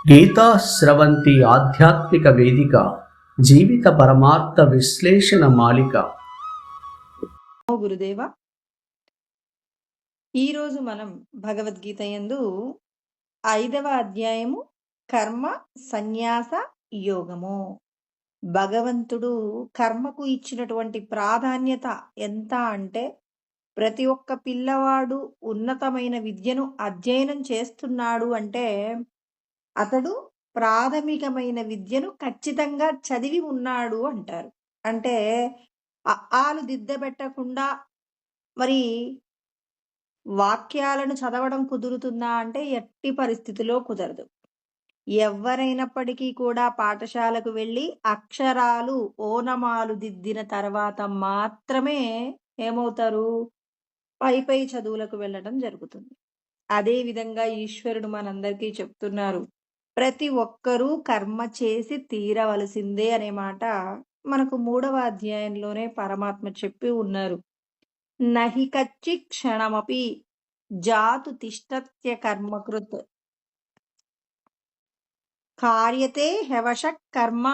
గీతా స్రవంతి ఆధ్యాత్మిక వేదిక జీవిత పరమార్థ విశ్లేషణ మాలిక. గురుదేవ, ఈరోజు మనం భగవద్గీత యందు 5వ అధ్యాయము కర్మ సన్యాస యోగము. భగవంతుడు కర్మకు ఇచ్చినటువంటి ప్రాధాన్యత ఎంత అంటే, ప్రతి ఒక్క పిల్లవాడు ఉన్నతమైన విద్యను అధ్యయనం చేస్తున్నాడు అంటే అతడు ప్రాథమికమైన విద్యను ఖచ్చితంగా చదివి ఉన్నాడు అంటారు. అంటే ఆలు దిద్దబెట్టకుండా మరి వాక్యాలను చదవడం కుదురుతుందా అంటే ఎట్టి పరిస్థితిలో కుదరదు. ఎవ్వరైనప్పటికీ కూడా పాఠశాలకు వెళ్ళి అక్షరాలు ఓనమాలు దిద్దిన తర్వాత మాత్రమే ఏమవుతారు, పై చదువులకు వెళ్ళడం జరుగుతుంది. అదే విధంగా ఈశ్వరుడు మనందరికీ చెప్తున్నారు, ప్రతి ఒక్కరూ కర్మ చేసి తీరవలసిందే అనే మాట మనకు 3వ అధ్యాయంలోనే పరమాత్మ చెప్పి ఉన్నారు. నహి కచ్చి క్షణమపి జాతు తిష్టత్య కర్మకృత్ కార్యతే హెవశ కర్మ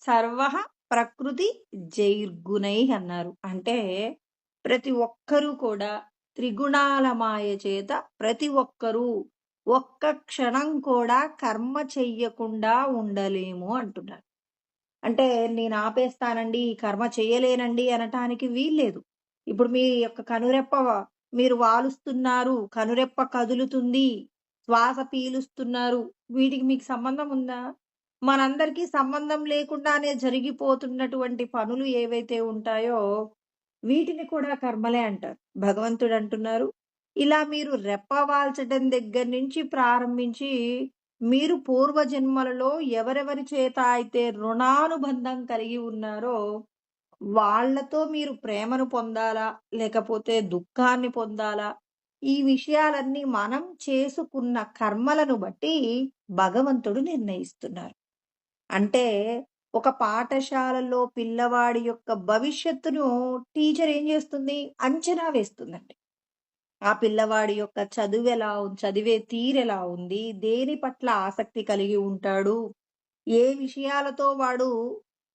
సర్వ ప్రకృతి జైర్గుణై అన్నారు. అంటే ప్రతి ఒక్కరూ కూడా త్రిగుణాల మాయ చేత ప్రతి ఒక్కరూ ఒక్క క్షణం కూడా కర్మ చెయ్యకుండా ఉండలేము అంటున్నారు. అంటే నేను ఆపేస్తానండి, ఈ కర్మ చేయలేనండి అనటానికి వీల్లేదు. ఇప్పుడు మీ యొక్క కనురెప్ప మీరు వాలుస్తున్నారు, కనురెప్ప కదులుతుంది, శ్వాస పీలుస్తున్నారు, వీటికి మీకు సంబంధం ఉందా? మనందరికీ సంబంధం లేకుండానే జరిగిపోతున్నటువంటి పనులు ఏవైతే ఉంటాయో వీటిని కూడా కర్మలే అంటారు. భగవంతుడు అంటున్నారు, ఇలా మీరు రెప్ప వాల్చడం దగ్గర నుంచి ప్రారంభించి మీరు పూర్వజన్మలలో ఎవరెవరి చేత అయితే రుణానుబంధం కలిగి ఉన్నారో వాళ్లతో మీరు ప్రేమను పొందాలా లేకపోతే దుఃఖాన్ని పొందాలా, ఈ విషయాలన్నీ మనం చేసుకున్న కర్మలను బట్టి భగవంతుడు నిర్ణయిస్తున్నారు. అంటే ఒక పాఠశాలలో పిల్లవాడి యొక్క భవిష్యత్తును టీచర్ ఏం చేస్తుంది, అంచనా వేస్తుందండి. ఆ పిల్లవాడి యొక్క చదివే తీరెలా ఉంది, దేని పట్ల ఆసక్తి కలిగి ఉంటాడు, ఏ విషయాలతో వాడు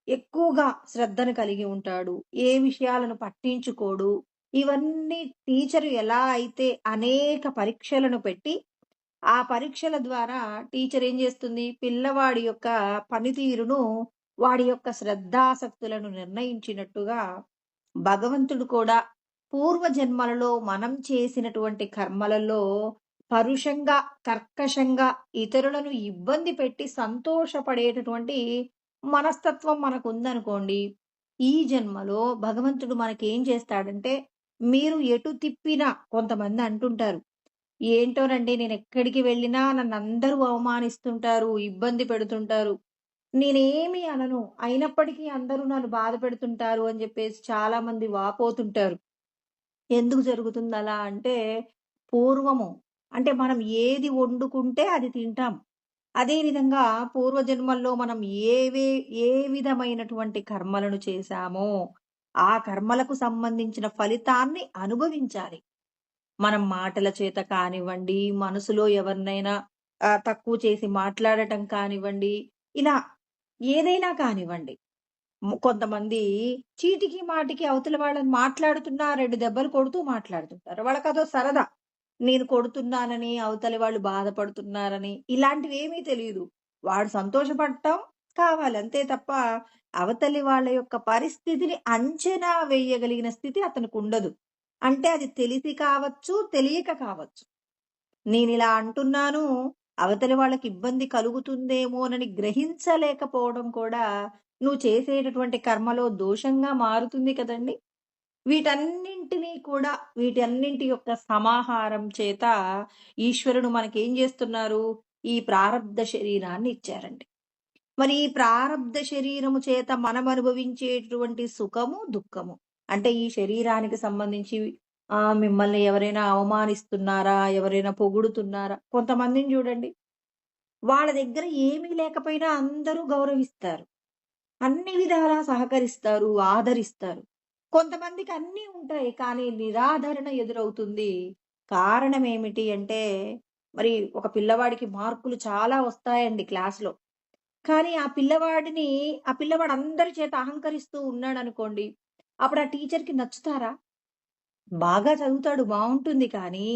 ఎక్కువగా శ్రద్ధను కలిగి ఉంటాడు, ఏ విషయాలను పట్టించుకోడు, ఇవన్నీ టీచరు ఎలా అయితే అనేక పరీక్షలను పెట్టి ఆ పరీక్షల ద్వారా టీచర్ ఏం చేస్తుంది, పిల్లవాడి యొక్క పనితీరును, వాడి యొక్క శ్రద్ధాసక్తులను నిర్ణయించినట్టుగా భగవంతుడు కూడా పూర్వజన్మలలో మనం చేసినటువంటి కర్మలలో పరుషంగా కర్కశంగా ఇతరులను ఇబ్బంది పెట్టి సంతోషపడేటటువంటి మనస్తత్వం మనకుందనుకోండి, ఈ జన్మలో భగవంతుడు మనకేం చేస్తాడంటే, మీరు ఎటు తిప్పినా కొంతమంది అంటుంటారు, ఏంటోనండి నేను ఎక్కడికి వెళ్ళినా నన్ను అందరూ అవమానిస్తుంటారు, ఇబ్బంది పెడుతుంటారు, నేనేమి అనను అయినప్పటికీ అందరూ నన్ను బాధ పెడుతుంటారు అని చెప్పేసి చాలా మంది వాపోతుంటారు. ఎందుకు జరుగుతుంది అలా అంటే, పూర్వము అంటే మనం ఏది వండుకుంటే అది తింటాం. అదే విధంగా పూర్వజన్మల్లో మనం ఏ విధమైనటువంటి కర్మలను చేశామో ఆ కర్మలకు సంబంధించిన ఫలితాన్ని అనుభవించాలి. మనం మాటల చేత కానివ్వండి, మనసులో ఎవరినైనా తక్కువ చేసి మాట్లాడటం కానివ్వండి, ఇలా ఏదైనా కానివ్వండి. కొంతమంది చీటికి మాటికి అవతల వాళ్ళని మాట్లాడుతున్నా 2 దెబ్బలు కొడుతూ మాట్లాడుతుంటారు. వాళ్ళకదో సరదా. నేను కొడుతున్నానని, అవతలి వాళ్ళు బాధపడుతున్నారని ఇలాంటివేమీ తెలీదు. వాడు సంతోషపడటం కావాలి అంతే తప్ప, అవతలి వాళ్ళ యొక్క పరిస్థితిని అంచనా వేయగలిగిన స్థితి అతనికుండదు. అంటే అది తెలిసి కావచ్చు, తెలియక కావచ్చు. నేనిలా అంటున్నాను, అవతలి వాళ్ళకి ఇబ్బంది కలుగుతుందేమోనని గ్రహించలేకపోవడం కూడా నువ్వు చేసేటటువంటి కర్మలో దోషంగా మారుతుంది కదండీ! వీటన్నింటి యొక్క సమాహారం చేత ఈశ్వరుడు మనకేం జేస్తున్నారు, ఈ ప్రారబ్ధ శరీరాన్ని ఇచ్చారండి. మరి ఈ ప్రారబ్ధ శరీరము చేత మనం అనుభవించేటువంటి సుఖము, దుఃఖము అంటే ఈ శరీరానికి సంబంధించి మిమ్మల్ని ఎవరైనా అవమానిస్తున్నారా? ఎవరైనా పొగుడుతున్నారా? కొంతమందిని చూడండి, వాళ్ళ దగ్గర ఏమీ లేకపోయినా అందరూ గౌరవిస్తారు. అన్ని విధాలా సహకరిస్తారు, ఆదరిస్తారు. కొంతమందికి అన్నీ ఉంటాయి కానీ నిరాదరణ ఎదురవుతుంది. కారణం ఏమిటి అంటే, మరి ఒక పిల్లవాడికి మార్కులు చాలా వస్తాయండి క్లాస్‌లో. కానీ ఆ పిల్లవాడు అందరి చేత అహంకరిస్తూ ఉన్నాడనుకోండి. అప్పుడు ఆ టీచర్‌కి నచ్చుతారా? బాగా చదువుతాడు బావుంటుంది కానీ,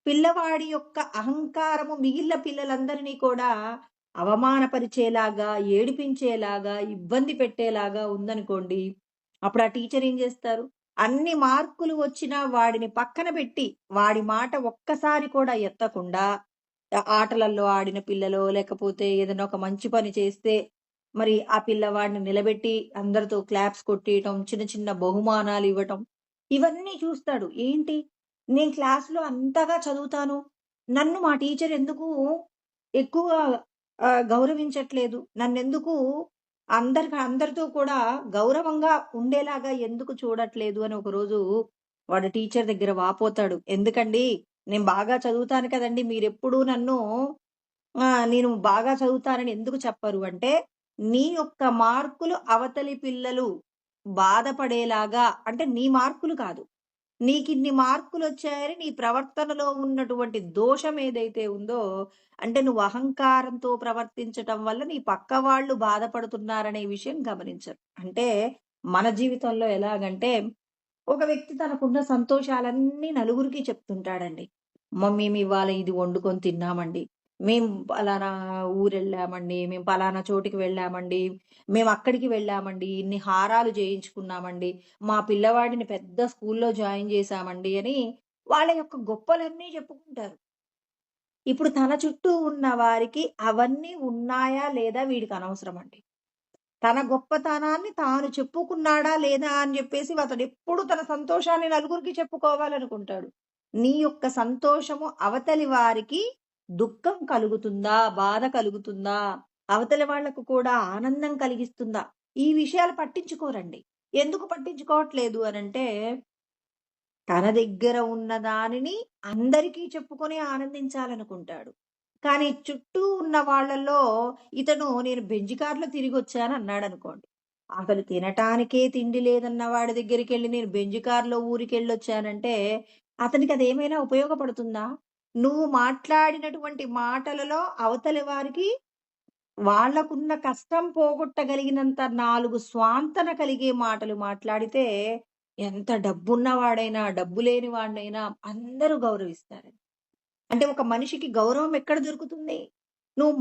పిల్లవాడి యొక్క అహంకారము మిగిలిన పిల్లలందరినీ కూడా అవమానపరిచేలాగా, ఏడిపించేలాగా, ఇబ్బంది పెట్టేలాగా ఉందనుకోండి. అప్పుడు ఆ టీచర్ ఏం జేస్తారు? అన్ని మార్కులు వచ్చినా వాడిని పక్కన బెట్టి, వాడి మాట ఒక్కసారి కూడా ఎత్తకుండా, ఆటలల్లో ఆడిన పిల్లలో, లేకపోతే ఏదైనా ఒక మంచి పని చేస్తే, మరి ఆ పిల్లవాడిని నిలబెట్టి అందరితో క్లాప్స్ కొట్టియటం, చిన్న చిన్న బహుమానాలివ్వటం. ఇవన్నీ చూస్తాడు. ఏంటి? నేను క్లాస్‌లో అంతగా చదువుతాను. నన్ను మా టీచర్ ఎందుకు ఎక్కువగా గౌరవించట్లేదు? నన్నెందుకు అందరితో కూడా గౌరవంగా ఉండేలాగా ఎందుకు చూడట్లేదు అని ఒకరోజు వాడు టీచర్ దగ్గర వాపోతాడు. ఎందుకండి నేను బాగా చదువుతాను కదండీ! మీరెప్పుడూ నన్ను నేను బాగా చదువుతానని ఎందుకు చెప్పరు అంటే, నీ యొక్క మార్కులు అవతలి పిల్లలు బాధపడేలాగా అంటే నీ మార్కులు కాదు. నీకిన్ని మార్కులొచ్చాయని నీ ప్రవర్తనలో ఉన్నటువంటి దోషం ఏదైతే ఉందో, అంటే నువ్వు అహంకారంతో ప్రవర్తించటం వల్ల నీ పక్క వాళ్ళు బాధపడుతున్నారనే విషయం గమనించరు. అంటే మన జీవితంలో ఎలాగంటే, ఒక వ్యక్తి తనకున్న సంతోషాలన్నీ నలుగురికి చెప్తుంటాడండి. మేమివాళ ఇది వండుకొని తిన్నామండి. మేము పలానా ఊరెళ్ళామండి. మేము పలానా చోటికి వెళ్ళామండి. మేమక్కడికి వెళ్ళామండి. ఇన్ని హారాలు చేయించుకున్నామండి. మా పిల్లవాడిని పెద్ద స్కూల్‌లో జాయిన్ చేశామండి అని వాళ్ళ యొక్క గొప్పలన్నీ చెప్పుకుంటారు. ఇప్పుడు తన చుట్టూ ఉన్న వారికి అవన్నీ ఉన్నాయా లేదా వీడికనవసరమండి. తన గొప్పతనాన్ని తాను చెప్పుకున్నాడా లేదా అని జెప్పేసి అతడెప్పుడు తన సంతోషాన్ని నలుగురికి చెప్పుకోవాలనుకుంటాడు. నీ యొక్క సంతోషము అవతలి వారికి దుఃఖం కలుగుతుందా? బాధ కలుగుతుందా? అవతలి వాళ్ళకు కూడా ఆనందం కలిగిస్తుందా? ఈ విషయాలు పట్టించుకోరండి. ఎందుకు పట్టించుకోవట్లేదు అనంటే, తన దగ్గర ఉన్న దానిని అందరికీ చెప్పుకొని ఆనందించాలనుకుంటాడు. కానీ చుట్టూ ఉన్న వాళ్ళలో ఇతను నేను బెంజ్ కార్‌లో తిరిగొచ్చానన్నాడనుకోండి. అసలు తినటానికే తిండి లేదన్న వాడి దగ్గరికెళ్ళి నేను బెంజ్ కార్‌లో ఊరికెళ్ళొచ్చానంటే, అతనికదేమైనా ఉపయోగపడుతుందా? నువ్వు మాట్లాడినటువంటి మాటలలో అవతలి వారికి వాళ్ళకున్న కష్టం పోగొట్టగలిగినంత 4 స్వాంతన కలిగే మాటలు మాట్లాడితే, ఎంత డబ్బున్నవాడైనా, డబ్బు లేని వాడినైనా అందరూ గౌరవిస్తారండి. అంటే ఒక మనిషికి గౌరవం ఎక్కడ దొరుకుతుంది? నువ్వు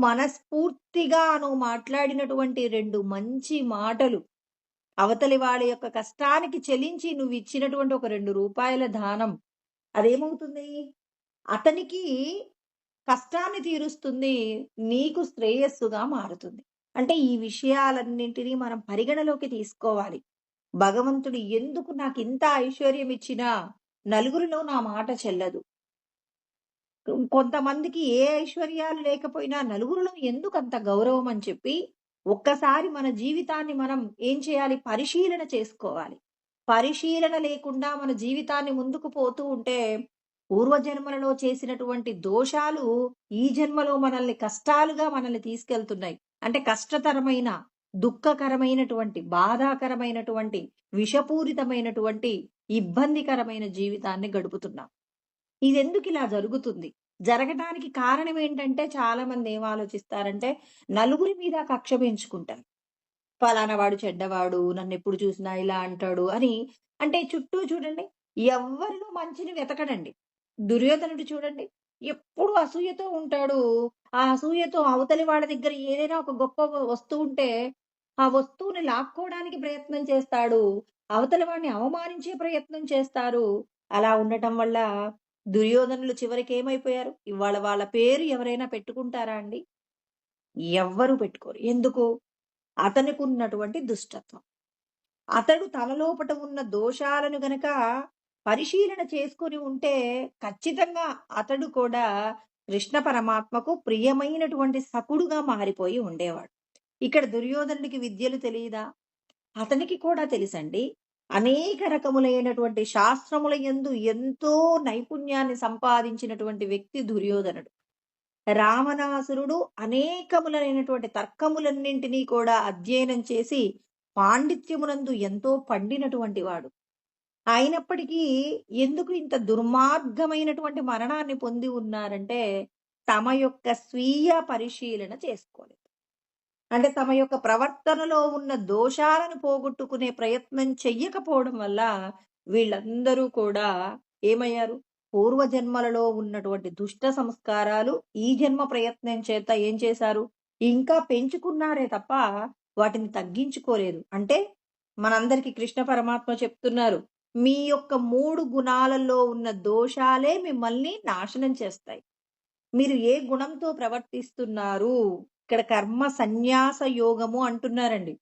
మాట్లాడినటువంటి 2 మంచి మాటలు, అవతలి వాళ్ళ యొక్క కష్టానికి చెలించి నువ్విచ్చినటువంటి ఒక రూ. 2 దానం అదేమవుతుంది? అతనికి కష్టాన్ని తీరుస్తుంది. నీకు శ్రేయస్సుగా మారుతుంది. అంటే ఈ విషయాలన్నింటినీ మనం పరిగణలోకి తీసుకోవాలి. భగవంతుడు ఎందుకు నాకింత ఐశ్వర్యం ఇచ్చినా నలుగురిలో నా మాట చెల్లదు. కొంతమందికి ఏ ఐశ్వర్యాలు లేకపోయినా నలుగురిలో ఎందుకంత గౌరవం అని చెప్పి, ఒక్కసారి మన జీవితాన్ని మనం ఏం చేయాలి? పరిశీలన చేసుకోవాలి. పరిశీలన లేకుండా మన జీవితాన్ని ముందుకు పోతూ ఉంటే, పూర్వజన్మలలో చేసినటువంటి దోషాలు ఈ జన్మలో మనల్ని తీసుకెళ్తున్నాయి. అంటే కష్టతరమైన, దుఃఖకరమైనటువంటి, బాధాకరమైనటువంటి, విషపూరితమైనటువంటి, ఇబ్బందికరమైన జీవితాన్ని గడుపుతున్నాం. ఇదెందుకిలా జరుగుతుంది? జరగటానికి కారణమేంటంటే చాలామంది ఏం ఆలోచిస్తారంటే, నలుగురి మీద కక్ష పెంచుకుంటారు. ఫలానా వాడు చెడ్డవాడు, నన్నెప్పుడు చూసినా ఇలా అంటాడు అని. అంటే చుట్టూ చూడండి, ఎవ్వరిలో మంచిని వెతకడండి. దుర్యోధనుడు చూడండి, ఎప్పుడు అసూయతో ఉంటాడు. ఆ అసూయతో అవతలి వాళ్ళ దగ్గర ఏదైనా ఒక గొప్ప వస్తువుంటే, ఆ వస్తువుని లాక్కోవడానికి ప్రయత్నం చేస్తాడు. అవతలి వాడిని అవమానించే ప్రయత్నం చేస్తారు. అలా ఉండటం వల్ల దుర్యోధనులు చివరికేమైపోయారు? ఇవాళ వాళ్ళ పేరు ఎవరైనా పెట్టుకుంటారా అండి? ఎవ్వరు పెట్టుకోరు. ఎందుకు? అతనికున్నటువంటి దుష్టత్వం. అతడు తన లోపట ఉన్న దోషాలను గనక పరిశీలన చేసుకొని ఉంటే, ఖచ్చితంగా అతడు కూడా కృష్ణ పరమాత్మకు ప్రియమైనటువంటి సఖుడుగా మారిపోయి ఉండేవాడు. ఇక్కడ దుర్యోధనుడికి విద్యలు తెలీదా? అతనికి కూడా తెలుసండి. అనేక రకములైనటువంటి శాస్త్రముల యందు ఎంతో నైపుణ్యాన్ని సంపాదించినటువంటి వ్యక్తి దుర్యోధనుడు. రావణాసురుడు అనేకములైనటువంటి తర్కములన్నింటినీ కూడా అధ్యయనం చేసి పాండిత్యమునందు ఎంతో పండినటువంటి వాడు. అయినప్పటికీ ఎందుకు ఇంత దుర్మార్గమైనటువంటి మరణాన్ని పొంది ఉన్నారంటే, తమ యొక్క స్వీయ పరిశీలన చేసుకోలేదు. అంటే తమ యొక్క ప్రవర్తనలో ఉన్న దోషాలను పోగొట్టుకునే ప్రయత్నం చెయ్యకపోవడం వల్ల వీళ్ళందరూ కూడా ఏమయ్యారు? పూర్వజన్మలలో ఉన్నటువంటి దుష్ట సంస్కారాలు ఈ జన్మ ప్రయత్నం చేత ఏం చేశారు? ఇంకా పెంచుకున్నారే తప్ప వాటిని తగ్గించుకోలేదు. అంటే మనందరికీ కృష్ణ పరమాత్మ చెప్తున్నారు, మీ యొక్క 3 గుణాలలో ఉన్న దోషాలే మిమ్మల్ని నాశనం చేస్తాయి. మీరు ఏ గుణంతో ప్రవర్తిస్తున్నారు? ఇక్కడ కర్మ సన్యాస యోగము అంటున్నారండి.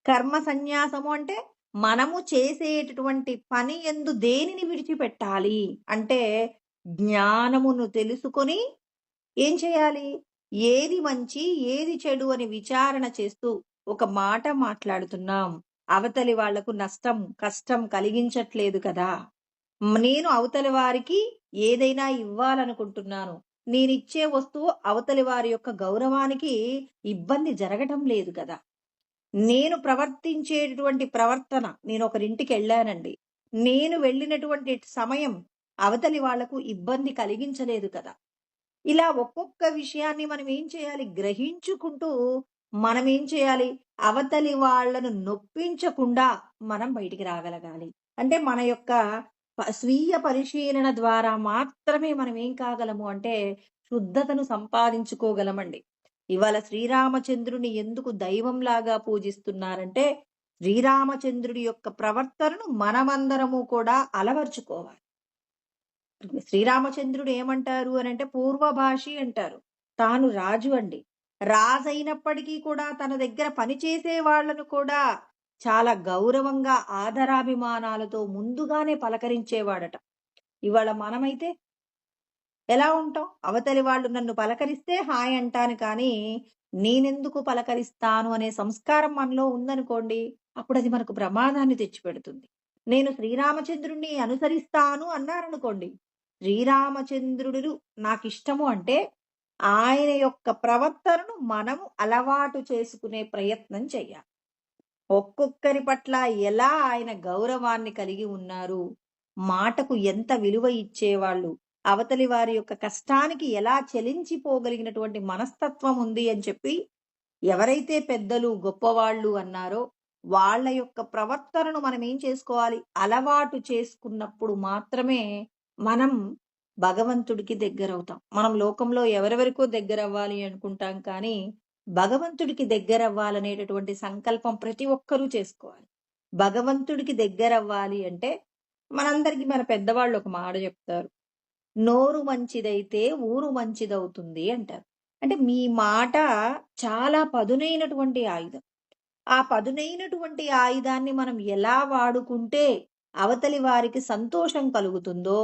కర్మ సన్యాసము అంటే మనము చేసేటటువంటి పని యందు దేనిని విడిచిపెట్టాలి అంటే జ్ఞానమును తెలుసుకొని ఏం చేయాలి? ఏది మంచి, ఏది చెడు అని విచారణ చేస్తూ ఒక మాట మాట్లాడుతున్నాం. అవతలి వాళ్లకు నష్టం, కష్టం కలిగించట్లేదు కదా! నేను అవతలి వారికి ఏదైనా ఇవ్వాలనుకుంటున్నాను. నేనిచ్చే వస్తువు అవతలి వారి యొక్క గౌరవానికి ఇబ్బంది జరగటం లేదు కదా! నేను ప్రవర్తించేటటువంటి ప్రవర్తన నేనొకరింటికెళ్ళానండి. నేను వెళ్ళినటువంటి సమయం అవతలి వాళ్లకు ఇబ్బంది కలిగించలేదు కదా! ఇలా ఒక్కొక్క విషయాన్ని మనం ఏం చేయాలి? గ్రహించుకుంటూ మనం ఏం చేయాలి? అవతలి వాళ్ళను నొప్పించకుండా మనం బయటికి రాగలగాలి. అంటే మన యొక్క స్వీయ పరిశీలన ద్వారా మాత్రమే మనం ఏం కాగలము అంటే శుద్ధతను సంపాదించుకోగలమండి. ఇవాళ శ్రీరామచంద్రుని ఎందుకు దైవంలాగా పూజిస్తున్నారంటే శ్రీరామచంద్రుడి యొక్క ప్రవర్తనను మనమందరము కూడా అలవర్చుకోవాలి. శ్రీరామచంద్రుడు ఏమంటారు అనంటే పూర్వభాషి అంటారు. తాను రాజు అండి. రాజైనప్పటికీ కూడా తన దగ్గర పనిచేసే వాళ్ళను కూడా చాలా గౌరవంగా ఆదరాభిమానాలతో ముందుగానే పలకరించేవాడట. ఇవాళ మనమైతే ఎలా ఉంటాం? అవతలి వాళ్ళు నన్ను పలకరిస్తే హాయ్ అంటాను కానీ నేనెందుకు పలకరిస్తాను అనే సంస్కారం మనలో ఉందనుకోండి, అప్పుడది మనకు ప్రమాదాన్ని తెచ్చిపెడుతుంది. నేను శ్రీరామచంద్రుడిని అనుసరిస్తాను అన్నారనుకోండి, శ్రీరామచంద్రుడు నాకిష్టము అంటే ఆయన యొక్క ప్రవర్తనను మనము అలవాటు చేసుకునే ప్రయత్నం చెయ్యాలి. ఒక్కొక్కరి పట్ల ఎలా ఆయన గౌరవాన్ని కలిగి ఉన్నారు, మాటకు ఎంత విలువ ఇచ్చేవాళ్ళు, అవతలి వారి యొక్క కష్టానికి ఎలా చెలించిపోగలిగినటువంటి మనస్తత్వం ఉంది అని చెప్పి ఎవరైతే పెద్దలు గొప్పవాళ్ళు అన్నారో వాళ్ళ యొక్క ప్రవర్తనను మనం ఏం చేసుకోవాలి? అలవాటు చేసుకున్నప్పుడు మాత్రమే మనం భగవంతుడికి దగ్గరవుతాం. మనం లోకంలో ఎవరెవరికో దగ్గరవ్వాలి అనుకుంటాం కానీ భగవంతుడికి దగ్గరవ్వాలనేటటువంటి సంకల్పం ప్రతి ఒక్కరూ చేసుకోవాలి. భగవంతుడికి దగ్గరవ్వాలి అంటే మనందరికీ మన పెద్దవాళ్ళు ఒక మాట చెప్తారు, నోరు మంచిదైతే ఊరు మంచిదవుతుంది అంటారు. అంటే మీ మాట చాలా పదునైనటువంటి ఆయుధం. ఆ పదునైనటువంటి ఆయుధాన్ని మనం ఎలా వాడుకుంటే అవతలి వారికి సంతోషం కలుగుతుందో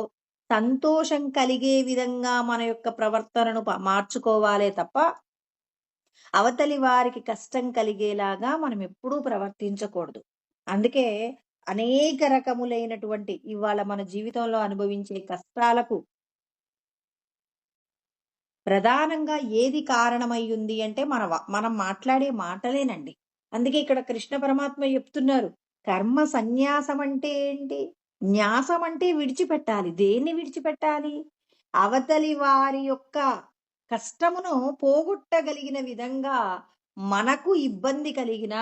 సంతోషం కలిగే విధంగా మన యొక్క ప్రవర్తనను మార్చుకోవాలే తప్ప అవతలి వారికి కష్టం కలిగేలాగా మనం ఎప్పుడూ ప్రవర్తించకూడదు. అందుకే అనేక రకములైనటువంటి ఇవాళ మన జీవితంలో అనుభవించే కష్టాలకు ప్రధానంగా ఏది కారణమై ఉంది అంటే మనం మాట్లాడే మాటలేనండి. అందుకే ఇక్కడ కృష్ణ పరమాత్మ చెప్తున్నారు, కర్మ సన్యాసం అంటే ఏంటి? న్యాసం అంటే విడిచిపెట్టాలి. దేన్ని విడిచిపెట్టాలి? అవతలి వారి యొక్క కష్టమును పోగొట్టగలిగిన విధంగా మనకు ఇబ్బంది కలిగిన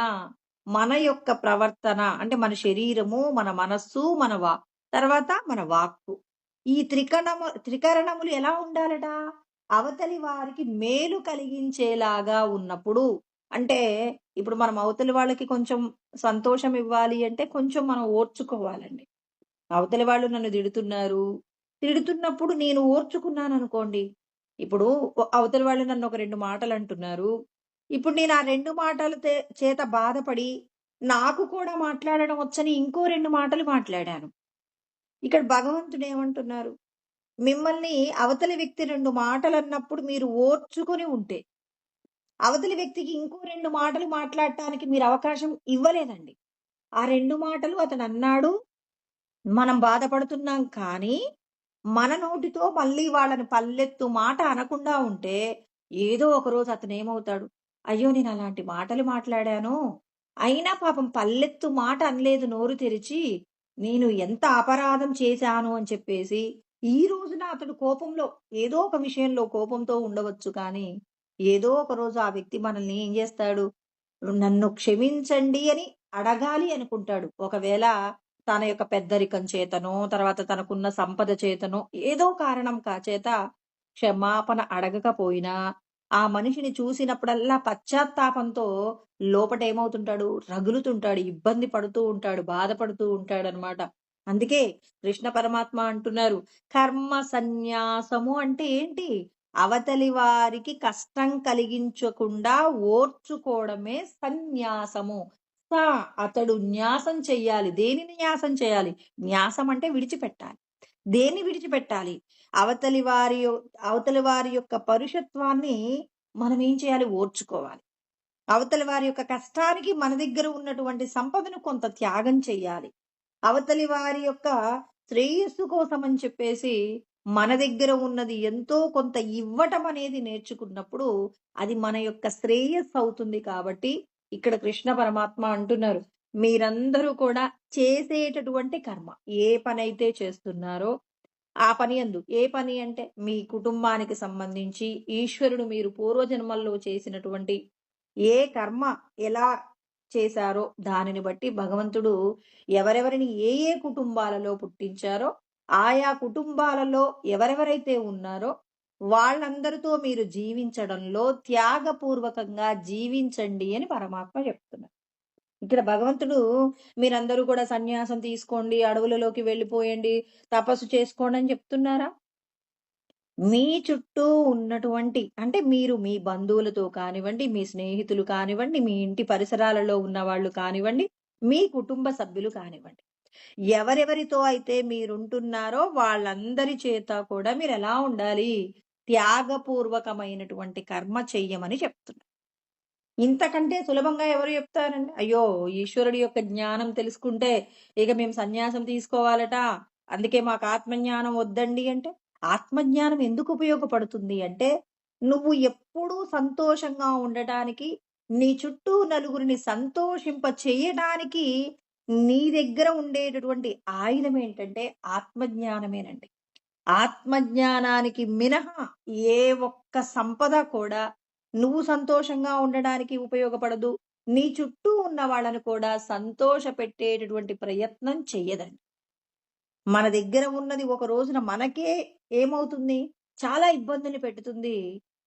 మన యొక్క ప్రవర్తన అంటే మన శరీరము, మన మనస్సు, తర్వాత మన వాక్కు, ఈ త్రికరణములు ఎలా ఉండాలట? అవతలి వారికి మేలు కలిగించేలాగా ఉన్నప్పుడు, అంటే ఇప్పుడు మనం అవతలి వాళ్ళకి కొంచెం సంతోషం ఇవ్వాలి అంటే కొంచెం మనం ఓర్చుకోవాలండి. అవతలి వాళ్ళు నన్ను తిడుతున్నప్పుడు నేను ఓర్చుకున్నాను అనుకోండి, ఇప్పుడు అవతలి వాళ్ళు నన్ను ఒక 2 మాటలు అంటున్నారు. ఇప్పుడు నేను ఆ 2 మాటల చేత బాధపడి నాకు కూడా మాట్లాడడం వచ్చని ఇంకో 2 మాటలు మాట్లాడాను. ఇక్కడ భగవంతుడు ఏమంటున్నారు? మిమ్మల్ని అవతలి వ్యక్తి 2 మాటలు అన్నప్పుడు మీరు ఓర్చుకొని ఉంటే అవతలి వ్యక్తికి ఇంకో 2 మాటలు మాట్లాడటానికి మీరు అవకాశం ఇవ్వలేదండి. ఆ 2 మాటలు అతను అన్నాడు, మనం బాధపడుతున్నాం కానీ మన నోటితో మళ్ళీ వాళ్ళని పల్లెత్తు మాట అనకుండా ఉంటే ఏదో ఒకరోజు అతను ఏమవుతాడు? అయ్యో నేను అలాంటి మాటలు మాట్లాడాను, అయినా పాపం పల్లెత్తు మాట అనలేదు నోరు తెరిచి, నేను ఎంత అపరాధం చేశాను అని చెప్పేసి ఈ రోజున అతడు కోపంలో ఏదో ఒక విషయంలో కోపంతో ఉండవచ్చు కానీ, ఏదో ఒక రోజు ఆ వ్యక్తి మనల్ని ఏం జేస్తాడు, నన్ను క్షమించండి అని అడగాలి అనుకుంటాడు. ఒకవేళ తన యొక్క పెద్దరికం చేతనో, తర్వాత తనకున్న సంపద చేతనో, ఏదో కారణం చేత క్షమాపణ అడగకపోయినా, ఆ మనిషిని చూసినప్పుడల్లా పశ్చాత్తాపంతో లోపట ఏమవుతుంటాడు, రగులుతుంటాడు, ఇబ్బంది పడుతూ ఉంటాడు, బాధపడుతూ ఉంటాడనమాట. అందుకే కృష్ణ పరమాత్మ అంటున్నారు, కర్మ సన్యాసము అంటే ఏంటి? అవతలి వారికి కష్టం కలిగించకుండా ఓర్చుకోవడమే సన్యాసము. స అతడు న్యాసం చెయ్యాలి. దేనిని న్యాసం చేయాలి? న్యాసం అంటే విడిచిపెట్టాలి. దేన్ని విడిచిపెట్టాలి? అవతలి వారి అవతలి వారి యొక్క పరుషత్వాన్ని మనం ఏం చేయాలి? ఓర్చుకోవాలి. అవతలి వారి యొక్క కష్టానికి మన దగ్గర ఉన్నటువంటి సంపదను కొంత త్యాగం చెయ్యాలి. అవతలి వారి యొక్క శ్రేయస్సు కోసం అని చెప్పేసి మన దగ్గర ఉన్నది ఎంతో కొంత ఇవ్వటం అనేది నేర్చుకున్నప్పుడు అది మన యొక్క శ్రేయస్సు అవుతుంది. కాబట్టి ఇక్కడ కృష్ణ పరమాత్మ అంటున్నారు, మీరందరూ కూడా చేసేటటువంటి కర్మ ఏ పనైతే చేస్తున్నారో ఆ పని యందు, ఏ పని అంటే మీ కుటుంబానికి సంబంధించి ఈశ్వరుడు మీరు పూర్వజన్మల్లో చేసినటువంటి ఏ కర్మ ఎలా చేశారో దానిని బట్టి భగవంతుడు ఎవరెవరిని ఏ ఏ కుటుంబాలలో పుట్టించారో ఆయా కుటుంబాలలో ఎవరెవరైతే ఉన్నారో వాళ్ళందరితో మీరు జీవించడంలో త్యాగపూర్వకంగా జీవించండి అని పరమాత్మ చెప్తున్నారు. ఇక్కడ భగవంతుడు మీరందరూ కూడా సన్యాసం తీసుకోండి, అడవులలోకి వెళ్ళిపోయండి, తపస్సు చేసుకోండి అని చెప్తున్నారా? మీ చుట్టూ ఉన్నటువంటి అంటే మీరు మీ బంధువులతో కానివ్వండి, మీ స్నేహితులు కానివ్వండి, మీ ఇంటి పరిసరాలలో ఉన్నవాళ్ళు కానివ్వండి, మీ కుటుంబ సభ్యులు కానివ్వండి. ఎవరెవరితో అయితే మీరుంటున్నారో వాళ్ళందరి చేత కూడా మీరెలా ఉండాలి? త్యాగపూర్వకమైనటువంటి కర్మ చెయ్యమని చెప్తున్నారు. ఇంతకంటే సులభంగా ఎవరు చెప్తారండి? అయ్యో! ఈశ్వరుడి యొక్క జ్ఞానం తెలుసుకుంటే ఇక మేము సన్యాసం తీసుకోవాలట. అందుకే మాకు ఆత్మజ్ఞానం వద్దండి అంటే, ఆత్మజ్ఞానం ఎందుకు ఉపయోగపడుతుంది అంటే, నువ్వు ఎప్పుడూ సంతోషంగా ఉండటానికి, నీ చుట్టూ నలుగురిని సంతోషింప చేయడానికి నీ దగ్గర ఉండేటటువంటి ఆయుధం ఏంటంటే ఆత్మజ్ఞానమేనండి. ఆత్మజ్ఞానానికి మినహా ఏ ఒక్క సంపద కూడా నువ్వు సంతోషంగా ఉండడానికి ఉపయోగపడదు. నీ చుట్టూ ఉన్న వాళ్ళను కూడా సంతోషపెట్టేటటువంటి ప్రయత్నం చెయ్యదండి. మన దగ్గర ఉన్నది ఒక రోజున మనకే ఏమవుతుంది? చాలా ఇబ్బందులు పెడుతుంది.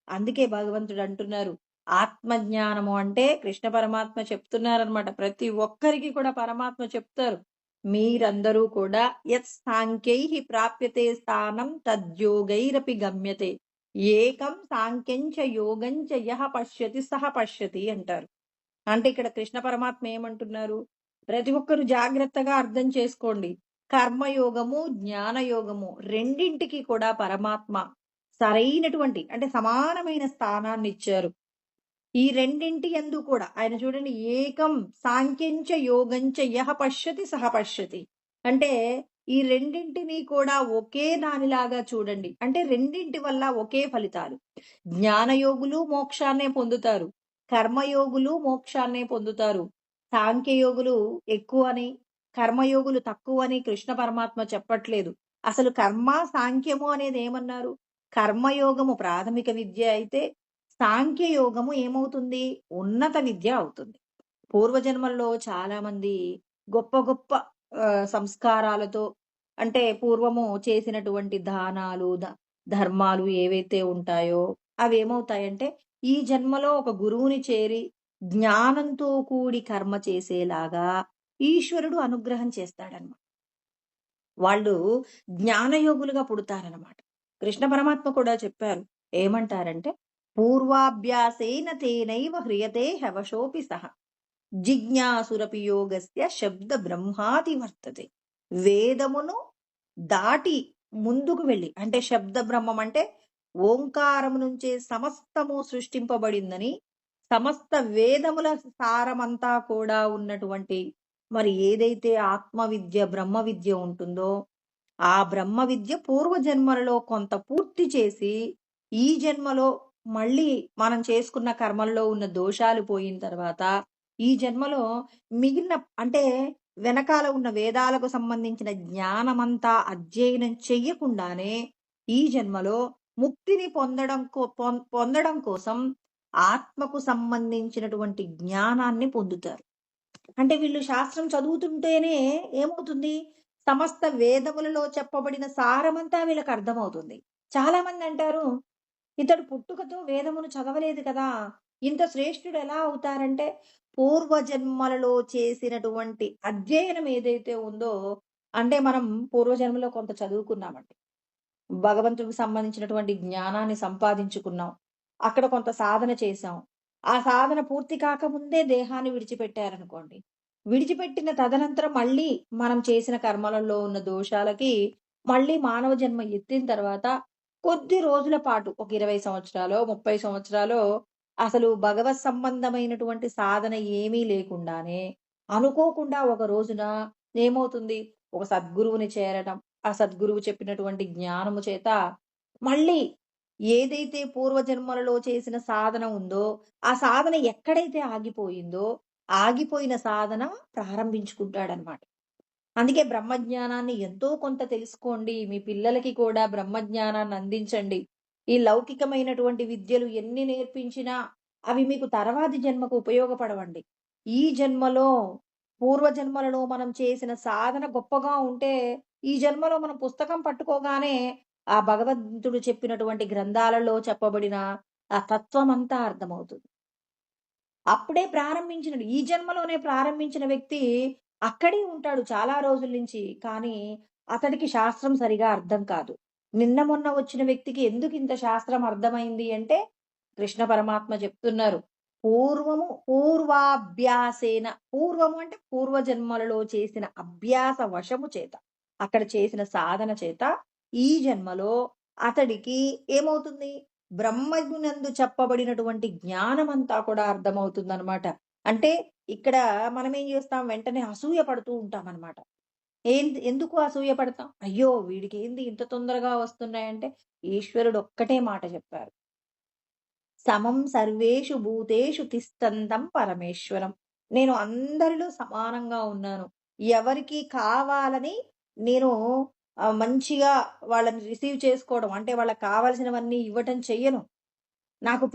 అందుకే భగవంతుడు అంటున్నారు, ఆత్మజ్ఞానము అంటే కృష్ణ పరమాత్మ చెప్తున్నారనమాట. ప్రతి ఒక్కరికి కూడా పరమాత్మ చెప్తారు. మీరందరూ కూడా యత్ సాంఖ్యైః ప్రాప్యతే స్థానం తద్యోగైరపి గమ్యతే. ఏకం సాంఖ్యంచ యోగంచ యః పశ్యతి సహ పశ్యతి అంటారు. అంటే ఇక్కడ కృష్ణ పరమాత్మ ఏమంటున్నారు? ప్రతి ఒక్కరు జాగ్రత్తగా అర్థం చేసుకోండి. కర్మయోగము, జ్ఞానయోగము రెండింటికి కూడా పరమాత్మ సరైనటువంటి అంటే సమానమైన స్థానాన్ని ఇచ్చారు. ఈ రెండింటి యందు కూడా ఆయన చూడండి, ఏకం సాంఖ్యంచ యోగంచ యః పశ్యతి సహ పశ్యతి. అంటే ఈ రెండింటిని కూడా ఒకే దానిలాగా చూడండి. అంటే రెండింటి వల్ల ఒకే ఫలితాలు. జ్ఞానయోగులు మోక్షాన్నే పొందుతారు. కర్మయోగులు మోక్షాన్నే పొందుతారు. సాంఖ్యయోగులు ఎక్కువని, కర్మయోగులు తక్కువని కృష్ణ పరమాత్మ చెప్పట్లేదు. అసలు కర్మ, సాంఖ్యము అనేది ఏమన్నారు? కర్మయోగము ప్రాథమిక విద్య అయితే సాంఖ్యయోగము ఏమవుతుంది? ఉన్నత విద్య అవుతుంది. పూర్వజన్మల్లో చాలా మంది గొప్ప గొప్ప సంస్కారాలతో అంటే పూర్వము చేసినటువంటి దానాలు, ధర్మాలు ఏవైతే ఉంటాయో అవేమవుతాయంటే ఈ జన్మలో ఒక గురువుని చేరి జ్ఞానంతో కూడి కర్మ చేసేలాగా ఈశ్వరుడు అనుగ్రహం చేస్తాడన్నమాట. వాళ్ళు జ్ఞానయోగులుగా పుడతారనమాట. కృష్ణ పరమాత్మ కూడా చెప్పారు. ఏమంటారంటే, పూర్వాభ్యాసేన తేనైవ హ్రియతే హవశోపి సహ జిజ్ఞాసురపి యోగస్య శబ్ద బ్రహ్మాతి వర్తతే. వేదమును దాటి ముందుకు వెళ్ళి అంటే శబ్ద బ్రహ్మం అంటే ఓంకారము నుంచే సమస్తము సృష్టింపబడిందని, సమస్త వేదముల సారమంతా కూడా ఉన్నటువంటి మరి ఏదైతే ఆత్మ విద్య, బ్రహ్మ విద్య ఉంటుందో ఆ బ్రహ్మ విద్య పూర్వజన్మలలో కొంత పూర్తి చేసి ఈ జన్మలో మళ్ళీ మనం చేసుకున్న కర్మల్లో ఉన్న దోషాలు పోయిన తర్వాత ఈ జన్మలో మిగిలిన అంటే వెనకాల ఉన్న వేదాలకు సంబంధించిన జ్ఞానమంతా అధ్యయనం చెయ్యకుండానే ఈ జన్మలో ముక్తిని పొందడం కోసం ఆత్మకు సంబంధించినటువంటి జ్ఞానాన్ని పొందుతారు. అంటే వీళ్ళు శాస్త్రం చదువుతుంటేనే ఏమవుతుంది? సమస్త వేదములలో చెప్పబడిన సారమంతా వీళ్ళకి అర్థమవుతుంది. చాలా మంది అంటారు, ఇతడు పుట్టుకతో వేదమును చదవలేదు కదా! ఇంత శ్రేష్ఠుడు ఎలా అవుతారంటే, పూర్వజన్మలలో చేసినటువంటి అధ్యయనం ఏదైతే ఉందో, అంటే మనం పూర్వజన్మలో కొంత చదువుకున్నామండి. భగవంతుడికి సంబంధించినటువంటి జ్ఞానాన్ని సంపాదించుకున్నాం. అక్కడ కొంత సాధన చేశాం. ఆ సాధన పూర్తి కాకముందే దేహాన్ని విడిచిపెట్టారనుకోండి. విడిచిపెట్టిన తదనంతరం మళ్ళీ మనం చేసిన కర్మలలో ఉన్న దోషాలకి మళ్ళీ మానవ జన్మ ఎత్తిన తర్వాత కొద్ది రోజుల పాటు ఒక 20 సంవత్సరాలో, 30 సంవత్సరాలో అసలు భగవత్ సంబంధమైనటువంటి సాధన ఏమీ లేకుండానే అనుకోకుండా ఒక రోజున ఏమవుతుంది? ఒక సద్గురువుని చేరటం. ఆ సద్గురువు చెప్పినటువంటి జ్ఞానము చేత మళ్ళీ ఏదైతే పూర్వజన్మలలో చేసిన సాధన ఉందో, ఆ సాధన ఎక్కడైతే ఆగిపోయిందో, ఆగిపోయిన సాధన ప్రారంభించుకుంటాడనమాట. అందుకే బ్రహ్మజ్ఞానాన్ని ఎంతో కొంత తెలుసుకోండి. మీ పిల్లలకి కూడా బ్రహ్మజ్ఞానాన్ని అందించండి. ఈ లౌకికమైనటువంటి విద్యలు ఎన్ని నేర్పించినా అవి మీకు తర్వాతి జన్మకు ఉపయోగపడవండి. ఈ జన్మలో, పూర్వజన్మలలో మనం చేసిన సాధన గొప్పగా ఉంటే, ఈ జన్మలో మనం పుస్తకం పట్టుకోగానే ఆ భగవంతుడు చెప్పినటువంటి గ్రంథాలలో చెప్పబడిన ఆ తత్వమంతా అర్థమవుతుంది. అప్పుడే ఈ జన్మలోనే ప్రారంభించిన వ్యక్తి అక్కడే ఉంటాడు చాలా రోజుల నుంచి. కానీ అతడికి శాస్త్రం సరిగా అర్థం కాదు. నిన్న మొన్న వచ్చిన వ్యక్తికి ఎందుకింత శాస్త్రం అర్థమైంది అంటే, కృష్ణ పరమాత్మ చెప్తున్నారు. పూర్వాభ్యాసేన, పూర్వము అంటే పూర్వజన్మలలో చేసిన అభ్యాస వశము చేత, అక్కడ చేసిన సాధన చేత ఈ జన్మలో అతడికి ఏమవుతుంది? బ్రహ్మజ్ఞునందు చెప్పబడినటువంటి జ్ఞానమంతా కూడా అర్థమవుతుందనమాట. అంటే ఇక్కడ మనం ఏం చేస్తాం? వెంటనే అసూయ పడుతూ ఉంటామనమాట. ఎందుకు అసూయ పడతాం? అయ్యో! వీడికేంది ఇంత తొందరగా వస్తున్నాయంటే, ఈశ్వరుడు ఒక్కటే మాట చెప్పారు. సమం సర్వేషు భూతేషు తిష్టంతం పరమేశ్వరం. నేను అందరిలో సమానంగా ఉన్నాను. ఎవరికి కావాలని నేను మంచిగా వాళ్ళని రిసీవ్ చేసుకోవడం, అంటే వాళ్ళకి కావాల్సినవన్నీ ఇవ్వటం చెయ్యను. నాకు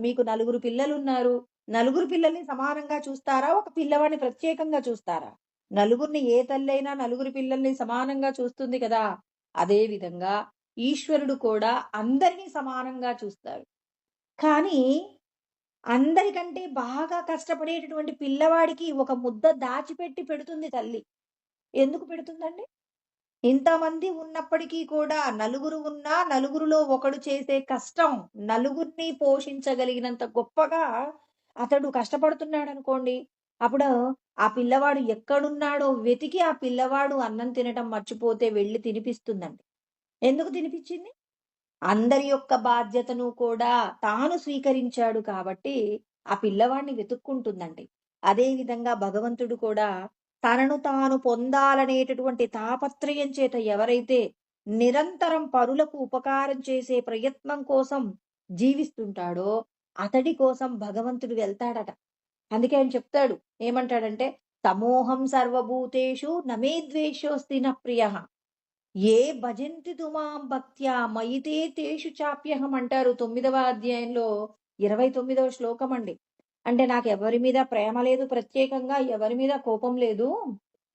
మీకు నలుగురు పిల్లలున్నారు. నలుగురు పిల్లల్ని సమానంగా చూస్తారా? ఒక పిల్లవాడిని ప్రత్యేకంగా చూస్తారా? నలుగురిని ఏ తల్లైనా నలుగురు పిల్లల్ని సమానంగా చూస్తుంది కదా! అదే విధంగా ఈశ్వరుడు కూడా అందరినీ సమానంగా చూస్తారు. కానీ అందరికంటే బాగా కష్టపడేటటువంటి పిల్లవాడికి ఒక ముద్ద దాచిపెట్టి పెడుతుంది తల్లి. ఎందుకు పెడుతుందండి? ఇంతమంది ఉన్నప్పటికీ కూడా, నలుగురు ఉన్నా నలుగురిలో ఒకడు చేసే కష్టం నలుగురిని పోషించగలిగినంత గొప్పగా అతడు కష్టపడుతున్నాడనుకోండి. అప్పుడు ఆ పిల్లవాడు ఎక్కడున్నాడో వెతికి ఆ పిల్లవాడు అన్నం తినటం మర్చిపోతే వెళ్లి తినిపిస్తుందండి. ఎందుకు తినిపించింది? అందరి యొక్క బాధ్యతను కూడా తాను స్వీకరించాడు కాబట్టి ఆ పిల్లవాడిని వెతుక్కుంటుందండి. అదే విధంగా భగవంతుడు కూడా తనను తాను పొందాలనేటటువంటి తాపత్రయం చేత ఎవరైతే నిరంతరం పరులకు ఉపకారం చేసే ప్రయత్నం కోసం జీవిస్తుంటాడో అతడి కోసం భగవంతుడు వెళ్తాడట. అందుకే ఆయన చెప్తాడు, ఏమంటాడంటే, సమోహం సర్వభూతేషు నమే ద్వేషోస్తి న ప్రియః ఏ భజంతి తుమాం భక్త్యా మయితే తేషు చాప్యహం అంటారు 9వ అధ్యాయంలో 29వ శ్లోకం అండి. అంటే నాకు ఎవరి మీద ప్రేమ లేదు, ప్రత్యేకంగా ఎవరి మీద కోపం లేదు,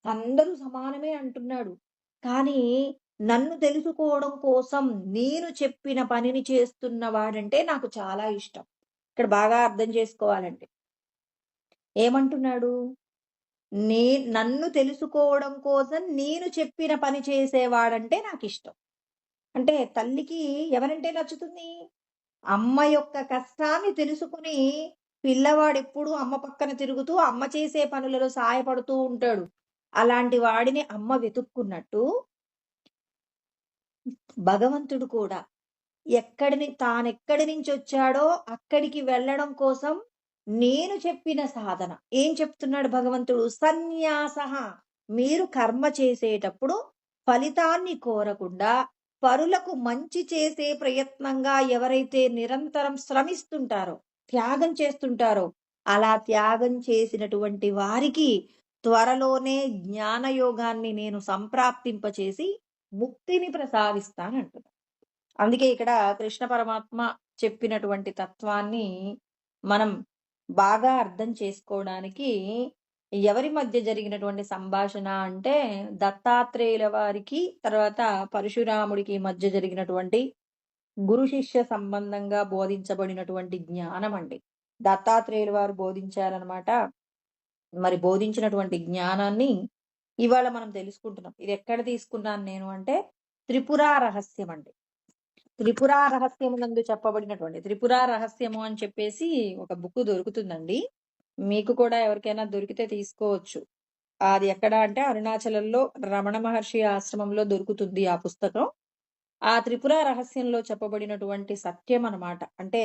అందరూ సమానమే అంటున్నాడు. కానీ నన్ను తెలుసుకోవడం కోసం నేను చెప్పిన పనిని చేస్తున్న వాడంటే నాకు చాలా ఇష్టం. ఇక్కడ బాగా అర్థం చేసుకోవాలండి. ఏమంటున్నాడు? నన్ను తెలుసుకోవడం కోసం నేను చెప్పిన పని చేసేవాడంటే నాకిష్టం. అంటే తల్లికి ఎవరంటే నచ్చుతుంది? అమ్మ యొక్క కష్టాన్ని తెలుసుకుని పిల్లవాడెప్పుడు అమ్మ పక్కన తిరుగుతూ అమ్మ చేసే పనులలో సహాయపడుతూ ఉంటాడు. అలాంటి వాడిని అమ్మ వెతుక్కున్నట్టు భగవంతుడు కూడా తానెక్కడి నుంచి వచ్చాడో అక్కడికి వెళ్ళడం కోసం నేను చెప్పిన సాధన. ఏం చెప్తున్నాడు భగవంతుడు? సన్యాసః. మీరు కర్మ చేసేటప్పుడు ఫలితాన్ని కోరకుండా పరులకు మంచి చేసే ప్రయత్నంగా ఎవరైతే నిరంతరం శ్రమిస్తుంటారో, త్యాగం చేస్తుంటారో, అలా త్యాగం చేసినటువంటి వారికి త్వరలోనే జ్ఞానయోగాన్ని నేను సంప్రాప్తింపచేసి ముక్తిని ప్రసాదిస్తానంటున్నాడు. అందుకే ఇక్కడ కృష్ణ పరమాత్మ చెప్పినటువంటి తత్వాన్ని మనం బాగా అర్థం చేసుకోవడానికి ఎవరి మధ్య జరిగినటువంటి సంభాషణ అంటే దత్తాత్రేయుల వారికి తర్వాత పరశురాముడికి మధ్య జరిగినటువంటి గురు శిష్య సంబంధంగా బోధించబడినటువంటి జ్ఞానం అండి. దత్తాత్రేయుల వారు బోధించారనమాట. మరి బోధించినటువంటి జ్ఞానాన్ని ఇవాళ మనం తెలుసుకుంటున్నాం. ఇది ఎక్కడ తీసుకున్నాను నేను అంటే త్రిపురా రహస్యం అండి. త్రిపురా రహస్యమునందు చెప్పబడినటువంటి త్రిపురా రహస్యము అని చెప్పేసి ఒక బుక్ దొరుకుతుందండి. మీకు కూడా ఎవరికైనా దొరికితే తీసుకోవచ్చు. అది ఎక్కడ అంటే అరుణాచలంలో రమణ మహర్షి ఆశ్రమంలో దొరుకుతుంది ఆ పుస్తకం. ఆ త్రిపుర రహస్యంలో చెప్పబడినటువంటి సత్యం అన్నమాట. అంటే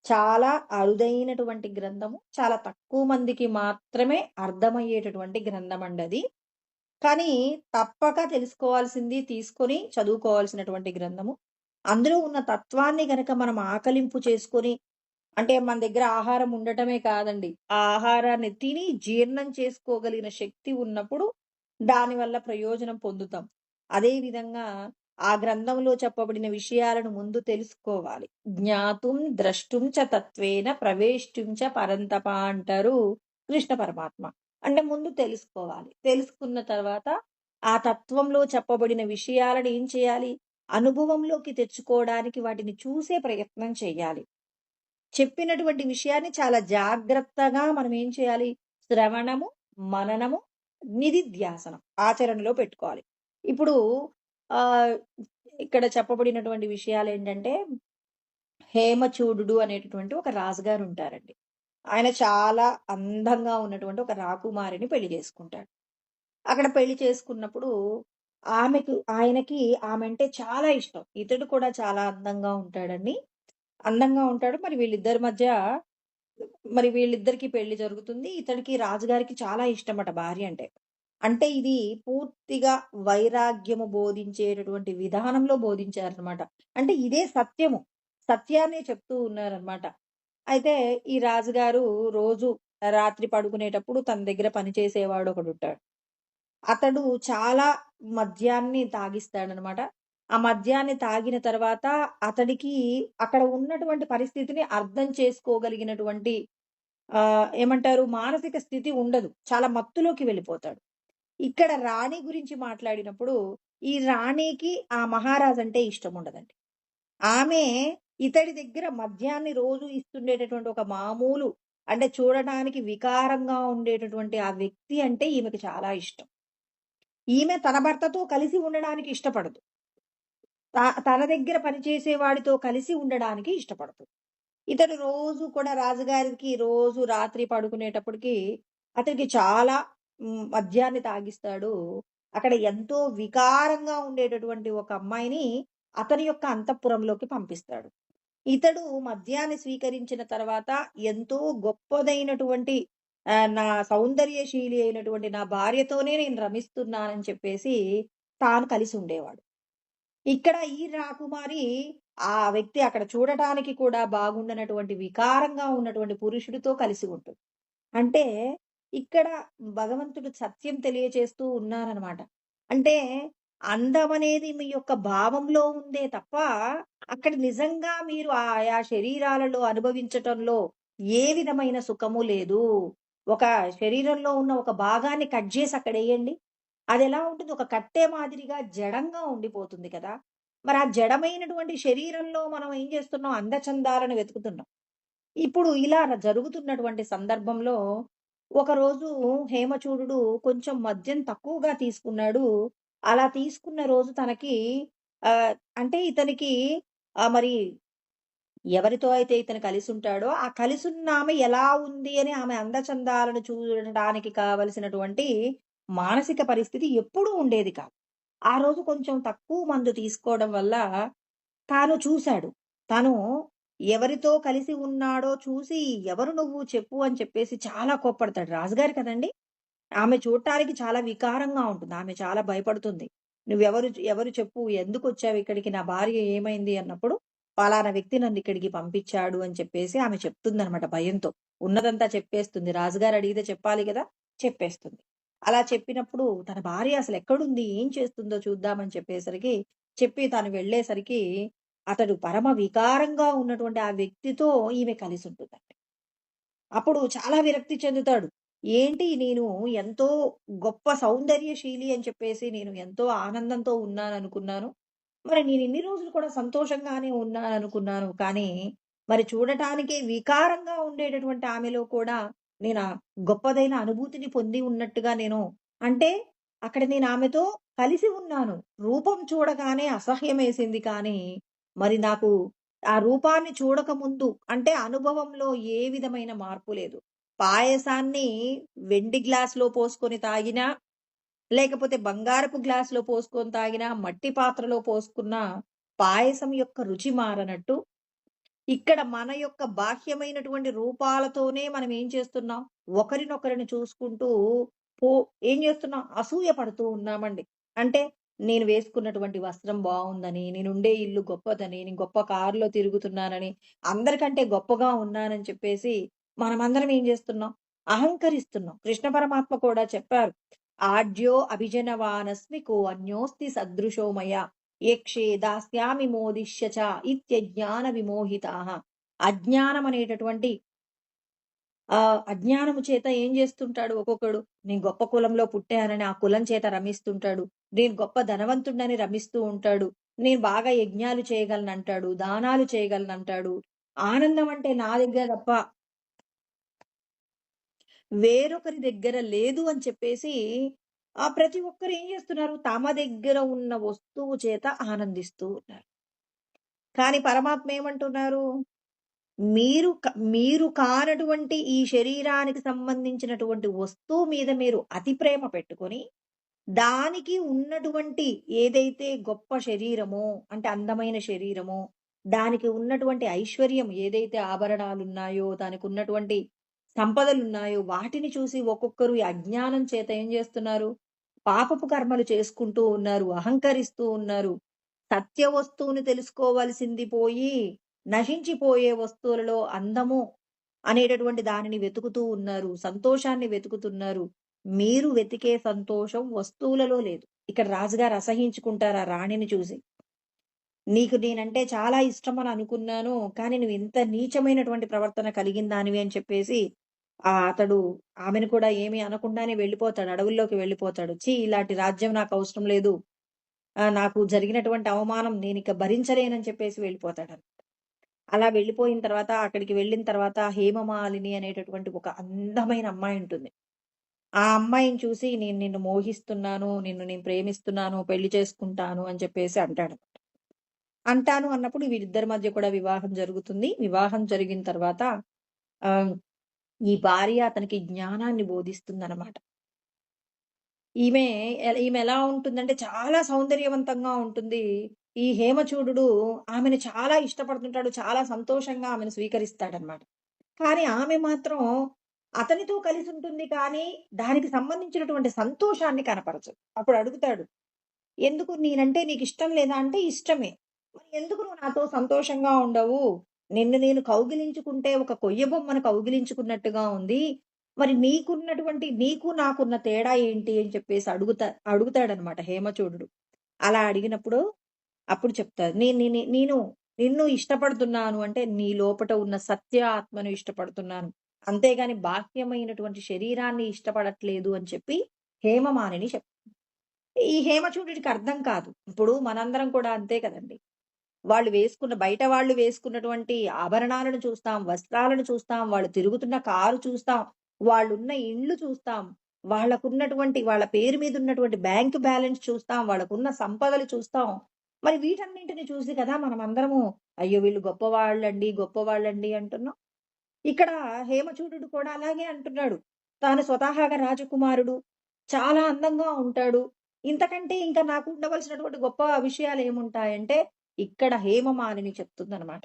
చాలా అరుదైనటువంటి గ్రంథము. చాలా తక్కువ మందికి మాత్రమే అర్థమయ్యేటటువంటి గ్రంథం అండి అది. కానీ తప్పక తెలుసుకోవాల్సింది, తీసుకొని చదువుకోవాల్సినటువంటి గ్రంథము. అందులో ఉన్న తత్వాన్ని గనక మనం ఆకలింపు చేసుకొని, అంటే మన దగ్గర ఆహారం ఉండటమే కాదండి. ఆ ఆహారాన్ని తిని జీర్ణం చేసుకోగలిగిన శక్తి ఉన్నప్పుడు దానివల్ల ప్రయోజనం పొందుతాం. అదే విధంగా ఆ గ్రంథంలో చెప్పబడిన విషయాలను ముందు తెలుసుకోవాలి. జ్ఞాతుం ద్రష్టుం చ తత్వేన ప్రవేష్టుం చ పరంతప అంటారు కృష్ణ పరమాత్మ. అంటే ముందు తెలుసుకోవాలి. తెలుసుకున్న తర్వాత ఆ తత్వంలో చెప్పబడిన విషయాలను ఏం చేయాలి? అనుభవంలోకి తెచ్చుకోవడానికి వాటిని చూసే ప్రయత్నం చేయాలి. చెప్పినటువంటి విషయాన్ని చాలా జాగ్రత్తగా మనం ఏం చేయాలి? శ్రవణము, మననము, నిధిధ్యాసనం ఆచరణలో పెట్టుకోవాలి. ఇప్పుడు ఆహ్, ఇక్కడ చెప్పబడినటువంటి విషయాలేంటంటే, హేమచూడుడు అనేటటువంటి ఒక రాజుగారు ఉంటారండి. ఆయన చాలా అందంగా ఉన్నటువంటి ఒక రాకుమారిని పెళ్లి చేసుకుంటాడు. అక్కడ పెళ్లి చేసుకున్నప్పుడు ఆయనకి ఆమె అంటే చాలా ఇష్టం. ఇతడు కూడా చాలా అందంగా ఉంటాడండి. అందంగా ఉంటాడు. మరి వీళ్ళిద్దరికీ పెళ్లి జరుగుతుంది. ఇతడికి రాజుగారికి చాలా ఇష్టమట భార్య అంటే. అంటే ఇది పూర్తిగా వైరాగ్యము బోధించేటటువంటి విధానంలో బోధించారనమాట. అంటే ఇదే సత్యము. సత్యాన్నే చెప్తూ ఉన్నారనమాట. అయితే ఈ రాజుగారు రోజు రాత్రి పడుకునేటప్పుడు తన దగ్గర పనిచేసేవాడు ఒకడుంటాడు. అతడు చాలా మద్యాన్ని తాగిస్తాడనమాట. ఆ మద్యాన్ని తాగిన తర్వాత అతడికి అక్కడ ఉన్నటువంటి పరిస్థితిని అర్థం చేసుకోగలిగినటువంటి ఏమంటారు మానసిక స్థితి ఉండదు. చాలా మత్తులోకి వెళ్ళిపోతాడు. ఇక్కడ రాణి గురించి మాట్లాడినప్పుడు ఈ రాణికి ఆ మహారాజు అంటే ఇష్టం ఉండదండి. ఆమె ఇతడి దగ్గర మద్యాన్ని రోజు ఇస్తుండేటటువంటి ఒక మామూలు అంటే చూడడానికి వికారంగా ఉండేటటువంటి ఆ వ్యక్తి అంటే ఈమెకి చాలా ఇష్టం. ఈమె తన భర్తతో కలిసి ఉండడానికి ఇష్టపడదు. తన దగ్గర పనిచేసే వాడితో కలిసి ఉండడానికి ఇష్టపడుతుంది. ఇతడు రోజు కూడా రాజుగారికి రోజు రాత్రి పడుకునేటప్పటికి అతనికి చాలా మద్యాన్ని తాగిస్తాడు. అక్కడ ఎంతో వికారంగా ఉండేటటువంటి ఒక అమ్మాయిని అతని యొక్క అంతఃపురంలోకి పంపిస్తాడు. ఇతడు మద్యాన్ని స్వీకరించిన తర్వాత ఎంతో గొప్పదైనటువంటి నా సౌందర్యశీలి అయినటువంటి నా భార్యతోనే నేను రమిస్తున్నానని చెప్పేసి తాను కలిసి ఉండేవాడు. ఇక్కడ ఈ రాకుమారి ఆ వ్యక్తి అక్కడ చూడటానికి కూడా బాగుండనటువంటి వికారంగా ఉన్నటువంటి పురుషుడితో కలిసి ఉంటుంది. అంటే ఇక్కడ భగవంతుడు సత్యం తెలియచేస్తూ ఉన్నారనమాట. అంటే అందమనేది మీ యొక్క భావంలో ఉందే తప్ప, అక్కడ నిజంగా మీరు ఆయా శరీరాలలో అనుభవించటంలో ఏ విధమైన సుఖము లేదు. ఒక శరీరంలో ఉన్న ఒక భాగాన్ని కట్ చేసి అక్కడెయ్యండి. అదెలా ఉంటుంది? ఒక కట్టె మాదిరిగా జడంగా ఉండిపోతుంది కదా! మరి ఆ జడమైనటువంటి శరీరంలో మనం ఏం చేస్తున్నాం? అందచందాలను వెతుకుతున్నాం. ఇప్పుడు ఇలా జరుగుతున్నటువంటి సందర్భంలో ఒకరోజు హేమచూడుడు కొంచెం మద్యం తక్కువగా తీసుకున్నాడు. అలా తీసుకున్న రోజు తనకి అంటే ఇతనికి మరి ఎవరితో అయితే ఇతను కలిసుంటాడో, ఆ కలిసున్నామె ఎలా ఉంది అని ఆమె అందచందాలను చూడడానికి కావలసినటువంటి మానసిక పరిస్థితి ఎప్పుడూ ఉండేది కాదు. ఆ రోజు కొంచెం తక్కువ మందు తీసుకోవడం వల్ల తాను చూసాడు. తను ఎవరితో కలిసి ఉన్నాడో చూసి, "ఎవరు నువ్వు చెప్పు" అని చెప్పేసి చాలా కోప్పడతాడు. రాజుగారు కదండీ! ఆమె చూడటానికి చాలా వికారంగా ఉంటుంది. ఆమె చాలా భయపడుతుంది. ఎవరు చెప్పు? ఎందుకొచ్చావిక్కడికి? నా భార్య ఏమైంది?" అన్నప్పుడు, "పలానా వ్యక్తి నన్నిక్కడికి పంపించాడు" అని చెప్పేసి ఆమె చెప్తుందనమాట భయంతో. ఉన్నదంతా చెప్పేస్తుంది. రాజుగారు అడిగితే చెప్పాలి గదా! చెప్పేస్తుంది. అలా చెప్పినప్పుడు తన భార్య అసలెక్కడుంది? ఏం చేస్తుందో చూద్దామని చెప్పేసరికి చెప్పి తను వెళ్ళేసరికి అతడు పరమ వికారంగా ఉన్నటువంటి ఆ వ్యక్తితో ఈమె కలిసుంటుందండి. అప్పుడు చాలా విరక్తి చెందుతాడు. ఏంటి నేను ఎంతో గొప్ప సౌందర్యశీలి అని చెప్పేసి నేను ఎంతో ఆనందంతో ఉన్నాననుకున్నాను. మరి నేనిన్ని రోజులు కూడా సంతోషంగానే ఉన్నాననుకున్నాను. కానీ మరి చూడటానికే వికారంగా ఉండేటటువంటి ఆమెలో కూడా నేనా గొప్పదైన అనుభూతిని పొంది ఉన్నట్టుగా నేను అంటే అక్కడ నేను ఆమెతో కలిసి ఉన్నాను. రూపం చూడగానే అసహ్యమేసింది కానీ మరి నాకు ఆ రూపాన్ని చూడకముందు అంటే అనుభవంలో ఏ విధమైన మార్పు లేదు. పాయసాన్ని వెండి గ్లాస్‌లో పోసుకొని తాగినా, లేకపోతే బంగారపు గ్లాస్‌లో పోసుకొని తాగినా, మట్టి పాత్రలో పోసుకున్న పాయసం యొక్క రుచి మారనట్టు, ఇక్కడ మన యొక్క బాహ్యమైనటువంటి రూపాలతోనే మనం ఏం చేస్తున్నాం, ఒకరినొకరిని చూసుకుంటూ పో ఏం చేస్తున్నాం, అసూయ పడుతూ ఉన్నామండి. అంటే నేను వేసుకున్నటువంటి వస్త్రం బావుందని, నేనుండే ఇల్లు గొప్పదని, నేను గొప్ప కారులో తిరుగుతున్నానని, అందరికంటే గొప్పగా ఉన్నానని చెప్పేసి మనమందరం ఏం చేస్తున్నాం, అహంకరిస్తున్నాం. కృష్ణ పరమాత్మ కూడా చెప్పారు. "ఆడ్యో అభిజనవానస్మి కో అన్యోస్తి సదృశో మయా. యక్షే దాస్యామి మోదిష్య చ ఇత్యజ్ఞాన విమోహితాః." అజ్ఞానం అనేటటువంటి అజ్ఞానము చేత ఏం జేస్తుంటాడు ఒక్కొక్కడు, నేను గొప్ప కులంలో పుట్టానని ఆ కులం చేత రమిస్తుంటాడు. నేను గొప్ప ధనవంతుడినని రమిస్తూ ఉంటాడు. నేను బాగా యజ్ఞాలు చేయగలనంటాడు. దానాలు చేయగలనంటాడు. ఆనందం అంటే నా దగ్గర తప్ప వేరొకరి దగ్గర లేదు అని చెప్పేసి ప్రతి ఒక్కరు ఏం జేస్తున్నారు, తమ దగ్గర ఉన్న వస్తువు చేత ఆనందిస్తూ ఉన్నారు. కానీ పరమాత్మ ఏమంటున్నారు? మీరు కానటువంటి ఈ శరీరానికి సంబంధించినటువంటి వస్తువు మీద మీరు అతి ప్రేమ పెట్టుకొని, దానికి ఉన్నటువంటి ఏదైతే గొప్ప శరీరమో, అంటే అందమైన శరీరమో, దానికి ఉన్నటువంటి ఐశ్వర్యం ఏదైతే ఆభరణాలున్నాయో, దానికున్నటువంటి సంపదలున్నాయో, వాటిని చూసి ఒక్కొక్కరు ఈ అజ్ఞానం చేత ఏం జేస్తున్నారు? పాపపు కర్మలు చేసుకుంటూ ఉన్నారు. అహంకరిస్తూ ఉన్నారు. సత్య వస్తువుని తెలుసుకోవాల్సింది పోయి, నశించిపోయే వస్తువులలో అందము అనేటటువంటి దానిని వెతుకుతూ ఉన్నారు. సంతోషాన్ని వెతుకుతున్నారు. మీరు వెతికే సంతోషం వస్తువులలో లేదు. ఇక్కడ రాజుగారు అసహించుకుంటారు ఆ రాణిని చూసి. "నీకు నేనంటే చాలా ఇష్టమని అనుకున్నాను. కానీ నువ్వు ఇంత నీచమైనటువంటి ప్రవర్తన కలిగిన దానివి" అని చెప్పేసి అతడు ఆమెను కూడా ఏమీ అనకుండానే వెళ్ళిపోతాడు. అడవుల్లోకి వెళ్ళిపోతాడు. "ఛీ! ఇలాంటి రాజ్యం నాకవసరం లేదు. నాకు జరిగినటువంటి అవమానం నేనిక భరించలేనని" చెప్పేసి వెళ్ళిపోతాడనమాట. అలా వెళ్ళిపోయిన తర్వాత అక్కడికి వెళ్ళిన తర్వాత హేమమాలిని అనేటటువంటి ఒక అందమైన అమ్మాయి ఉంటుంది. ఆ అమ్మాయిని చూసి నేను నిన్ను మోహిస్తున్నాను, నిన్ను నేను ప్రేమిస్తున్నాను, పెళ్లి చేసుకుంటాను అని చెప్పేసి అంటాడు. అంటాను అన్నప్పుడు వీరిద్దరి మధ్య కూడా వివాహం జరుగుతుంది. వివాహం జరిగిన తర్వాత ఆహ్, ఈ భార్య అతనికి జ్ఞానాన్ని బోధిస్తుందనమాట. ఈమె ఈమె ఎలా ఉంటుందంటే చాలా సౌందర్యవంతంగా ఉంటుంది. ఈ హేమచూడుడు ఆమెను చాలా ఇష్టపడుతుంటాడు. చాలా సంతోషంగా ఆమెను స్వీకరిస్తాడనమాట. కానీ ఆమె మాత్రం అతనితో కలిసుంటుంది కానీ, దానికి సంబంధించినటువంటి సంతోషాన్ని కనపరచదు. అప్పుడు అడుగుతాడు, "ఎందుకు నేనంటే నీకిష్టం లేదా?" అంటే, "ఇష్టమే." "మరి ఎందుకు నువ్వు నాతో సంతోషంగా ఉండవు? నిన్ను నేను కౌగిలించుకుంటే ఒక కొయ్య బొమ్మను కౌగిలించుకున్నట్టుగా ఉంది. మరి నీకు నాకున్న తేడా ఏంటి?" అని చెప్పేసి అడుగుతాడనమాట హేమచూడుడు. అలా అడిగినప్పుడు అప్పుడు చెప్తారు. నేను నిన్ను ఇష్టపడుతున్నాను అంటే, నీ లోపట ఉన్న సత్య ఆత్మను ఇష్టపడుతున్నాను. అంతేగాని బాహ్యమైనటువంటి శరీరాన్ని ఇష్టపడట్లేదు అని చెప్పి హేమమాలిని ఈ హేమచూడుడికి అర్థం కాదు. ఇప్పుడు మనందరం కూడా అంతే కదండీ! బయట వాళ్ళు వేసుకున్నటువంటి ఆభరణాలను చూస్తాం, వస్త్రాలను చూస్తాం, వాళ్ళు తిరుగుతున్న కారు చూస్తాం, వాళ్ళున్న ఇండ్లు చూస్తాం, వాళ్ళ పేరు మీద ఉన్నటువంటి బ్యాంక్ బ్యాలెన్స్ చూస్తాం, వాళ్ళకున్న సంపదలు చూస్తాం. మరి వీటన్నింటిని చూసి కదా మనమందరము అయ్యో! వీళ్ళు గొప్పవాళ్ళండి, గొప్పవాళ్ళండి అంటున్నాం. ఇక్కడ హేమచూడుడు కూడా అలాగే అంటున్నాడు. తాను స్వతహాగా రాజకుమారుడు, చాలా అందంగా ఉంటాడు. ఇంతకంటే ఇంకా నాకు ఉండవలసినటువంటి గొప్ప విషయాలేముంటాయంటే, ఇక్కడ హేమమాలిని చెప్తుందనమాట.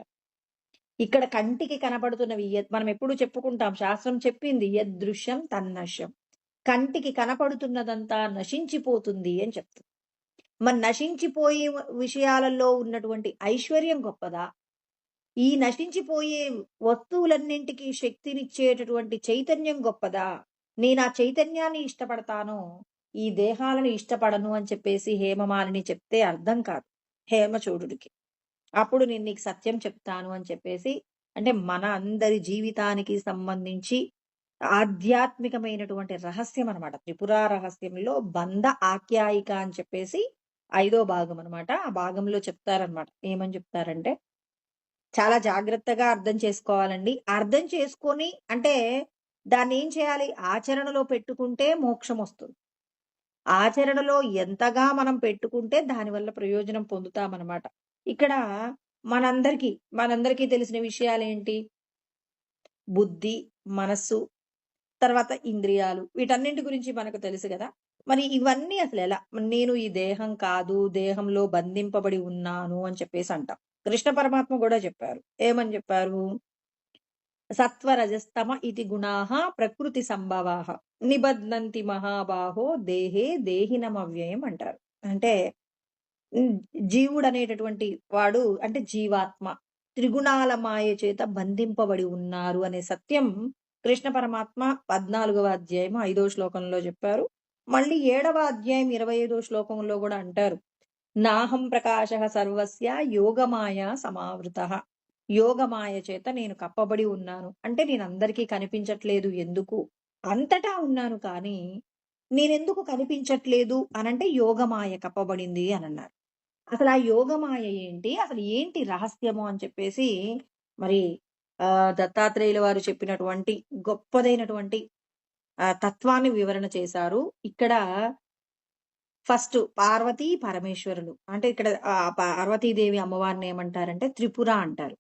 ఇక్కడ కంటికి కనపడుతున్నవి మనం ఎప్పుడు చెప్పుకుంటాం. శాస్త్రం చెప్పింది యదృశ్యం తన్నశ్యం. కంటికి కనపడుతున్నదంతా నశించిపోతుంది అని చెప్తుంది. మరి నశించిపోయే విషయాలలో ఉన్నటువంటి ఐశ్వర్యం గొప్పదా? ఈ నశించిపోయే వస్తువులన్నింటికి శక్తినిచ్చేటటువంటి చైతన్యం గొప్పదా? నేను ఆ చైతన్యాన్ని ఇష్టపడతాను, ఈ దేహాలను ఇష్టపడను అని చెప్పేసి హేమమాలిని చెప్తే అర్థం కాదు హేమచూడుడికి. అప్పుడు నేను నీకు సత్యం చెప్తాను అని చెప్పేసి, అంటే మన అందరి జీవితానికి సంబంధించి ఆధ్యాత్మికమైనటువంటి రహస్యం అనమాట. త్రిపుర రహస్యంలో బంధ ఆఖ్యాయిక అని చెప్పేసి ఐదో భాగం అనమాట. ఆ భాగంలో చెప్తారనమాట. ఏమని చెప్తారంటే, చాలా జాగ్రత్తగా అర్థం చేసుకోవాలండి. అర్థం చేసుకొని అంటే దాన్నేం చేయాలి? ఆచరణలో పెట్టుకుంటే మోక్షమొస్తుంది. ఆచరణలో ఎంతగా మనం పెట్టుకుంటే దానివల్ల ప్రయోజనం పొందుతామనమాట. ఇక్కడ మనందరికీ తెలిసిన విషయాలేంటి? బుద్ధి, మనస్సు, తర్వాత ఇంద్రియాలు వీటన్నింటి గురించి మనకు తెలుసు గదా! మరి ఇవన్నీ అసలెలా? నేను ఈ దేహం కాదు, దేహంలో బంధింపబడి ఉన్నాను అని చెప్పేసి అంటాం. కృష్ణ పరమాత్మ గూడా చెప్పారు. ఏమని చెప్పారు? సత్వరజస్తమ ఇతి గుణాః ప్రకృతి సంభవాః నిబధ్నంతి మహాబాహో దేహే దేహినమవ్యయం అంటారు. అంటే హ్మ్. జీవుడనేటటువంటి వాడు అంటే జీవాత్మ త్రిగుణాల మాయ చేత బంధింపబడి ఉన్నారు అనే సత్యం కృష్ణ పరమాత్మ 14వ అధ్యాయం 5వ శ్లోకంలో చెప్పారు. మళ్ళీ 7వ అధ్యాయం 25వ శ్లోకంలో గూడా అంటారు. నాహం ప్రకాశః సర్వస్య యోగమాయా సమావృతః. యోగమాయ చేత నేను కప్పబడి ఉన్నాను. అంటే నేనందరికీ కనిపించట్లేదు ఎందుకు? అంతటా ఉన్నాను కానీ నేనెందుకు కనిపించట్లేదు అనంటే యోగమాయ కప్పబడింది అనన్నారు. అసలా యోగమాయ ఏంటి? అసలు ఏంటి రహస్యము అని చెప్పేసి మరి దత్తాత్రేయుల వారు చెప్పినటువంటి గొప్పదైనటువంటి తత్వాన్ని వివరణ చేశారు. ఇక్కడ ఫస్ట్ పార్వతీ, పరమేశ్వరులు. అంటే ఇక్కడ పార్వతీదేవి అమ్మవారిని ఏమంటారంటే త్రిపుర అంటారు.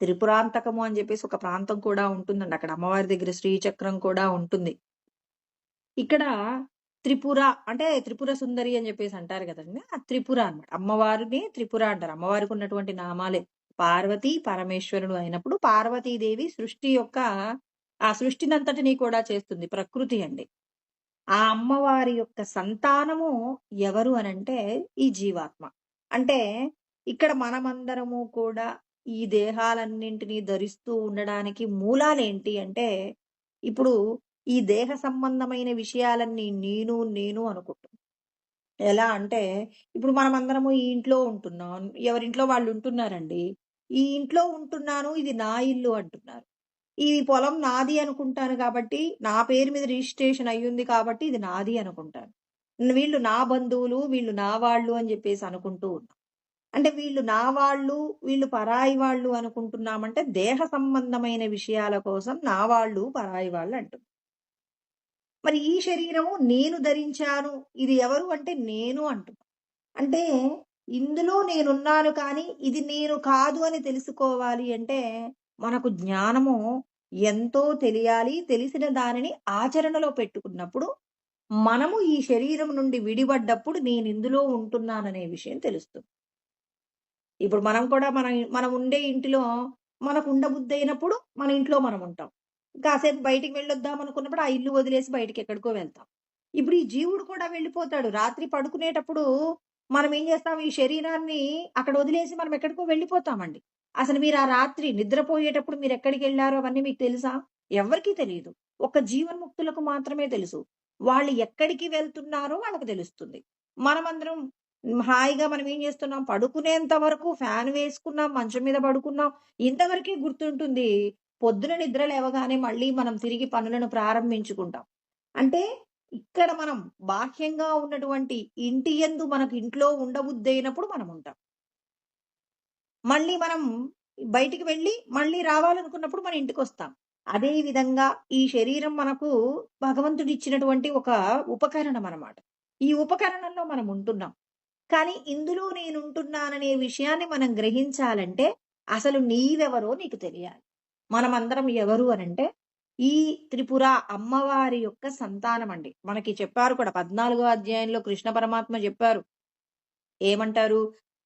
త్రిపురాంతకము అని జెప్పేసి ఒక ప్రాంతం కూడా ఉంటుందండి. అక్కడ అమ్మవారి దగ్గర శ్రీచక్రం కూడా ఉంటుంది. ఇక్కడ త్రిపుర అంటే త్రిపుర సుందరి అని జెప్పేసి అంటారు గదండీ! ఆ త్రిపుర అన్నమాట. అమ్మవారిని త్రిపుర అంటారు. అమ్మవారికి ఉన్నటువంటి నామాలే. పార్వతీ, పరమేశ్వరుడు అయినప్పుడు పార్వతీదేవి సృష్టి యొక్క ఆ సృష్టినంతటిని కూడా చేస్తుంది. ప్రకృతి అండి. ఆ అమ్మవారి యొక్క సంతానము ఎవరు అనంటే ఈ జీవాత్మ. అంటే ఇక్కడ మనమందరము కూడా ఈ దేహాలన్నింటినీ ధరిస్తూ ఉండడానికి మూలాలేంటి అంటే, ఇప్పుడు ఈ దేహ సంబంధమైన విషయాలన్నీ నేను అనుకుంటున్నాం. ఎలా అంటే, ఇప్పుడు మనమందరము ఈ ఇంట్లో ఉంటున్నాం. ఎవరింట్లో వాళ్ళు ఉంటున్నారండి. ఈ ఇంట్లో ఉంటున్నాను, ఇది నా ఇల్లు అంటున్నారు. ఈ పొలం నాది అనుకుంటాను కాబట్టి, నా పేరు మీద రిజిస్ట్రేషన్ అయ్యుంది కాబట్టి ఇది నాది అనుకుంటాను. వీళ్ళు నా బంధువులు, వీళ్ళు నా వాళ్ళు అని జెప్పేసి అనుకుంటూ ఉన్నాం. అంటే వీళ్ళు నా వాళ్ళు, వీళ్ళు పరాయి వాళ్ళు అనుకుంటున్నామంటే దేహ సంబంధమైన విషయాల కోసం నా వాళ్ళు, పరాయి వాళ్ళు అంటున్నాం. మరి ఈ శరీరము నేను ధరించాను. ఇది ఎవరు అంటే నేను అంటున్నాం. అంటే ఇందులో నేనున్నాను కానీ ఇది నేను కాదు అని తెలుసుకోవాలి అంటే మనకు జ్ఞానము ఎంతో తెలియాలి. తెలిసిన దానిని ఆచరణలో పెట్టుకున్నప్పుడు మనము ఈ శరీరం నుండి విడిపడ్డప్పుడు నేనిందులో ఉంటున్నాననే విషయం తెలుస్తుంది. ఇప్పుడు మనం కూడా మనం ఉండే ఇంటిలో మనకు ఉండబుద్దయినప్పుడు మన ఇంట్లో మనం ఉంటాం. కాసేపు బయటికి వెళ్ళొద్దాం అనుకున్నప్పుడు ఆ ఇల్లు వదిలేసి బయటికెక్కడికో వెళ్తాం. ఇప్పుడు ఈ జీవుడు కూడా వెళ్ళిపోతాడు. రాత్రి పడుకునేటప్పుడు మనం ఏం చేస్తాం? ఈ శరీరాన్ని అక్కడ వదిలేసి మనం ఎక్కడికో వెళ్ళిపోతామండి. అసలు మీరు ఆ రాత్రి నిద్రపోయేటప్పుడు మీరెక్కడికెళ్లారో అవన్నీ మీకు తెలుసా? ఎవ్వరికీ తెలీదు. ఒక్క జీవన్ముక్తులకు మాత్రమే తెలుసు. వాళ్ళు ఎక్కడికి వెళ్తున్నారో వాళ్ళకి తెలుస్తుంది. మనమందరం హాయిగా మనం ఏం చేస్తున్నాం? పడుకునేంత వరకు ఫ్యాన్ వేసుకున్నాం, మంచం మీద పడుకున్నాం. ఇంతవరకే గుర్తుంటుంది. పొద్దున నిద్ర లేవగానే మళ్ళీ మనం తిరిగి పనులను ప్రారంభించుకుంటాం. అంటే ఇక్కడ మనం బాహ్యంగా ఉన్నటువంటి ఇంటి యందు మనకు ఇంట్లో ఉండబుద్దయినప్పుడు మనముంటాం. మళ్ళీ మనం బయటికి వెళ్ళి మళ్ళీ రావాలనుకున్నప్పుడు మన ఇంటికొస్తాం. అదే విధంగా ఈ శరీరం మనకు భగవంతుడిచ్చినటువంటి ఒక ఉపకరణం అన్నమాట. ఈ ఉపకరణంలో మనం ఉంటున్నాం. కానీ ఇందులో నేనుంటున్నాననే విషయాన్ని మనం గ్రహించాలంటే అసలు నీవెవరో నీకు తెలియాలి. మనమందరం ఎవరు అనంటే ఈ త్రిపుర అమ్మవారి యొక్క సంతానమండి. మనకి చెప్పారు కూడా 14వ అధ్యాయంలో కృష్ణ పరమాత్మ చెప్పారు. ఏమంటారు?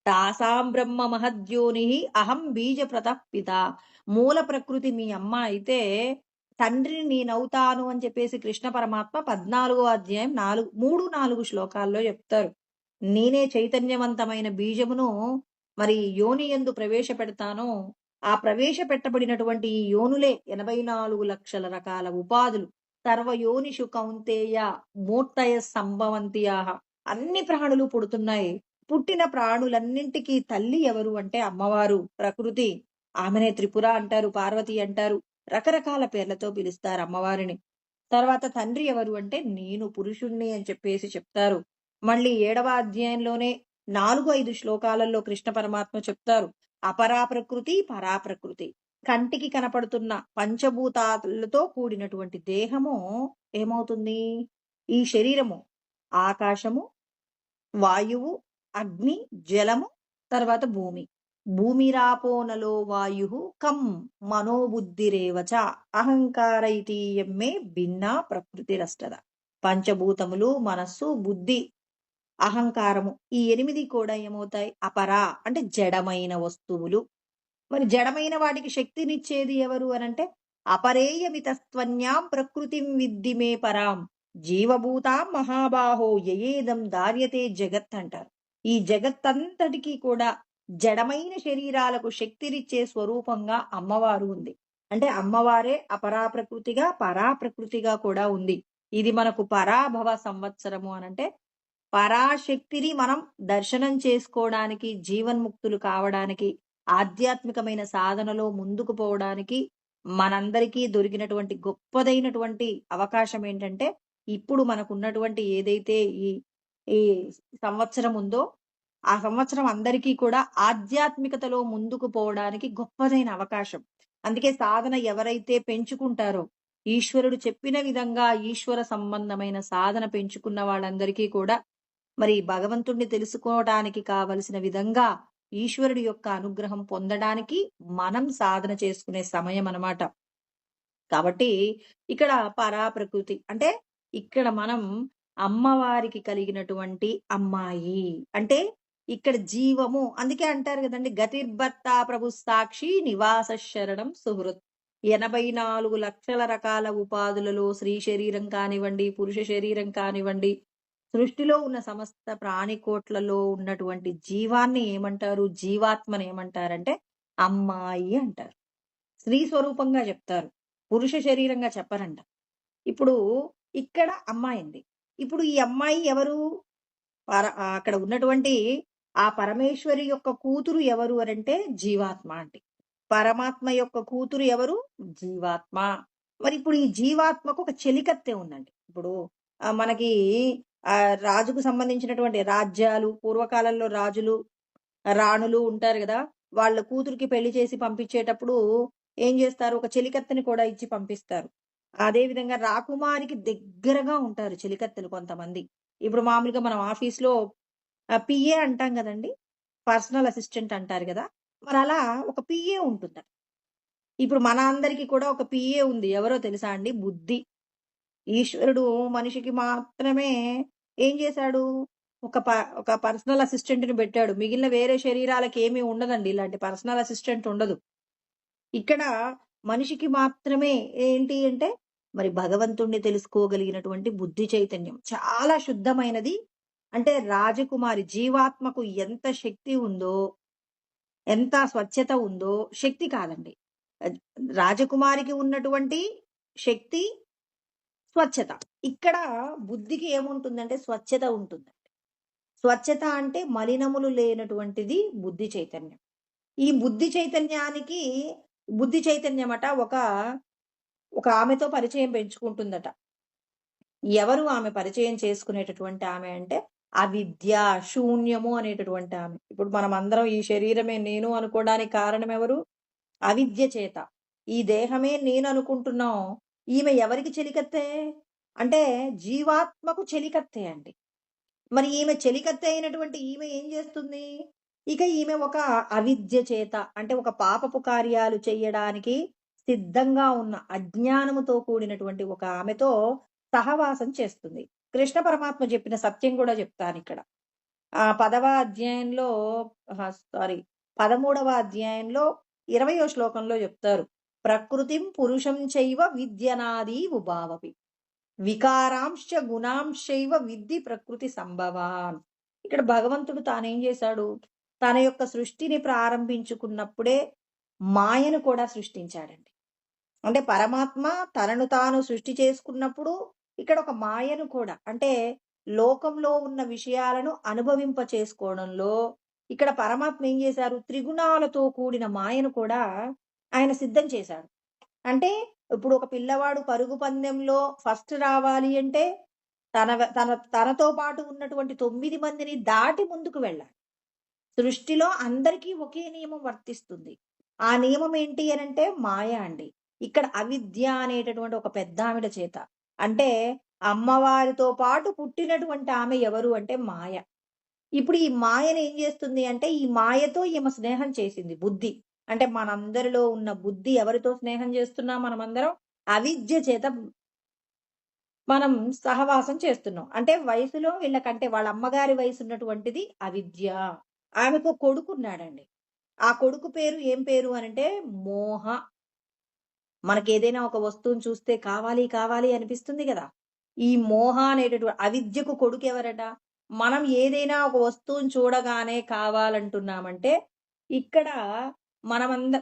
తాసాం బ్రహ్మ మహద్యోనిః అహం బీజప్రదః పిత. మూల ప్రకృతి మీ అమ్మ అయితే తండ్రిని నేనవుతాను అని చెప్పేసి కృష్ణ పరమాత్మ 14వ అధ్యాయం 3, 4 శ్లోకాల్లో చెప్తారు. నేనే చైతన్యవంతమైన బీజమును మరి యోని యందు ప్రవేశపెడతాను. ఆ ప్రవేశపెట్టబడినటువంటి ఈ యోనులే 84 లక్షల రకాల ఉపాధులు. సర్వయోనిషు కౌంతేయ మూర్తయ సంభవంతియాహ. అన్ని ప్రాణులు పుడుతున్నాయి. పుట్టిన ప్రాణులన్నింటికీ తల్లి ఎవరు అంటే అమ్మవారు ప్రకృతి. ఆమెనే త్రిపుర అంటారు, పార్వతి అంటారు, రకరకాల పేర్లతో పిలుస్తారు అమ్మవారిని. తర్వాత తండ్రి ఎవరు అంటే నేను పురుషుణ్ణి అని చెప్పేసి చెప్తారు. మళ్ళీ 7వ అధ్యాయంలోనే 4-5 శ్లోకాలలో కృష్ణ పరమాత్మ చెప్తారు అపరా ప్రకృతి, పరా ప్రకృతి. కంటికి కనపడుతున్న పంచభూతాలతో కూడినటువంటి దేహము ఏమవుతుంది? ఈ శరీరము ఆకాశము, వాయువు, అగ్ని, జలము, తర్వాత భూమి. భూమిరాపోనలో వాయు కం మనోబుద్ధిరేవచ అహంకారైతీయమ్మే భిన్నా ప్రకృతిరష్టద. పంచభూతములు, మనస్సు, బుద్ధి, అహంకారము, ఈ 8 కూడా ఏమవుతాయి? అపరా అంటే జడమైన వస్తువులు. మరి జడమైన వాటికి శక్తినిచ్చేది ఎవరు అనంటే అపరేయమితస్త్వన్యాం ప్రకృతిం విద్ధి మే పరాం జీవభూతాం మహాబాహో యయేదం దార్యతే జగత్ అంటారు. ఈ జగత్తంతటికీ కూడా జడమైన శరీరాలకు శక్తినిచ్చే స్వరూపంగా అమ్మవారు ఉంది. అంటే అమ్మవారే అపరా ప్రకృతిగా, పరా ప్రకృతిగా కూడా ఉంది. ఇది మనకు పరాభవ సంవత్సరము అనంటే పరాశక్తిని మనం దర్శనం చేసుకోవడానికి, జీవన్ముక్తులు కావడానికి, ఆధ్యాత్మికమైన సాధనలో ముందుకు పోవడానికి మనందరికీ దొరికినటువంటి గొప్పదైనటువంటి అవకాశం ఏంటంటే ఇప్పుడు మనకున్నటువంటి ఏదైతే ఈ ఈ సంవత్సరం ఉందో ఆ సంవత్సరం అందరికీ కూడా ఆధ్యాత్మికతలో ముందుకు పోవడానికి గొప్పదైన అవకాశం. అందుకే సాధన ఎవరైతే పెంచుకుంటారో ఈశ్వరుడు చెప్పిన విధంగా ఈశ్వర సంబంధమైన సాధన పెంచుకున్న వాళ్ళందరికీ కూడా మరి భగవంతుణ్ణి తెలుసుకోవడానికి కావలసిన విధంగా ఈశ్వరుడి యొక్క అనుగ్రహం పొందడానికి మనం సాధన చేసుకునే సమయం అన్నమాట. కాబట్టి ఇక్కడ పరాప్రకృతి అంటే ఇక్కడ మనం అమ్మవారికి కలిగినటువంటి అమ్మాయి అంటే ఇక్కడ జీవము. అందుకే అంటారు కదండి, గతిర్భర్త ప్రభు సాక్షి నివాస శరణం సుహృత్. 84 లక్షల రకాల ఉపాధులలో స్త్రీ శరీరం కానివ్వండి, పురుష శరీరం కానివ్వండి, సృష్టిలో ఉన్న సమస్త ప్రాణికోట్లలో ఉన్నటువంటి జీవాన్ని ఏమంటారు? జీవాత్మని ఏమంటారంటే అమ్మాయి అంటారు. స్త్రీ స్వరూపంగా చెప్తారు, పురుష శరీరంగా చెప్పరంట. ఇప్పుడు ఇక్కడ అమ్మాయి ఉంది. ఇప్పుడు ఈ అమ్మాయి ఎవరు? అక్కడ ఉన్నటువంటి ఆ పరమేశ్వరి యొక్క కూతురు ఎవరు అనంటే జీవాత్మ అండి. పరమాత్మ యొక్క కూతురు ఎవరు? జీవాత్మ. మరి ఇప్పుడు ఈ జీవాత్మకు ఒక చెలికత్తె ఉందండి. ఇప్పుడు మనకి రాజుకు సంబంధించినటువంటి రాజ్యాలు, పూర్వకాలంలో రాజులు రాణులు ఉంటారు కదా, వాళ్ళ కూతురికి పెళ్లి చేసి పంపించేటప్పుడు ఏం చేస్తారు? ఒక చెలికత్తెని కూడా ఇచ్చి పంపిస్తారు. అదే విధంగా రాకుమారికి దగ్గరగా ఉంటారు చెలికత్తెలు కొంతమంది. ఇప్పుడు మామూలుగా మనం ఆఫీస్లో పిఏ అంటాం కదండి, పర్సనల్ అసిస్టెంట్ అంటారు కదా, మరి అలా ఒక పిఏ ఉంటుందట. ఇప్పుడు మన అందరికీ కూడా ఒక పిఏ ఉంది. ఎవరో తెలుసా అండి? బుద్ధి. ఈశ్వరుడు మనిషికి మాత్రమే ఏం చేశాడు? ఒక పర్సనల్ అసిస్టెంట్ ని పెట్టాడు. మిగిలిన వేరే శరీరాలకి ఏమీ ఉండదండి, ఇలాంటి పర్సనల్ అసిస్టెంట్ ఉండదు. ఇక్కడ మనిషికి మాత్రమే ఏంటి అంటే మరి భగవంతుణ్ణి తెలుసుకోగలిగినటువంటి బుద్ధి చైతన్యం చాలా శుద్ధమైనది. అంటే రాజకుమారి జీవాత్మకు ఎంత శక్తి ఉందో, ఎంత స్వచ్ఛత ఉందో, శక్తి కాదండి, రాజకుమారికి ఉన్నటువంటి శక్తి స్వచ్ఛత. ఇక్కడ బుద్ధికి ఏముంటుందంటే స్వచ్ఛత ఉంటుందండి. స్వచ్ఛత అంటే మలినములు లేనటువంటిది బుద్ధి చైతన్యం. ఈ బుద్ధి చైతన్యానికి బుద్ధి చైతన్యమట ఒక ఆమెతో పరిచయం పెంచుకుంటుందట. ఎవరు ఆమె పరిచయం చేసుకునేటటువంటి ఆమె అంటే అవిద్య, శూన్యము అనేటటువంటి ఆమె. ఇప్పుడు మనం అందరం ఈ శరీరమే నేను అనుకోవడానికి కారణం ఎవరు? అవిద్య చేత. ఈ దేహమే నేను అనుకుంటున్నాం. ఈమె ఎవరికి చెలికత్తే అంటే జీవాత్మకు చెలికత్తే అండి. మరి ఈమె చెలికత్తే అయినటువంటి ఈమె ఏం చేస్తుంది? ఇక ఈమె ఒక అవిద్య చేత అంటే ఒక పాపపు కార్యాలు చేయడానికి సిద్ధంగా ఉన్న అజ్ఞానముతో కూడినటువంటి ఒక ఆమెతో సహవాసం చేస్తుంది. కృష్ణ పరమాత్మ చెప్పిన సత్యం కూడా చెప్తాను ఇక్కడ. 13వ అధ్యాయంలో 20వ శ్లోకంలో చెప్తారు, ప్రకృతిం పురుషం చైవ విద్యనాది ఉభావపి వికారాంశ గుణాంశైవ విద్ధి ప్రకృతి సంభవాన్. ఇక్కడ భగవంతుడు తానేం చేశాడు? తన యొక్క సృష్టిని ప్రారంభించుకున్నప్పుడే మాయను కూడా సృష్టించాడండి. అంటే పరమాత్మ తనను తాను సృష్టి చేసుకున్నప్పుడు ఇక్కడ ఒక మాయను కూడా అంటే లోకంలో ఉన్న విషయాలను అనుభవింప చేసుకోవడంలో ఇక్కడ పరమాత్మ ఏం చేశారు? త్రిగుణాలతో కూడిన మాయను కూడా ఆయన సిద్ధం చేశాడు. అంటే ఇప్పుడు ఒక పిల్లవాడు పరుగు పందెంలో ఫస్ట్ రావాలి అంటే తనతో పాటు ఉన్నటువంటి 9 మందిని దాటి ముందుకు వెళ్ళాలి. సృష్టిలో అందరికీ ఒకే నియమం వర్తిస్తుంది. ఆ నియమం ఏంటి అనంటే మాయ అండి. ఇక్కడ అవిద్య అనేటటువంటి ఒక పెద్దావిడ చేత అంటే అమ్మవారితో పాటు పుట్టినటువంటి ఆమె ఎవరు అంటే మాయ. ఇప్పుడు ఈ మాయను ఏం చేస్తుంది అంటే ఈ మాయతో ఈమె స్నేహం చేసింది బుద్ధి. అంటే మనందరిలో ఉన్న బుద్ధి ఎవరితో స్నేహం చేస్తున్నాం మనమందరం? అవిద్య చేత మనం సహవాసం చేస్తున్నాం. అంటే వయసులో వీళ్ళకంటే వాళ్ళ అమ్మగారి వయసు ఉన్నటువంటిది అవిద్య. ఆమెకు కొడుకున్నాడండి. ఆ కొడుకు పేరు ఏం పేరు అనంటే మోహ. మనకేదైనా ఒక వస్తువుని చూస్తే కావాలి, కావాలి అనిపిస్తుంది గదా! ఈ మోహ అనేటటువంటి అవిద్యకు కొడుకెవరట? మనం ఏదైనా ఒక వస్తువుని చూడగానే కావాలంటున్నామంటే, ఇక్కడ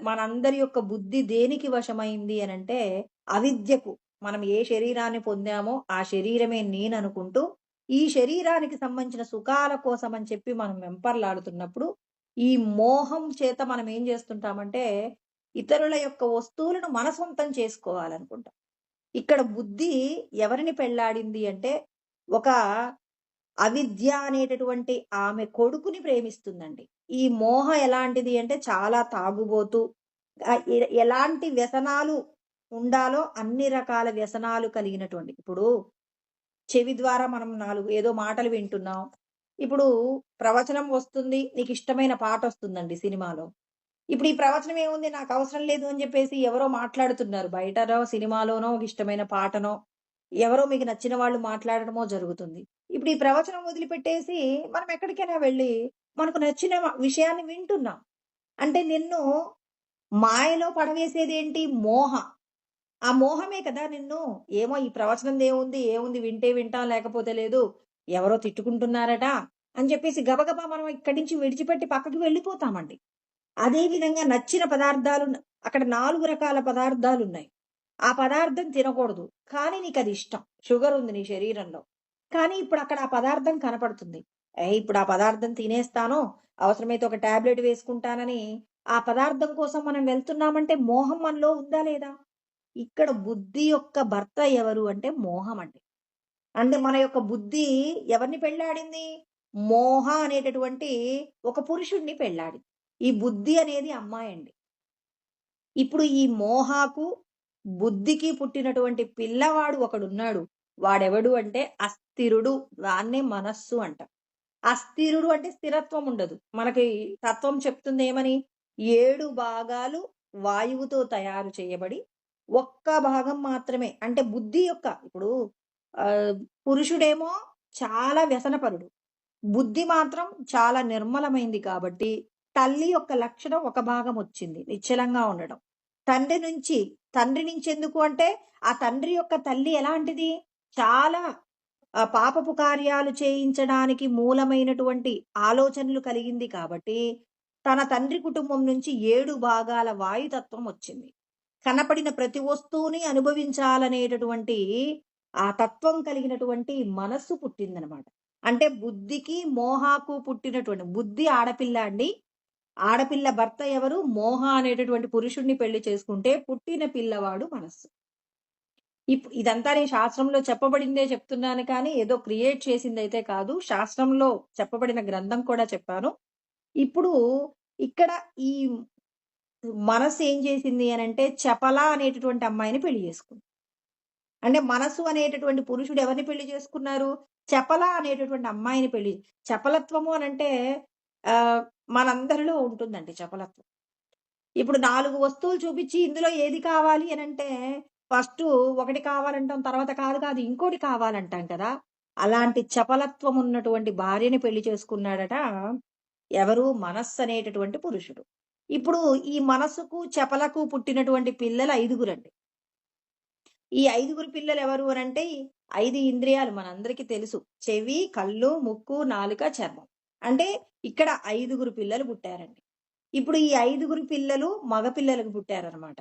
మనందరి యొక్క బుద్ధి దేనికి వశమైంది అనంటే, అవిద్యకు. మనం ఏ శరీరాన్ని పొందామో ఆ శరీరమే నేననుకుంటూ, ఈ శరీరానికి సంబంధించిన సుఖాల కోసం అని చెప్పి మనం వెంపర్లాడుతున్నప్పుడు, ఈ మోహం చేత మనం ఏం చేస్తుంటామంటే, ఇతరుల యొక్క వస్తువులను మన సొంతం చేసుకోవాలనుకుంటాం. ఇక్కడ బుద్ధి ఎవరిని పెళ్లాడింది అంటే, ఒక అవిద్య అనేటటువంటి ఆమె కొడుకుని ప్రేమిస్తుందండి. ఈ మోహ ఎలాంటిది అంటే చాలా తాగుబోతు. ఎలాంటి వ్యసనాలు ఉండాలో అన్ని రకాల వ్యసనాలు కలిగినటువంటి ఇప్పుడు చెవి ద్వారా మనం 4 ఏదో మాటలు వింటున్నాం. ఇప్పుడు ప్రవచనం వస్తుంది. నీకిష్టమైన పాటొస్తుందండి సినిమాలో. ఇప్పుడు ఈ ప్రవచనం ఏముంది నాకవసరం లేదు అని చెప్పేసి ఎవరో మాట్లాడుతున్నారు. బయటనో, సినిమాలోనో ఒక ఇష్టమైన పాటనో, ఎవరో మీకు నచ్చిన వాళ్ళు మాట్లాడడమో జరుగుతుంది. ఇప్పుడు ఈ ప్రవచనం వదిలిపెట్టేసి మనం ఎక్కడికైనా వెళ్ళి మనకు నచ్చిన విషయాన్ని వింటున్నాం. అంటే నిన్ను మాయలో పడవేసేదేంటి? మోహ. ఆ మోహమే కదా నిన్ను ఏమో ఈ ప్రవచనందేముంది, ఏముంది వింటే వింటాం లేకపోతే లేదు. ఎవరో తిట్టుకుంటున్నారట అని చెప్పేసి గబగబా మనం ఇక్కడి నుంచి విడిచిపెట్టి పక్కకి వెళ్ళిపోతామండి. అదే విధంగా నచ్చిన పదార్థాలు అక్కడ 4 రకాల పదార్థాలున్నాయి. ఆ పదార్థం తినకూడదు. కానీ నీకది ఇష్టం. షుగర్ ఉంది నీ శరీరంలో. కానీ ఇప్పుడు అక్కడ ఆ పదార్థం కనపడుతుంది. ఇప్పుడు ఆ పదార్థం తినేస్తాను. అవసరమైతే ఒక టాబ్లెట్ వేసుకుంటానని ఆ పదార్థం కోసం మనం వెళ్తున్నామంటే మోహం మనలో ఉందా లేదా? ఇక్కడ బుద్ధి యొక్క భర్త ఎవరు అంటే మోహం అండి. అంటే మన యొక్క బుద్ధి ఎవరిని పెళ్లాడింది? మోహ అనేటటువంటి ఒక పురుషుడిని పెళ్లాడింది. ఈ బుద్ధి అనేది అమ్మాయండి. ఇప్పుడు ఈ మోహాకు, బుద్ధికి పుట్టినటువంటి పిల్లవాడు ఒకడున్నాడు. వాడెవడు అంటే అస్థిరుడు. దాన్నే మనస్సు అంటాం. అస్థిరుడు అంటే స్థిరత్వం ఉండదు. మనకి తత్వం చెప్తుంది ఏమని? 7 భాగాలు వాయువుతో తయారు చేయబడి, ఒక్క భాగం మాత్రమే అంటే బుద్ధి యొక్క ఇప్పుడు పురుషుడేమో చాలా వ్యసనపరుడు. బుద్ధి మాత్రం చాలా నిర్మలమైంది కాబట్టి, తల్లి యొక్క లక్షణం ఒక భాగం వచ్చింది. నిశ్చలంగా ఉండడం. తండ్రి నుంచి ఎందుకు అంటే, ఆ తండ్రి యొక్క తల్లి ఎలాంటిది? చాలా పాపపు కార్యాలు చేయించడానికి మూలమైనటువంటి ఆలోచనలు కలిగింది కాబట్టి, తన తండ్రి కుటుంబం నుంచి 7 భాగాల వాయుతత్వం వచ్చింది. కనపడిన ప్రతి వస్తువుని అనుభవించాలనేటటువంటి ఆ తత్వం కలిగినటువంటి మనస్సు పుట్టిందనమాట. అంటే బుద్ధికి, మోహాకు పుట్టినటువంటి బుద్ధి ఆడపిల్ల అండి. ఆడపిల్ల భర్త ఎవరు? మోహ అనేటటువంటి పురుషుడిని పెళ్లి చేసుకుంటే పుట్టిన పిల్లవాడు మనస్సు. ఇదంతా నేను శాస్త్రంలో చెప్పబడిందే చెప్తున్నాను కానీ ఏదో క్రియేట్ చేసిందైతే కాదు. శాస్త్రంలో చెప్పబడిన గ్రంథం కూడా చెప్పాను. ఇప్పుడు ఇక్కడ ఈ మనస్సు ఏం చేసింది అనంటే చపల అనేటటువంటి అమ్మాయిని పెళ్లి చేసుకుంది. అంటే మనసు అనేటటువంటి పురుషుడు ఎవరిని పెళ్లి చేసుకున్నారు? చపల అనేటటువంటి అమ్మాయిని చపలత్వము అనంటే మనందరిలో ఉంటుందండి చపలత్వం. ఇప్పుడు 4 వస్తువులు చూపించి ఇందులో ఏది కావాలి అనంటే ఫస్ట్ ఒకటి కావాలంటాం. తర్వాత కాదు ఇంకోటి కావాలంటాం కదా! అలాంటి చపలత్వం ఉన్నటువంటి భార్యని పెళ్లి చేసుకున్నాడట ఎవరు? మనస్సు అనేటటువంటి పురుషుడు. ఇప్పుడు ఈ మనస్సుకు, చపలకు పుట్టినటువంటి పిల్లలు 5గురండి. ఈ 5గురు పిల్లలు ఎవరు అనంటే 5 ఇంద్రియాలు మనందరికీ తెలుసు. చెవి, కళ్ళు, ముక్కు, నాలుక, చర్మం. అంటే ఇక్కడ 5గురు పిల్లలు పుట్టారండి. ఇప్పుడు ఈ 5గురు పిల్లలు మగ పిల్లలకు పుట్టారనమాట.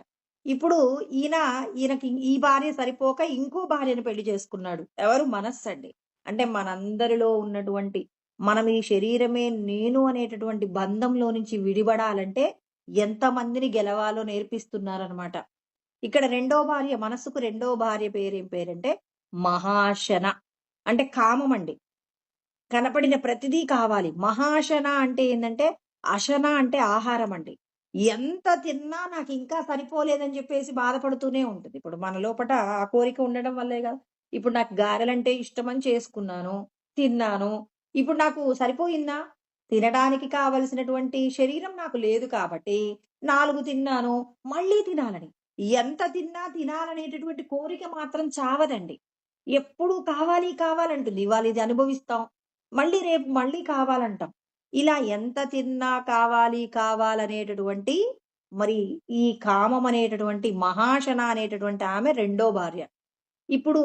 ఇప్పుడు ఈయనకి ఈ భార్య సరిపోక ఇంకో భార్యను పెళ్లి చేసుకున్నాడు. ఎవరు? మనస్సండి. అంటే మనందరిలో ఉన్నటువంటి మనం ఈ శరీరమే నేను అనేటటువంటి బంధంలో నుంచి విడిపడాలంటే ఎంతమందిని గెలవాలో నేర్పిస్తున్నారనమాట. ఇక్కడ రెండో భార్య, మనస్సుకు రెండో భార్య పేరేం పేరంటే మహాశన. అంటే కామమండి. కనపడిన ప్రతిదీ కావాలి. మహాశన అంటే ఏందంటే, అశన అంటే ఆహారం అండి. ఎంత తిన్నా నాకింకా సరిపోలేదని చెప్పేసి బాధపడుతూనే ఉంటది. ఇప్పుడు మన లోపట ఆ కోరిక ఉండడం వల్లే గదా! ఇప్పుడు నాకు గారెలంటే ఇష్టమని చేసుకున్నాను, తిన్నాను. ఇప్పుడు నాకు సరిపోయిందా? తినడానికి కావలసినటువంటి శరీరం నాకు లేదు కాబట్టి 4 తిన్నాను, మళ్ళీ తినాలని. ఎంత తిన్నా తినాలనేటటువంటి కోరిక మాత్రం చావదండి. ఎప్పుడూ కావాలి, కావాలంటుంది. ఇవాళ ఇది అనుభవిస్తాం. మళ్ళీ రేపు మళ్ళీ కావాలంటాం. ఇలా ఎంత తిన్నా కావాలి, కావాలనేటటువంటి మరి ఈ కామం అనేటటువంటి మహాశన అనేటటువంటి ఆమె రెండో భార్య. ఇప్పుడు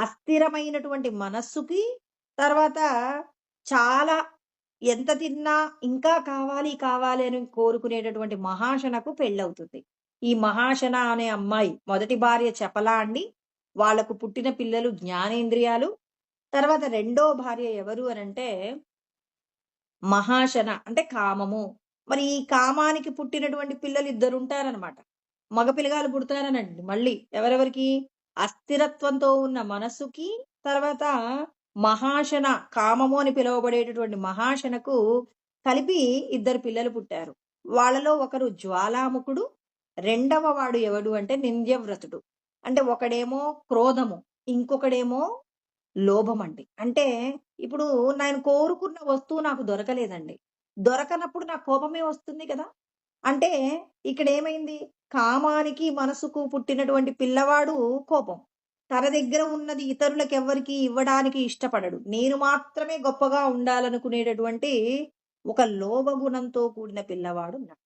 అస్థిరమైనటువంటి మనస్సుకి తర్వాత చాలా ఎంత తిన్నా ఇంకా కావాలి, కావాలి అని కోరుకునేటటువంటి మహాశనకు పెళ్ళవుతుంది. ఈ మహాశన అనే అమ్మాయి మొదటి భార్య చపల అండి. వాళ్ళకు పుట్టిన పిల్లలు జ్ఞానేంద్రియాలు. తర్వాత రెండో భార్య ఎవరు అనంటే మహాశన అంటే కామము. మరి ఈ కామానికి పుట్టినటువంటి పిల్లలు ఇద్దరుంటారనమాట. మగ పిల్లగాలు పుడతారనండి మళ్ళీ. ఎవరెవరికి? అస్థిరత్వంతో ఉన్న మనస్సుకి, తర్వాత మహాశన కామము అని పిలువబడేటటువంటి మహాశనకు కలిపి ఇద్దరు పిల్లలు పుట్టారు. వాళ్ళలో ఒకరు జ్వాలాముఖుడు, రెండవ వాడు ఎవడు అంటే నింద్యవ్రతుడు. అంటే ఒకడేమో క్రోధము, ఇంకొకడేమో లోభమండి. అంటే ఇప్పుడు నేను కోరుకున్న వస్తువు నాకు దొరకలేదండి. దొరకనప్పుడు నాకు కోపమే వస్తుంది కదా! అంటే ఇక్కడేమైంది? కామానికి, మనసుకు పుట్టినటువంటి పిల్లవాడు కోపం. తన దగ్గర ఉన్నది ఇతరులకెవ్వరికీ ఇవ్వడానికి ఇష్టపడడు. నేను మాత్రమే గొప్పగా ఉండాలనుకునేటటువంటి ఒక లోభ గుణంతో కూడిన పిల్లవాడున్నాడు.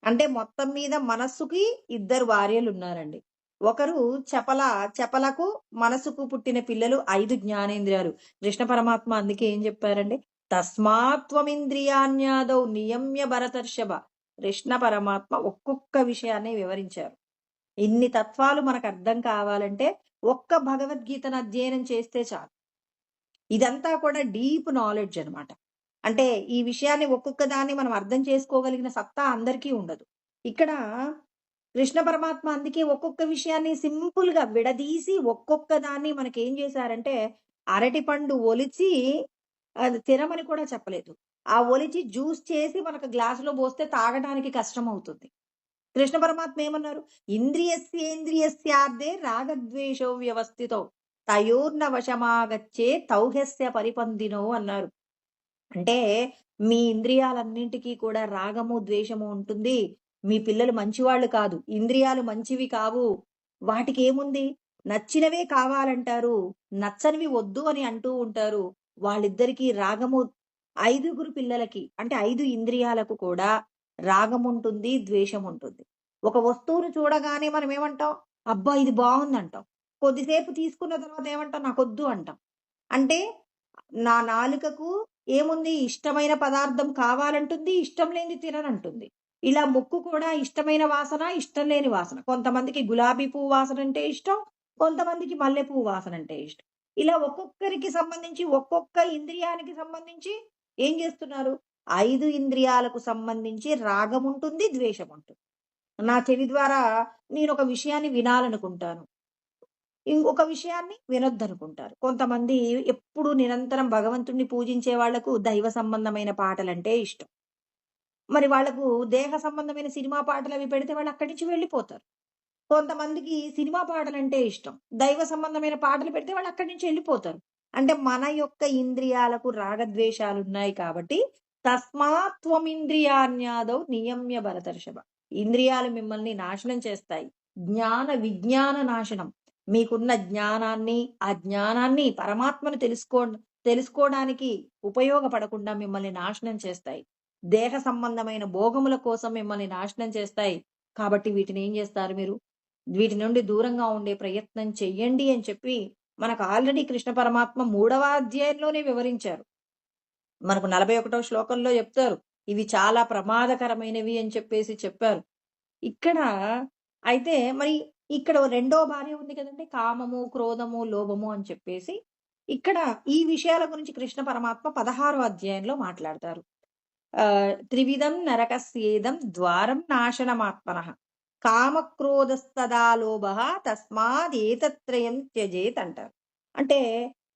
అంటే మొత్తం మీద మనస్సుకి ఇద్దరు భార్యలున్నారండి. ఒకరు చపల, చపలకు మనసుకు పుట్టిన పిల్లలు 5 జ్ఞానేంద్రియాలు. కృష్ణ పరమాత్మ అందుకే ఏం చెప్పారండి? తస్మాత్వమింద్రియాణ్యాదౌ నియమ్య భరతర్షభ. కృష్ణ పరమాత్మ ఒక్కొక్క విషయాన్ని వివరించారు. ఇన్ని తత్వాలు మనకు అర్థం కావాలంటే ఒక్క భగవద్గీతను అధ్యయనం చేస్తే చాలు. ఇదంతా కూడా డీప్ నాలెడ్జ్ అన్నమాట. అంటే ఈ విషయాన్ని ఒక్కొక్క దాన్ని మనం అర్థం చేసుకోగలిగిన సత్తా అందరికీ ఉండదు. ఇక్కడ కృష్ణ పరమాత్మ అందుకే ఒక్కొక్క విషయాన్ని సింపుల్‌గా విడదీసి ఒక్కొక్క దాన్ని మనకేం చేశారంటే అరటిపండు ఒలిచి అది తినమని కూడా చెప్పలేదు. ఆ ఒలిచి జ్యూస్ చేసి మనకు గ్లాసులో పోస్తే తాగడానికి కష్టమవుతుంది. కృష్ణ పరమాత్మ ఏమన్నారు? ఇంద్రియస్యేంద్రియస్యార్థే రాగద్వేషౌ వ్యవస్థితౌ తయోర్న వశమాగచ్చే తౌహ్యస్య పరిపందినో అన్నారు. అంటే మీ ఇంద్రియాలన్నింటికి కూడా రాగము, ద్వేషము ఉంటుంది. మీ పిల్లలు మంచివాళ్ళు కాదు. ఇంద్రియాలు మంచివి కావు. వాటికేముంది? నచ్చినవే కావాలంటారు. నచ్చనివి వద్దు అని అంటూ ఉంటారు. వాళ్ళిద్దరికీ రాగము 5గురు పిల్లలకి అంటే 5 ఇంద్రియాలకు కూడా రాగముంటుంది, ద్వేషముంటుంది. ఒక వస్తువును చూడగానే మనం ఏమంటాం? అబ్బా! ఇది బావుందంటాం. కొద్దిసేపు తీసుకున్న తర్వాత ఏమంటాం? నాకొద్దు అంటాం. అంటే నా నాలుకకు ఏముంది? ఇష్టమైన పదార్థం కావాలంటుంది, ఇష్టం లేనిది తిననంటుంది. ఇలా ముక్కు కూడా ఇష్టమైన వాసన, ఇష్టం లేని వాసన. కొంతమందికి గులాబీ పువ్వు వాసనంటే ఇష్టం, కొంతమందికి మల్లె పువ్వు వాసనంటే ఇష్టం. ఇలా ఒక్కొక్కరికి సంబంధించి, ఒక్కొక్క ఇంద్రియానికి సంబంధించి ఏం చేస్తున్నారు? 5 ఇంద్రియాలకు సంబంధించి రాగముంటుంది, ద్వేషముంటుంది. నా చెవి ద్వారా నేనొక విషయాన్ని వినాలనుకుంటాను. ఇంకొక విషయాన్ని వినొద్దనుకుంటారు. కొంతమంది ఎప్పుడు నిరంతరం భగవంతుడిని పూజించే వాళ్ళకు దైవ సంబంధమైన పాటలంటే ఇష్టం. మరి వాళ్ళకు దేహ సంబంధమైన సినిమా పాటలవి పెడితే వాళ్ళు అక్కడి నుంచి వెళ్ళిపోతారు. కొంతమందికి సినిమా పాటలంటే ఇష్టం. దైవ సంబంధమైన పాటలు పెడితే వాళ్ళు అక్కడి నుంచి వెళ్ళిపోతారు. అంటే మన యొక్క ఇంద్రియాలకు రాగద్వేషాలున్నాయి కాబట్టి తస్మాత్ త్వమింద్రియాణ్యాదౌ నియమ్య భరతర్షభ. ఇంద్రియాలు మిమ్మల్ని నాశనం చేస్తాయి. జ్ఞాన విజ్ఞాన నాశనం. మీకున్న జ్ఞానాన్ని, ఆ జ్ఞానాన్ని పరమాత్మను తెలుసుకోవడానికి ఉపయోగపడకుండా మిమ్మల్ని నాశనం చేస్తాయి. దేహ సంబంధమైన భోగముల కోసం మిమ్మల్ని నాశనం చేస్తాయి. కాబట్టి వీటిని ఏం చేస్తారు మీరు? వీటి నుండి దూరంగా ఉండే ప్రయత్నం చెయ్యండి అని చెప్పి మనకు ఆల్రెడీ కృష్ణ పరమాత్మ 3వ అధ్యాయంలోనే వివరించారు. మనకు 41వ శ్లోకంలో చెప్తారు. ఇవి చాలా ప్రమాదకరమైనవి అని చెప్పేసి చెప్పారు. ఇక్కడ అయితే మరి ఇక్కడ రెండో భార్య ఉంది కదండీ! కామము, క్రోధము, లోభము అని చెప్పేసి ఇక్కడ ఈ విషయాల గురించి కృష్ణ పరమాత్మ 16వ అధ్యాయంలో మాట్లాడతారు. త్రివిధం నరకస్యేదం ద్వారం నాశనమాత్మనః కామక్రోధస్తదా లోభః తస్మాదేతత్రయం త్యజేత్ అంటారు. అంటే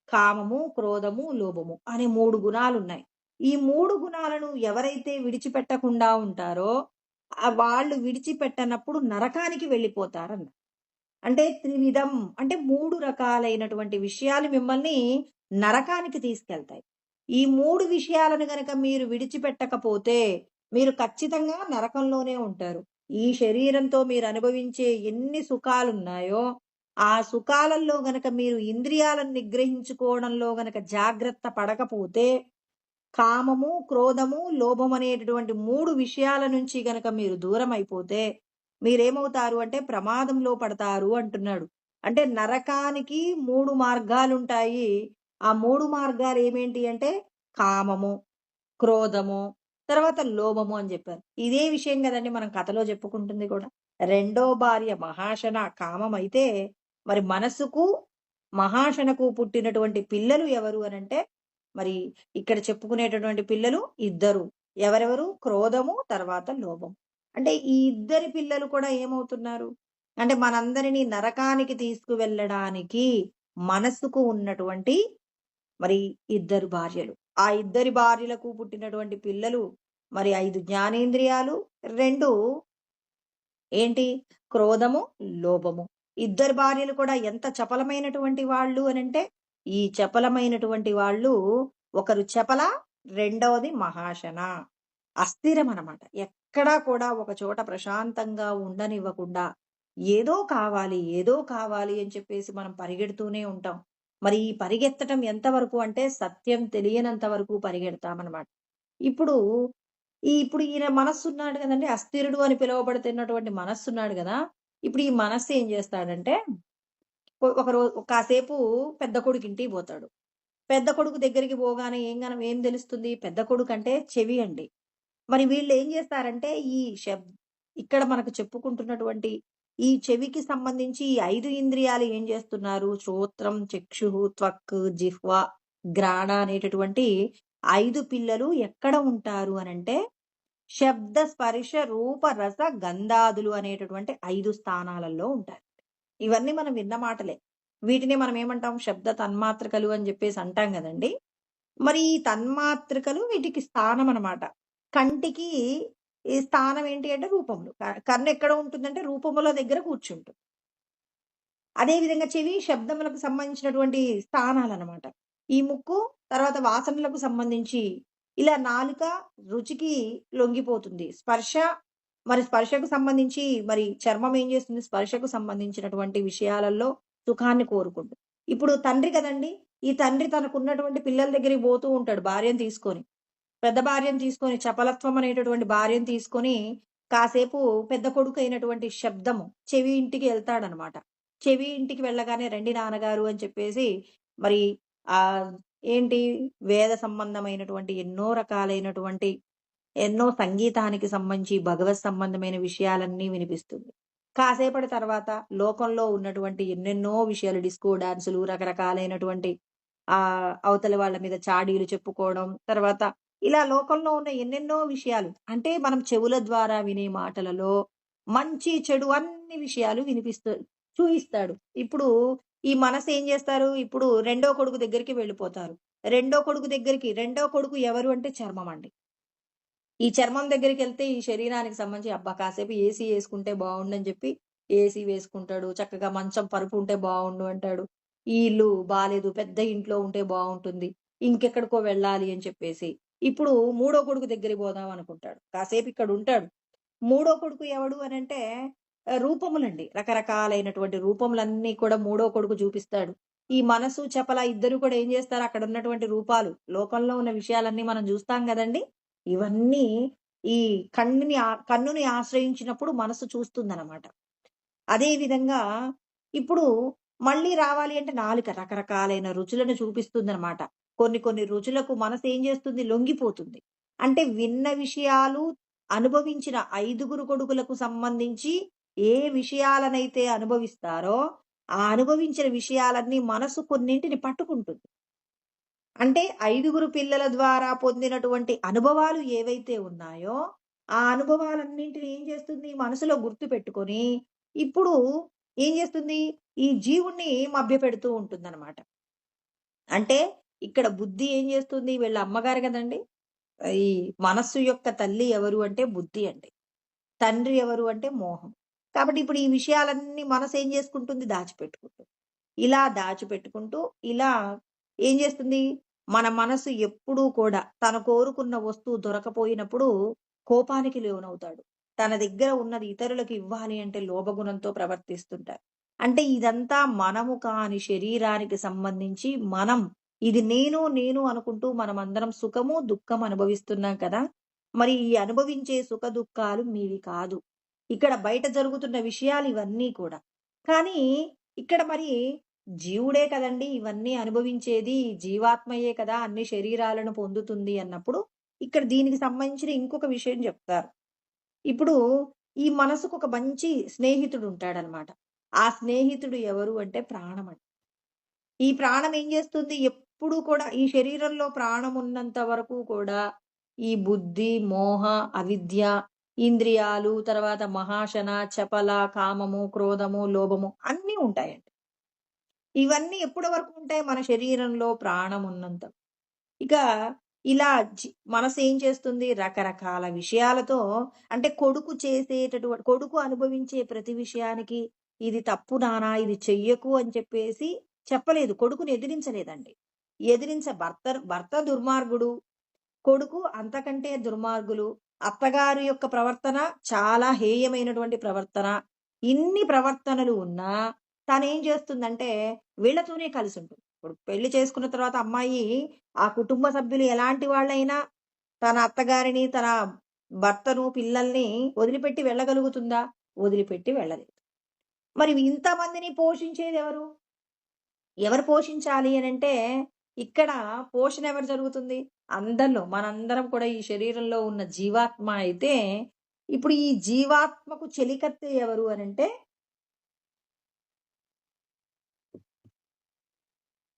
కామము, క్రోధము, లోభము అనే 3 గుణాలున్నాయి. ఈ 3 గుణాలను ఎవరైతే విడిచిపెట్టకుండా ఉంటారో వాళ్ళు విడిచిపెట్టనప్పుడు నరకానికి వెళ్ళిపోతారన్నారు. అంటే త్రివిధం అంటే 3 రకాలైనటువంటి విషయాలు మిమ్మల్ని నరకానికి తీసుకెళ్తాయి. ఈ 3 విషయాలను గనక మీరు విడిచిపెట్టకపోతే మీరు ఖచ్చితంగా నరకంలోనే ఉంటారు. ఈ శరీరంతో మీరు అనుభవించే ఎన్ని సుఖాలున్నాయో, ఆ సుఖాలలో గనక మీరు ఇంద్రియాలను నిగ్రహించుకోవడంలో గనక జాగ్రత్త పడకపోతే కామము, క్రోధము, లోభం అనేటటువంటి 3 విషయాల నుంచి గనక మీరు దూరమైపోతే మీరేమవుతారు అంటే ప్రమాదంలో పడతారు అంటున్నాడు. అంటే నరకానికి 3 మార్గాలుంటాయి. ఆ 3 మార్గాలు ఏమేంటి అంటే కామము, క్రోధము, తర్వాత లోభము అని జెప్పారు. ఇదే విషయం గదండీ మనం కథలో చెప్పుకుంటుంది కూడా. రెండో భార్య మహాశన కామమైతే మరి మనసుకు, మహాశనకు పుట్టినటువంటి పిల్లలు ఎవరు అనంటే మరి ఇక్కడ చెప్పుకునేటటువంటి పిల్లలు ఇద్దరు. ఎవరెవరు? క్రోధము, తర్వాత లోభం. అంటే ఈ ఇద్దరి పిల్లలు కూడా ఏమవుతున్నారు? అంటే మనందరిని నరకానికి తీసుకువెళ్ళడానికి మనసుకు ఉన్నటువంటి మరి ఇద్దరు భార్యలు. ఆ ఇద్దరి భార్యలకు పుట్టినటువంటి పిల్లలు మరి 5 జ్ఞానేంద్రియాలు, 2 ఏంటి? క్రోధము, లోభము. ఇద్దరు భార్యలు కూడా ఎంత చపలమైనటువంటి వాళ్ళు అనంటే, ఈ చపలమైనటువంటి వాళ్ళు ఒకరు చపల, రెండవది మహాశన. అస్థిరమనమాట. ఎక్కడా కూడా ఒక చోట ప్రశాంతంగా ఉండనివ్వకుండా ఏదో కావాలి, ఏదో కావాలి అని చెప్పేసి మనం పరిగెడుతూనే ఉంటాం. మరి ఈ పరిగెత్తటం ఎంతవరకు అంటే సత్యం తెలియనంత వరకు పరిగెడతామనమాట. ఇప్పుడు ఇప్పుడు ఈయన మనస్సున్నాడు గదండీ! అస్థిరుడు అని పిలువబడుతున్నటువంటి మనస్సున్నాడు గదా! ఇప్పుడు ఈ మనస్సు ఏం జేస్తాడంటే, కాసేపు పెద్ద కొడుకింటికి బోతాడు. పెద్ద కొడుకు దగ్గరికి పోగానే ఏం తెలుస్తుంది? పెద్ద కొడుకంటే చెవి అండి. మరి వీళ్ళేం జేస్తారంటే, ఇక్కడ మనకు చెప్పుకుంటున్నటువంటి ఈ చెవికి సంబంధించి ఈ 5 ఇంద్రియాలు ఏం జేస్తున్నారు? శ్రోత్రం, చక్షుః, త్వక్, జిహ్వ, గ్రాణ అనేటటువంటి 5 పిల్లలు ఎక్కడ ఉంటారు అనంటే, శబ్ద, స్పర్శ, రూప, రస, గంధాదులు అనేటటువంటి 5 స్థానాలలో ఉంటారు. ఇవన్నీ మనం విన్న మాటలే. వీటిని మనం ఏమంటాం? శబ్ద తన్మాత్రికలు అని జెప్పేసి అంటాం గదండీ! మరి ఈ తన్మాత్రికలు వీటికి స్థానం అన్నమాట. కంటికి ఈ స్థానం ఏంటి అంటే రూపములు. కన్ను ఎక్కడ ఉంటుందంటే రూపముల దగ్గర కూర్చుంటుంది. అదే విధంగా చెవి శబ్దములకు సంబంధించినటువంటి స్థానాలన్నమాట. ఈ ముక్కు తర్వాత వాసనలకు సంబంధించి ఇలా నాలుక రుచికి లొంగిపోతుంది. మరి స్పర్శకు సంబంధించి మరి చర్మం ఏం చేస్తుంది? స్పర్శకు సంబంధించినటువంటి విషయాలలో సుఖాన్ని కోరుకుంటుంది. ఇప్పుడు తండ్రి కదండీ! ఈ తండ్రి తనకున్నటువంటి పిల్లల దగ్గరికి పోతూ ఉంటాడు భార్యను తీసుకొని. పెద్ద భార్యను తీసుకొని చపలత్వం అనేటటువంటి భార్యను తీసుకొని కాసేపు పెద్ద కొడుకైనటువంటి శబ్దము చెవి ఇంటికి ఎళ్తాడనమాట. చెవి ఇంటికి వెళ్ళగానే రండి నాన్నగారు అని చెప్పేసి మరి ఆహ్, ఏంటి వేద సంబంధమైనటువంటి ఎన్నో రకాలైనటువంటి ఎన్నో సంగీతానికి సంబంధించి భగవత్ సంబంధమైన విషయాలన్నీ వినిపిస్తుంది. కాసేపటి తర్వాత లోకంలో ఉన్నటువంటి ఎన్నెన్నో విషయాలు డిస్కో డాన్సులు రకరకాలైనటువంటి అవతలి వాళ్ళ మీద చాడీలు చెప్పుకోవడం. తర్వాత ఇలా లోకంలో ఉన్న ఎన్నెన్నో విషయాలు అంటే మనం చెవుల ద్వారా వినే మాటలలో మంచి, చెడు అన్ని విషయాలు చూయిస్తాడు. ఇప్పుడు ఈ మనసు ఏం చేస్తారు? ఇప్పుడు రెండో కొడుకు దగ్గరికి వెళ్ళిపోతారు. రెండో కొడుకు ఎవరు అంటే చర్మం అండి. ఈ చర్మం దగ్గరికెళ్తే ఈ శరీరానికి సంబంధించి అబ్బా! కాసేపు ఏసీ యేసుకుంటే బావుండని చెప్పి ఏసీ వేసుకుంటాడు. చక్కగా మంచం పరుపు ఉంటే బావుండు అంటాడు. ఈ ఇల్లు బాలేదు. పెద్ద ఇంట్లో ఉంటే బావుంటుంది. ఇంకెక్కడికో వెళ్ళాలి అని చెప్పేసి. ఇప్పుడు మూడో కొడుకు దగ్గరికి పోదాం అనుకుంటాడు. కాసేపు ఇక్కడుంటాడు. మూడో కొడుకు ఎవడు అనంటే రూపములండి. రకరకాలైనటువంటి రూపములన్నీ కూడా మూడో కొడుకు చూపిస్తాడు. ఈ మనసు, చపల ఇద్దరు కూడా ఏం చేస్తారు? అక్కడున్నటువంటి రూపాలు, లోకంలో ఉన్న విషయాలన్నీ మనం చూస్తాం గదండీ! ఇవన్నీ ఈ కన్నుని ఆశ్రయించినప్పుడు మనసు చూస్తుందనమాట. అదే విధంగా ఇప్పుడు మళ్ళీ రావాలి అంటే నాలుక రకరకాలైన రుచులను చూపిస్తుందనమాట. కొన్ని రుచులకు మనసు ఏం చేస్తుంది? లొంగిపోతుంది. అంటే విన్న విషయాలు అనుభవించిన 5గురు కొడుకులకు సంబంధించి ఏ విషయాలనైతే అనుభవిస్తారో, ఆ అనుభవించిన విషయాలన్నీ మనసు కొన్నింటిని పట్టుకుంటుంది. అంటే 5గురు పిల్లల ద్వారా పొందినటువంటి అనుభవాలు ఏవైతే ఉన్నాయో, ఆ అనుభవాలన్నింటిని ఏం చేస్తుంది మనసులో గుర్తుపెట్టుకొని, ఇప్పుడు ఏం చేస్తుంది, ఈ జీవుడిని మభ్యపెడుతూ ఉంటుందనమాట. అంటే ఇక్కడ బుద్ధి ఏం చేస్తుంది, వీళ్ళ అమ్మగారు కదండీ! ఈ మనస్సు యొక్క తల్లి ఎవరు అంటే బుద్ధి అండి. తండ్రి ఎవరు అంటే మోహం. కాబట్టి ఇప్పుడు ఈ విషయాలన్నీ మనసు ఏం చేసుకుంటుంది, దాచిపెట్టుకుంటుంది. ఇలా దాచిపెట్టుకుంటూ, ఇలా ఏం చేస్తుంది, మన మనసు ఎప్పుడూ కూడా తను కోరుకున్న వస్తువు దొరకపోయినప్పుడు కోపానికి లోనవుతాడు. తన దగ్గర ఉన్నది ఇతరులకు ఇవ్వాలి అంటే లోభగుణంతో ప్రవర్తిస్తుంటారు. అంటే ఇదంతా మనము కాని శరీరానికి సంబంధించి మనం ఇది నేను, నేను అనుకుంటూ మనమందరం సుఖము, దుఃఖం అనుభవిస్తున్నాం కదా! మరి ఈ అనుభవించే సుఖ దుఃఖాలు మీవి కాదు. ఇక్కడ బయట జరుగుతున్న విషయాలు ఇవన్నీ కూడా. కానీ ఇక్కడ మరి జీవుడే కదండీ ఇవన్నీ అనుభవించేది. జీవాత్మయే కదా అన్ని శరీరాలను పొందుతుంది అన్నప్పుడు, ఇక్కడ దీనికి సంబంధించిన ఇంకొక విషయం చెప్తారు. ఇప్పుడు ఈ మనసుకు ఒక మంచి స్నేహితుడు ఉంటాడనమాట. ఆ స్నేహితుడు ఎవరు అంటే ప్రాణం అండి. ఈ ప్రాణం ఏం చేస్తుంది, ఎప్పుడూ కూడా ఈ శరీరంలో ప్రాణం ఉన్నంత వరకు కూడా ఈ బుద్ధి, మోహ, అవిద్య, ఇంద్రియాలు, తర్వాత మహాశన, చపల, కామము, క్రోధము, లోభము అన్నీ ఉంటాయండి. ఇవన్నీ ఎప్పటి వరకు ఉంటాయి, మన శరీరంలో ప్రాణం ఉన్నంత. ఇక ఇలా మనసు ఏం చేస్తుంది, రకరకాల విషయాలతో, అంటే కొడుకు అనుభవించే ప్రతి విషయానికి ఇది తప్పు నాన్న, ఇది చెయ్యకు అని చెప్పేసి చెప్పలేదు. కొడుకుని ఎదిరించలేదండి. భర్త దుర్మార్గుడు, కొడుకు అంతకంటే దుర్మార్గులు. అత్తగారి యొక్క ప్రవర్తన చాలా హేయమైనటువంటి ప్రవర్తన. ఇన్ని ప్రవర్తనలు ఉన్నా తనేం చేస్తుందంటే వీళ్ళతోనే కలిసుంటుంది. ఇప్పుడు పెళ్లి చేసుకున్న తర్వాత అమ్మాయి ఆ కుటుంబ సభ్యులు ఎలాంటి వాళ్ళైనా తన అత్తగారిని, తన భర్తను, పిల్లల్ని వదిలిపెట్టి వెళ్ళగలుగుతుందా? వదిలిపెట్టి వెళ్ళలేదు. మరి ఇంతమందిని పోషించేదెవరు? ఎవరు పోషించాలి అనంటే, ఇక్కడ పోషణ ఎవరు జరుగుతుంది? అందరిలో మనందరం కూడా ఈ శరీరంలో ఉన్న జీవాత్మ అయితే, ఇప్పుడు ఈ జీవాత్మకు చెలికత్తె ఎవరు అనంటే,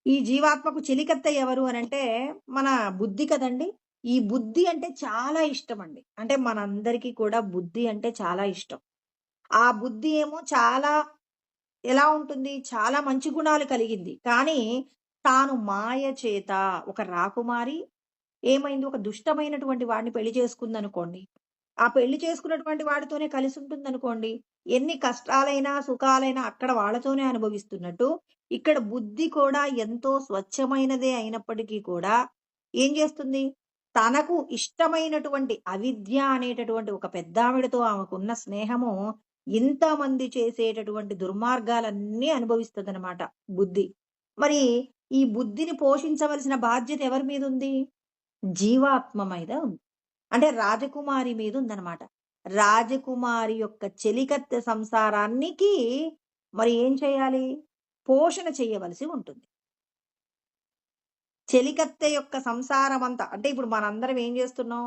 ఈ జీవాత్మకు చెలికత్తె ఎవరు అనంటే, మన బుద్ధి కదండీ! ఈ బుద్ధి అంటే చాలా ఇష్టమండి. అంటే మనందరికీ కూడా బుద్ధి అంటే చాలా ఇష్టం. ఆ బుద్ధి ఏమో చాలా ఎలా ఉంటుంది, చాలా మంచి గుణాలు కలిగింది. కానీ తాను మాయ చేత ఒక రాకుమారి ఏమైంది, ఒక దుష్టమైనటువంటి వాడిని పెళ్లి చేసుకుందనుకోండి. ఆ పెళ్లి చేసుకున్నటువంటి వాడితోనే కలిసుంటుందనుకోండి. ఎన్ని కష్టాలైనా, సుఖాలైనా అక్కడ వాళ్ళతోనే అనుభవిస్తున్నట్టు, ఇక్కడ బుద్ధి కూడా ఎంతో స్వచ్ఛమైనదే అయినప్పటికీ కూడా ఏం చేస్తుంది, తనకు ఇష్టమైనటువంటి అవిద్య అనేటటువంటి ఒక పెద్దావిడతో ఆమెకున్న స్నేహము ఇంతమంది చేసేటటువంటి దుర్మార్గాలన్నీ అనుభవిస్తదనమాట బుద్ధి. మరి ఈ బుద్ధిని పోషించవలసిన బాధ్యత ఎవరి మీదుంది? జీవాత్మ మీద ఉంది. అంటే రాజకుమారి మీద ఉందన్నమాట. రాజకుమారి యొక్క చెలికత్తె సంసారానికి మరి ఏం చేయాలి? పోషణ చేయవలసి ఉంటుంది. చెలికత్తె యొక్క సంసారమంతా అంటే ఇప్పుడు మనందరం ఏం చేస్తున్నాం?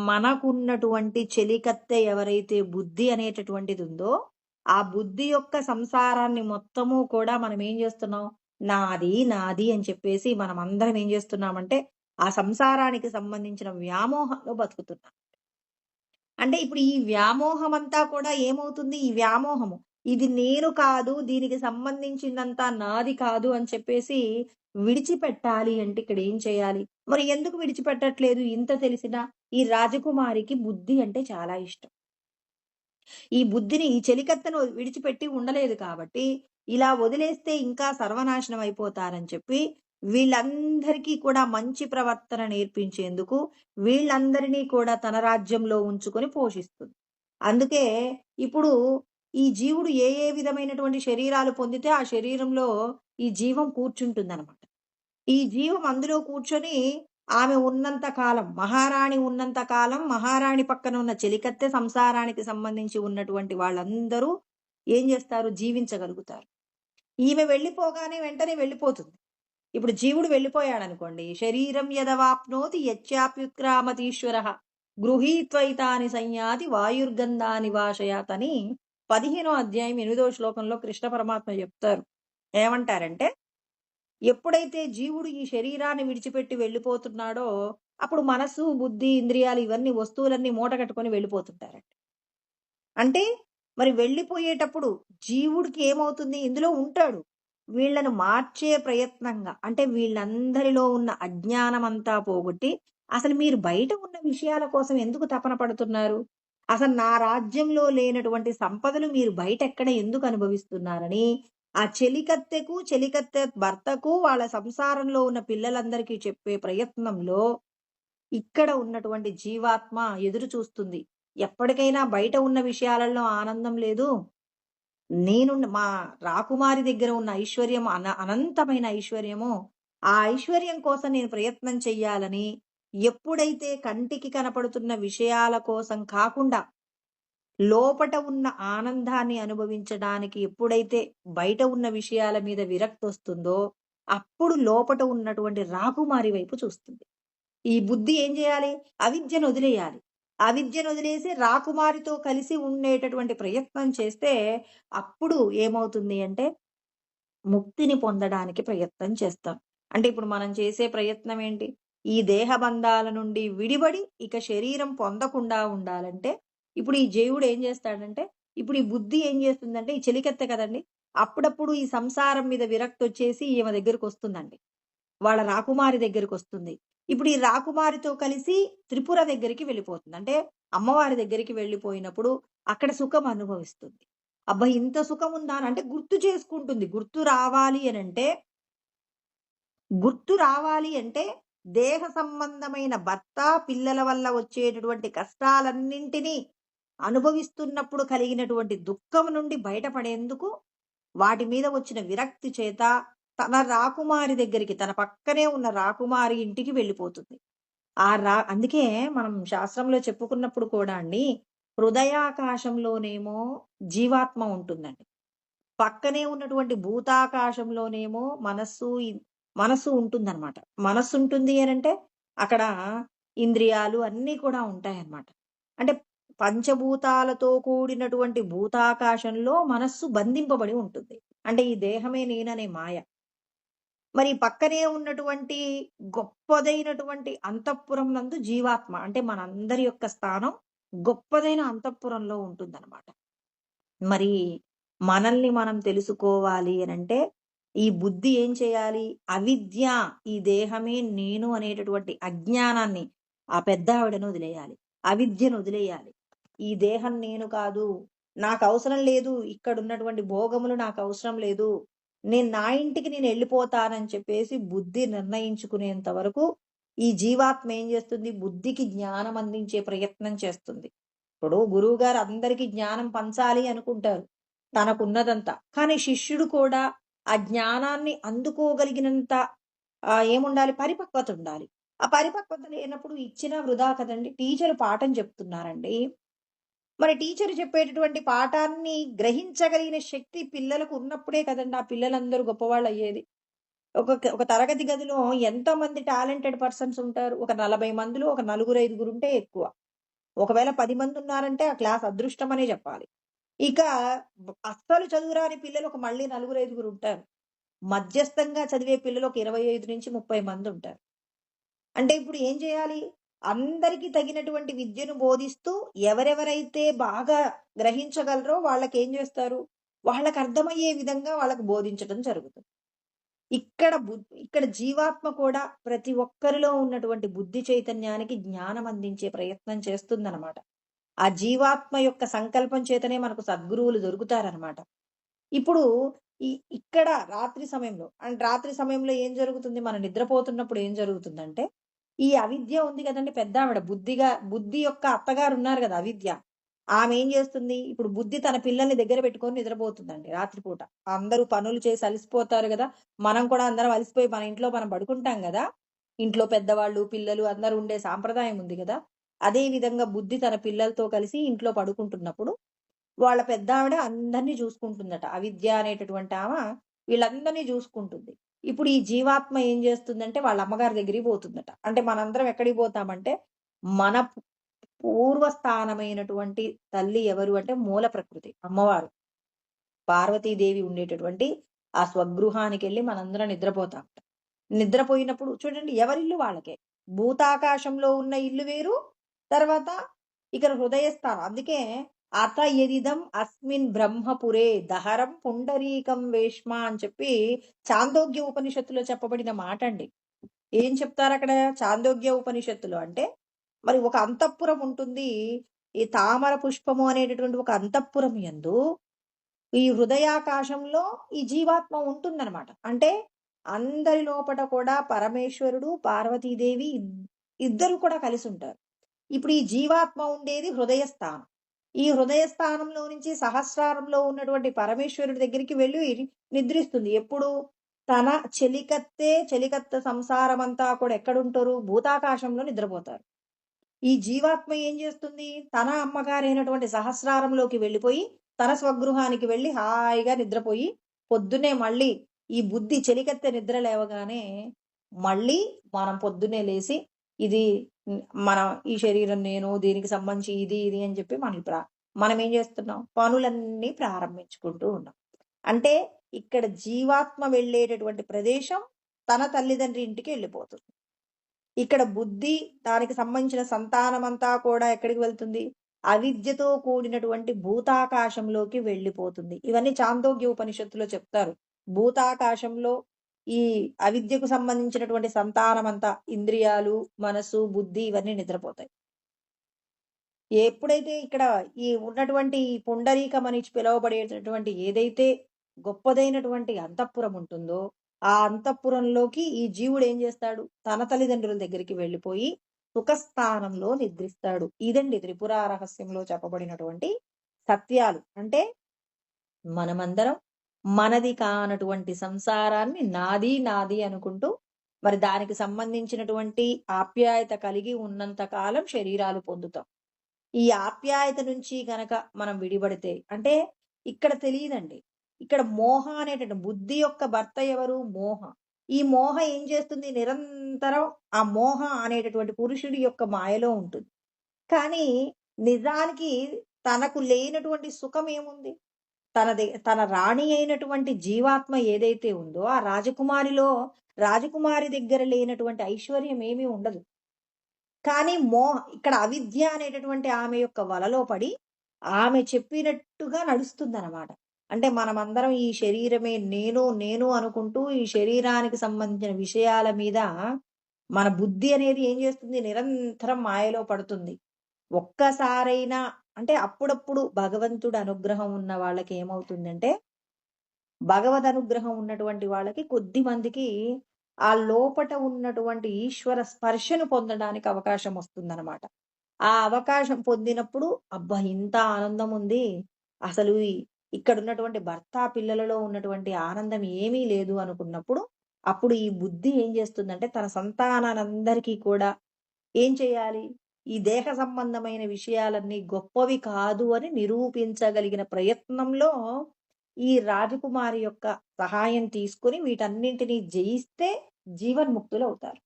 మనకున్నటువంటి చెలికత్తె ఎవరైతే బుద్ధి అనేటటువంటిది ఉందో, ఆ బుద్ధి యొక్క సంసారాన్ని మొత్తము కూడా మనం ఏం చేస్తున్నాం? నాది, నాది అని చెప్పేసి మనమందరం ఏం చేస్తున్నామంటే, ఆ సంసారానికి సంబంధించిన వ్యామోహంలో బతుకుతున్నాం. అంటే ఇప్పుడు ఈ వ్యామోహమంతా కూడా ఏమవుతుంది? ఈ వ్యామోహము. ఇది నేను కాదు, దీనికి సంబంధించిందంతా నాది కాదు అని చెప్పేసి విడిచిపెట్టాలి అంటే ఇక్కడ ఏం చేయాలి? మరి ఎందుకు విడిచిపెట్టట్లేదు ఇంత తెలిసినా? ఈ రాజకుమారికి బుద్ధి అంటే చాలా ఇష్టం. ఈ బుద్ధిని, ఈ చెలికత్తెను విడిచిపెట్టి ఉండలేదు కాబట్టి, ఇలా వదిలేస్తే ఇంకా సర్వనాశనం అయిపోతారని చెప్పి, వీళ్ళందరికీ కూడా మంచి ప్రవర్తన నేర్పించేందుకు, వీళ్ళందరినీ కూడా తన రాజ్యంలో ఉంచుకొని పోషిస్తుంది. అందుకే ఇప్పుడు ఈ జీవుడు ఏ ఏ విధమైనటువంటి శరీరాలు పొందితే, ఆ శరీరంలో ఈ జీవం కూర్చుంటుందనమాట. ఈ జీవం అందులో కూర్చొని ఆమె ఉన్నంత కాలం, మహారాణి ఉన్నంత కాలం, మహారాణి పక్కన ఉన్న చెలికత్తె సంసారానికి సంబంధించి ఉన్నటువంటి వాళ్ళందరూ ఏం చేస్తారు? జీవించగలుగుతారు. ఈమె వెళ్ళిపోగానే వెంటనే వెళ్ళిపోతుంది. ఇప్పుడు జీవుడు వెళ్ళిపోయాడనుకోండి, శరీరం యదవాప్నోతి యచ్చాప్యుత్క్రామతీశ్వరః గృహీత్వైతాని సంయాతి వాయుర్గంధాని వాశయాత్ అని 15వ అధ్యాయం 8వ శ్లోకంలో కృష్ణ పరమాత్మ చెప్తారు. ఏమంటారంటే, ఎప్పుడైతే జీవుడు ఈ శరీరాన్ని విడిచిపెట్టి వెళ్ళిపోతున్నాడో, అప్పుడు మనస్సు, బుద్ధి, ఇంద్రియాలు ఇవన్నీ వస్తువులన్నీ మూట కట్టుకొని వెళ్ళిపోతుంటారంట. అంటే మరి వెళ్ళిపోయేటప్పుడు జీవుడికి ఏమవుతుంది? ఇందులో ఉంటాడు. వీళ్ళను మార్చే ప్రయత్నంగా అంటే వీళ్ళందరిలో ఉన్న అజ్ఞానమంతా పోగొట్టి, అసలు మీరు బయట ఉన్న విషయాల కోసం ఎందుకు తపన పడుతున్నారు? అసలు నా రాజ్యంలో లేనటువంటి సంపదలు మీరు బయటెక్కడ ఎందుకు అనుభవిస్తున్నారని, ఆ చెలికత్తెకు, చెలికత్తె భర్తకు, వాళ్ళ సంసారంలో ఉన్న పిల్లలందరికీ చెప్పే ప్రయత్నంలో ఇక్కడ ఉన్నటువంటి జీవాత్మ ఎదురు చూస్తుంది. ఎప్పటికైనా బయట ఉన్న విషయాలలో ఆనందం లేదు. మా రాకుమారి దగ్గర ఉన్న ఐశ్వర్యం అనంతమైన ఐశ్వర్యము. ఆ ఐశ్వర్యం కోసం నేను ప్రయత్నం చెయ్యాలని ఎప్పుడైతే కంటికి కనపడుతున్న విషయాల కోసం కాకుండా, లోపట ఉన్న ఆనందాన్ని అనుభవించడానికి ఎప్పుడైతే బయట ఉన్న విషయాల మీద విరక్తొస్తుందో, అప్పుడు లోపట ఉన్నటువంటి రాకుమారి వైపు చూస్తుంది. ఈ బుద్ధి ఏం చేయాలి? అవిద్యను వదిలేయాలి. అవిద్యను వదిలేసి రాకుమారితో కలిసి ఉండేటటువంటి ప్రయత్నం చేస్తే, అప్పుడు ఏమవుతుంది అంటే, ముక్తిని పొందడానికి ప్రయత్నం చేస్తాం. అంటే ఇప్పుడు మనం చేసే ప్రయత్నం ఏంటి? ఈ దేహ బంధాల నుండి విడిబడి ఇక శరీరం పొందకుండా ఉండాలంటే, ఇప్పుడు ఈ జీవుడు ఏం చేస్తాడంటే, ఇప్పుడు ఈ బుద్ధి ఏం చేస్తుందంటే, ఈ చెలికత్తె కదండీ! అప్పుడప్పుడు ఈ సంసారం మీద విరక్తొచ్చేసి ఈమె దగ్గరికొస్తుందండి. వాళ్ళ రాకుమారి దగ్గరికొస్తుంది. ఇప్పుడు ఈ రాకుమారితో కలిసి త్రిపుర దగ్గరికి వెళ్ళిపోతుంది. అంటే అమ్మవారి దగ్గరికి వెళ్ళిపోయినప్పుడు అక్కడ సుఖం అనుభవిస్తుంది. అబ్బా! ఇంత సుఖముందా అని అంటే గుర్తు రావాలి అంటే దేహ సంబంధమైన భర్త, పిల్లల వల్ల వచ్చేటటువంటి కష్టాలన్నింటినీ అనుభవిస్తున్నప్పుడు కలిగినటువంటి దుఃఖం నుండి బయటపడేందుకు వాటి మీద వచ్చిన విరక్తి చేత తన రాకుమారి దగ్గరికి, తన పక్కనే ఉన్న రాకుమారి ఇంటికి వెళ్ళిపోతుంది. అందుకే మనం శాస్త్రంలో చెప్పుకున్నప్పుడు కూడా అండి, హృదయాకాశంలోనేమో జీవాత్మ ఉంటుందండి. పక్కనే ఉన్నటువంటి భూతాకాశంలోనేమో మనస్సు ఉంటుందన్నమాట. మనస్సుంటుంది అనంటే అక్కడ ఇంద్రియాలు అన్నీ కూడా ఉంటాయన్నమాట. అంటే పంచభూతాలతో కూడినటువంటి భూతాకాశంలో మనస్సు బంధింపబడి ఉంటుంది. అంటే ఈ దేహమే నేననే మాయ. మరి పక్కనే ఉన్నటువంటి గొప్పదైనటువంటి అంతఃపురం నందు జీవాత్మ అంటే మనందరి యొక్క స్థానం గొప్పదైన అంతఃపురంలో ఉంటుందన్నమాట. మరి మనల్ని మనం తెలుసుకోవాలి అనంటే ఈ బుద్ధి ఏం చేయాలి? అవిద్య, ఈ దేహమే నేను అనేటటువంటి అజ్ఞానాన్ని, ఆ పెద్దావిడను వదిలేయాలి. అవిద్యను వదిలేయాలి. ఈ దేహం నేను కాదు, నాకు అవసరం లేదు, ఇక్కడ ఉన్నటువంటి భోగములు నాకు అవసరం లేదు, నేను నా ఇంటికి నేను వెళ్ళిపోతానని చెప్పేసి బుద్ధి నిర్ణయించుకునేంత వరకు ఈ జీవాత్మ ఏం చేస్తుంది? బుద్ధికి జ్ఞానం అందించే ప్రయత్నం చేస్తుంది. ఇప్పుడు గురువు గారు అందరికీ జ్ఞానం పంచాలి అనుకుంటారు తనకున్నదంతా. కానీ శిష్యుడు కూడా ఆ జ్ఞానాన్ని అందుకోగలిగినంత ఏముండాలి? పరిపక్వత ఉండాలి. ఆ పరిపక్వత లేనప్పుడు ఇచ్చినా వృధా కదండి. టీచర్ పాఠం చెప్తున్నారండి. మరి టీచర్ చెప్పేటటువంటి పాఠాన్ని గ్రహించగలిగిన శక్తి పిల్లలకు ఉన్నప్పుడే కదండి ఆ పిల్లలందరూ గొప్పవాళ్ళు అయ్యేది. ఒక తరగతి గదిలో ఎంతమంది టాలెంటెడ్ పర్సన్స్ ఉంటారు? ఒక 40 మందిలో ఒక నలుగురు, ఐదుగురు ఉంటే ఎక్కువ. ఒకవేళ 10 మంది ఉన్నారంటే ఆ క్లాస్ అదృష్టం అనే చెప్పాలి. ఇక అస్సలు చదువురాని పిల్లలు మళ్ళీ నలుగురు, ఐదుగురు ఉంటారు. మధ్యస్థంగా చదివే పిల్లలు ఒక 25-30 మంది ఉంటారు. అంటే ఇప్పుడు ఏం చేయాలి? అందరికీ తగినటువంటి విద్యను బోధిస్తూ ఎవరెవరైతే బాగా గ్రహించగలరో వాళ్ళకేం చేస్తారు? వాళ్ళకి అర్థమయ్యే విధంగా వాళ్ళకి బోధించడం జరుగుతుంది. ఇక్కడ జీవాత్మ కూడా ప్రతి ఒక్కరిలో ఉన్నటువంటి బుద్ధి చైతన్యానికి జ్ఞానం అందించే ప్రయత్నం చేస్తుందన్నమాట. ఆ జీవాత్మ యొక్క సంకల్పం చేతనే మనకు సద్గురువులు దొరుకుతారనమాట. ఇప్పుడు ఇక్కడ రాత్రి సమయంలో ఏం జరుగుతుంది? మనం నిద్రపోతున్నప్పుడు ఏం జరుగుతుందంటే, ఈ అవిద్య ఉంది కదండి పెద్దావిడ, బుద్ధి యొక్క అత్తగారు ఉన్నారు కదా అవిద్య. ఆమె ఏం చేస్తుంది? ఇప్పుడు బుద్ధి తన పిల్లల్ని దగ్గర పెట్టుకొని నిద్రపోతుందండి రాత్రిపూట. అందరూ పనులు చేసి అలసిపోతారు కదా! మనం కూడా అందరం అలసిపోయి మన ఇంట్లో మనం పడుకుంటాం కదా! ఇంట్లో పెద్దవాళ్ళు, పిల్లలు అందరూ ఉండే సాంప్రదాయం ఉంది కదా! అదే విధంగా బుద్ధి తన పిల్లలతో కలిసి ఇంట్లో పడుకుంటున్నప్పుడు వాళ్ళ పెద్దావిడ అందరినీ చూసుకుంటుందట. అవిద్య అనేటటువంటి వీళ్ళందరినీ చూసుకుంటుంది. ఇప్పుడు ఈ జీవాత్మ ఏం చేస్తుందంటే వాళ్ళ అమ్మగారి దగ్గరికి పోతుందట. అంటే మనందరం ఎక్కడికి పోతామంటే మన పూర్వస్థానమైనటువంటి తల్లి ఎవరు అంటే మూల ప్రకృతి అమ్మవారు. పార్వతీదేవి ఉండేటటువంటి ఆ స్వగృహానికెళ్ళి మనందరం నిద్రపోతాం. నిద్రపోయినప్పుడు చూడండి ఎవరిల్లు వాళ్ళకే. భూతాకాశంలో ఉన్న ఇల్లు వేరు. తర్వాత ఇక్కడ హృదయస్థానం. అందుకే అత యదిదం అస్మిన్ బ్రహ్మపురే దహరం పుండరీకం వేష్మ అని చెప్పి చాందోగ్య ఉపనిషత్తులో చెప్పబడిన మాట అండి. ఏం చెప్తారు అక్కడ చాందోగ్య ఉపనిషత్తులో అంటే మరి ఒక అంతఃపురం ఉంటుంది. ఈ తామర పుష్పము అనేటటువంటి ఒక అంతఃపురం యందు ఈ హృదయాకాశంలో ఈ జీవాత్మ ఉంటుందన్నమాట. అంటే అందరి లోపట కూడా పరమేశ్వరుడు, పార్వతీదేవి ఇద్దరు కూడా కలిసి ఉంటారు. ఇప్పుడు ఈ జీవాత్మ ఉండేది హృదయ స్థానం. ఈ హృదయ స్థానంలో నుంచి సహస్రారంలో ఉన్నటువంటి పరమేశ్వరుడి దగ్గరికి వెళ్ళి నిద్రిస్తుంది. ఎప్పుడు తన చెలికత్త సంసారమంతా కూడా ఎక్కడుంటారు? భూతాకాశంలో నిద్రపోతారు. ఈ జీవాత్మ ఏం చేస్తుంది? తన అమ్మగారైనటువంటి సహస్రారంలోకి వెళ్ళిపోయి తన స్వగృహానికి వెళ్ళి హాయిగా నిద్రపోయి పొద్దున్నే మళ్ళీ ఈ బుద్ధి చెలికత్తె నిద్ర లేవగానే మళ్ళీ మనం పొద్దున్నే లేసి ఇది మనం ఈ శరీరం నేను దీనికి సంబంధించి ఇది ఇది అని చెప్పి మనం ఏం చేస్తున్నాం? పనులన్నీ ప్రారంభించుకుంటూ ఉన్నాం. అంటే ఇక్కడ జీవాత్మ వెళ్ళేటటువంటి ప్రదేశం తన తల్లిదండ్రి ఇంటికి వెళ్ళిపోతుంది. ఇక్కడ బుద్ధి దానికి సంబంధించిన సంతానం అంతా కూడా ఎక్కడికి వెళ్తుంది? అవిద్యతో కూడినటువంటి భూతాకాశంలోకి వెళ్ళిపోతుంది. ఇవన్నీ చాందోగ్య ఉపనిషత్తులో చెప్తారు. భూతాకాశంలో ఈ అవిద్యకు సంబంధించినటువంటి సంతానం అంతా ఇంద్రియాలు, మనసు, బుద్ధి ఇవన్నీ నిద్రపోతాయి. ఎప్పుడైతే ఇక్కడ ఈ ఉన్నటువంటి ఈ పుండరీకం అని పిలువబడేటటువంటి ఏదైతే గొప్పదైనటువంటి అంతఃపురం ఉంటుందో ఆ అంతఃపురంలోకి ఈ జీవుడు ఏం చేస్తాడు? తన తల్లిదండ్రుల దగ్గరికి వెళ్ళిపోయి సుఖస్థానంలో నిద్రిస్తాడు. ఇదండి త్రిపుర రహస్యంలో చెప్పబడినటువంటి సత్యాలు. అంటే మనమందరం మనది కానటువంటి సంసారాన్ని నాది నాది అనుకుంటూ మరి దానికి సంబంధించినటువంటి ఆప్యాయత కలిగి ఉన్నంత కాలం శరీరాలు పొందుతాం. ఈ ఆప్యాయత నుంచి గనక మనం విడిపడితే అంటే ఇక్కడ తెలియదండి. ఇక్కడ మోహ అనేటువంటి బుద్ధి యొక్క భర్త ఎవరు? మోహ. ఈ మోహ ఏం చేస్తుంది? నిరంతరం ఆ మోహ అనేటటువంటి పురుషుడి యొక్క మాయలో ఉంటుంది. కానీ నిజానికి తనకు లేనటువంటి సుఖం ఏముంది? తన రాణి అయినటువంటి జీవాత్మ ఏదైతే ఉందో ఆ రాజకుమారి దగ్గర లేనటువంటి ఐశ్వర్యం ఏమీ ఉండదు. కానీ ఇక్కడ అవిద్య అనేటటువంటి ఆమె యొక్క వలలో పడి ఆమె చెప్పినట్టుగా నడుస్తుందన్నమాట. అంటే మనమందరం ఈ శరీరమే నేను నేను అనుకుంటూ ఈ శరీరానికి సంబంధించిన విషయాల మీద మన బుద్ధి అనేది ఏం చేస్తుంది? నిరంతరం మాయలో పడుతుంది. ఒక్కసారైనా అంటే అప్పుడప్పుడు భగవంతుడి అనుగ్రహం ఉన్న వాళ్ళకి ఏమవుతుందంటే భగవద్ అనుగ్రహం ఉన్నటువంటి వాళ్ళకి కొద్ది మందికి ఆ లోపట ఉన్నటువంటి ఈశ్వర స్పర్శను పొందడానికి అవకాశం వస్తుందన్నమాట. ఆ అవకాశం పొందినప్పుడు అబ్బా ఇంత ఆనందం ఉంది, అసలు ఇక్కడ ఉన్నటువంటి భర్త పిల్లలలో ఉన్నటువంటి ఆనందం ఏమీ లేదు అనుకున్నప్పుడు అప్పుడు ఈ బుద్ధి ఏం చేస్తుందంటే తన సంతానానందరికీ కూడా ఏం చేయాలి? ఈ దేహ సంబంధమైన విషయాలన్నీ గొప్పవి కాదు అని నిరూపించగలిగిన ప్రయత్నంలో ఈ రాజకుమారి యొక్క సహాయం తీసుకుని వీటన్నింటినీ జయిస్తే జీవన్ముక్తులు అవుతారు.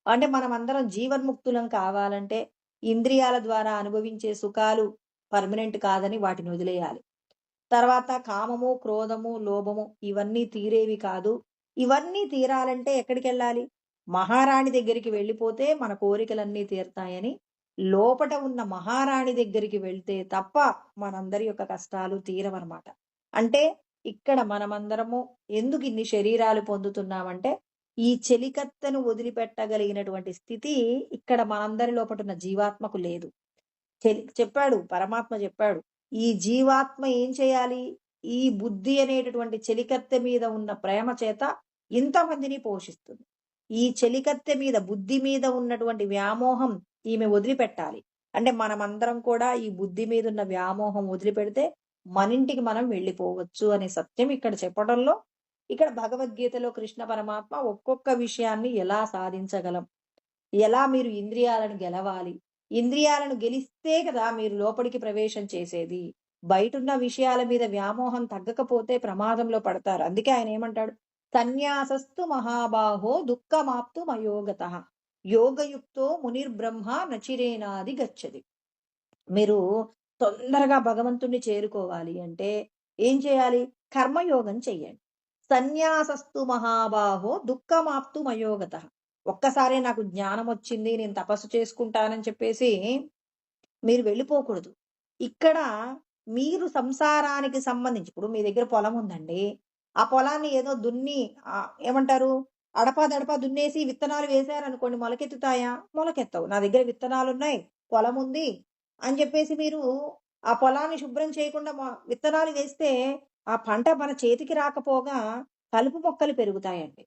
అంటే మనం అందరం జీవన్ముక్తులం కావాలంటే ఇంద్రియాల ద్వారా అనుభవించే సుఖాలు పర్మనెంట్ కాదని వాటిని వదిలేయాలి. తర్వాత కామము, క్రోధము, లోభము ఇవన్నీ తీరేవి కాదు. ఇవన్నీ తీరాలంటే ఎక్కడికి వెళ్ళాలి? మహారాణి దగ్గరికి వెళ్ళిపోతే మన కోరికలన్నీ తీరుతాయని లోపట ఉన్న మహారాణి దగ్గరికి వెళ్తే తప్ప మనందరి యొక్క కష్టాలు తీరవన్నమాట. అంటే ఇక్కడ మనమందరము ఎందుకు ఇన్ని శరీరాలు పొందుతున్నామంటే ఈ చెలికత్తెను వదిలిపెట్టగలిగినటువంటి స్థితి ఇక్కడ మనందరి లోపట ఉన్న జీవాత్మకు లేదు. చెప్పాడు పరమాత్మ చెప్పాడు, ఈ జీవాత్మ ఏం చేయాలి? ఈ బుద్ధి అనేటటువంటి చెలికత్తె మీద ఉన్న ప్రేమ చేత ఇంతమందిని పోషిస్తుంది. ఈ చెలికత్తె మీద బుద్ధి మీద ఉన్నటువంటి వ్యామోహం ఈమె వదిలిపెట్టాలి. అంటే మనమందరం కూడా ఈ బుద్ధి మీద ఉన్న వ్యామోహం వదిలిపెడితే మనింటికి మనం వెళ్ళిపోవచ్చు అనే సత్యం ఇక్కడ చెప్పడంలో ఇక్కడ భగవద్గీతలో కృష్ణ పరమాత్మ ఒక్కొక్క విషయాన్ని ఎలా సాధించగలం, ఎలా మీరు ఇంద్రియాలను గెలవాలి, ఇంద్రియాలను గెలిస్తే కదా మీరు లోపలికి ప్రవేశం చేసేది. బయటున్న విషయాల మీద వ్యామోహం తగ్గకపోతే ప్రమాదంలో పడతారు. అందుకే ఆయన ఏమంటాడు? సన్యాసస్తు మహాబాహో దుఃఖమాప్తు మయోగత యోగయుక్తో మునిర్బ్రహ్మ నచిరేనాది గచ్చది. మీరు తొందరగా భగవంతుడిని చేరుకోవాలి అంటే ఏం చేయాలి? కర్మయోగం చెయ్యండి. సన్యాసస్తు మహాబాహో దుఃఖమాప్తు మయోగతః. ఒక్కసారే నాకు జ్ఞానమొచ్చింది, నేను తపస్సు చేసుకుంటానని చెప్పేసి మీరు వెళ్ళిపోకూడదు. ఇక్కడ మీరు సంసారానికి సంబంధించి ఇప్పుడు మీ దగ్గర పొలం ఉందండి. ఆ పొలాన్ని ఏదో దున్ని ఏమంటారు? అడపా దున్నేసి విత్తనాలు వేశారనుకోండి మొలకెత్తుతాయా? మొలకెత్తవు. నా దగ్గర విత్తనాలున్నాయి, పొలముంది అని జెప్పేసి మీరు ఆ పొలాన్ని శుభ్రం చేయకుండా విత్తనాలు వేస్తే ఆ పంట మన చేతికి రాకపోగా కలుపు మొక్కలు పెరుగుతాయండి.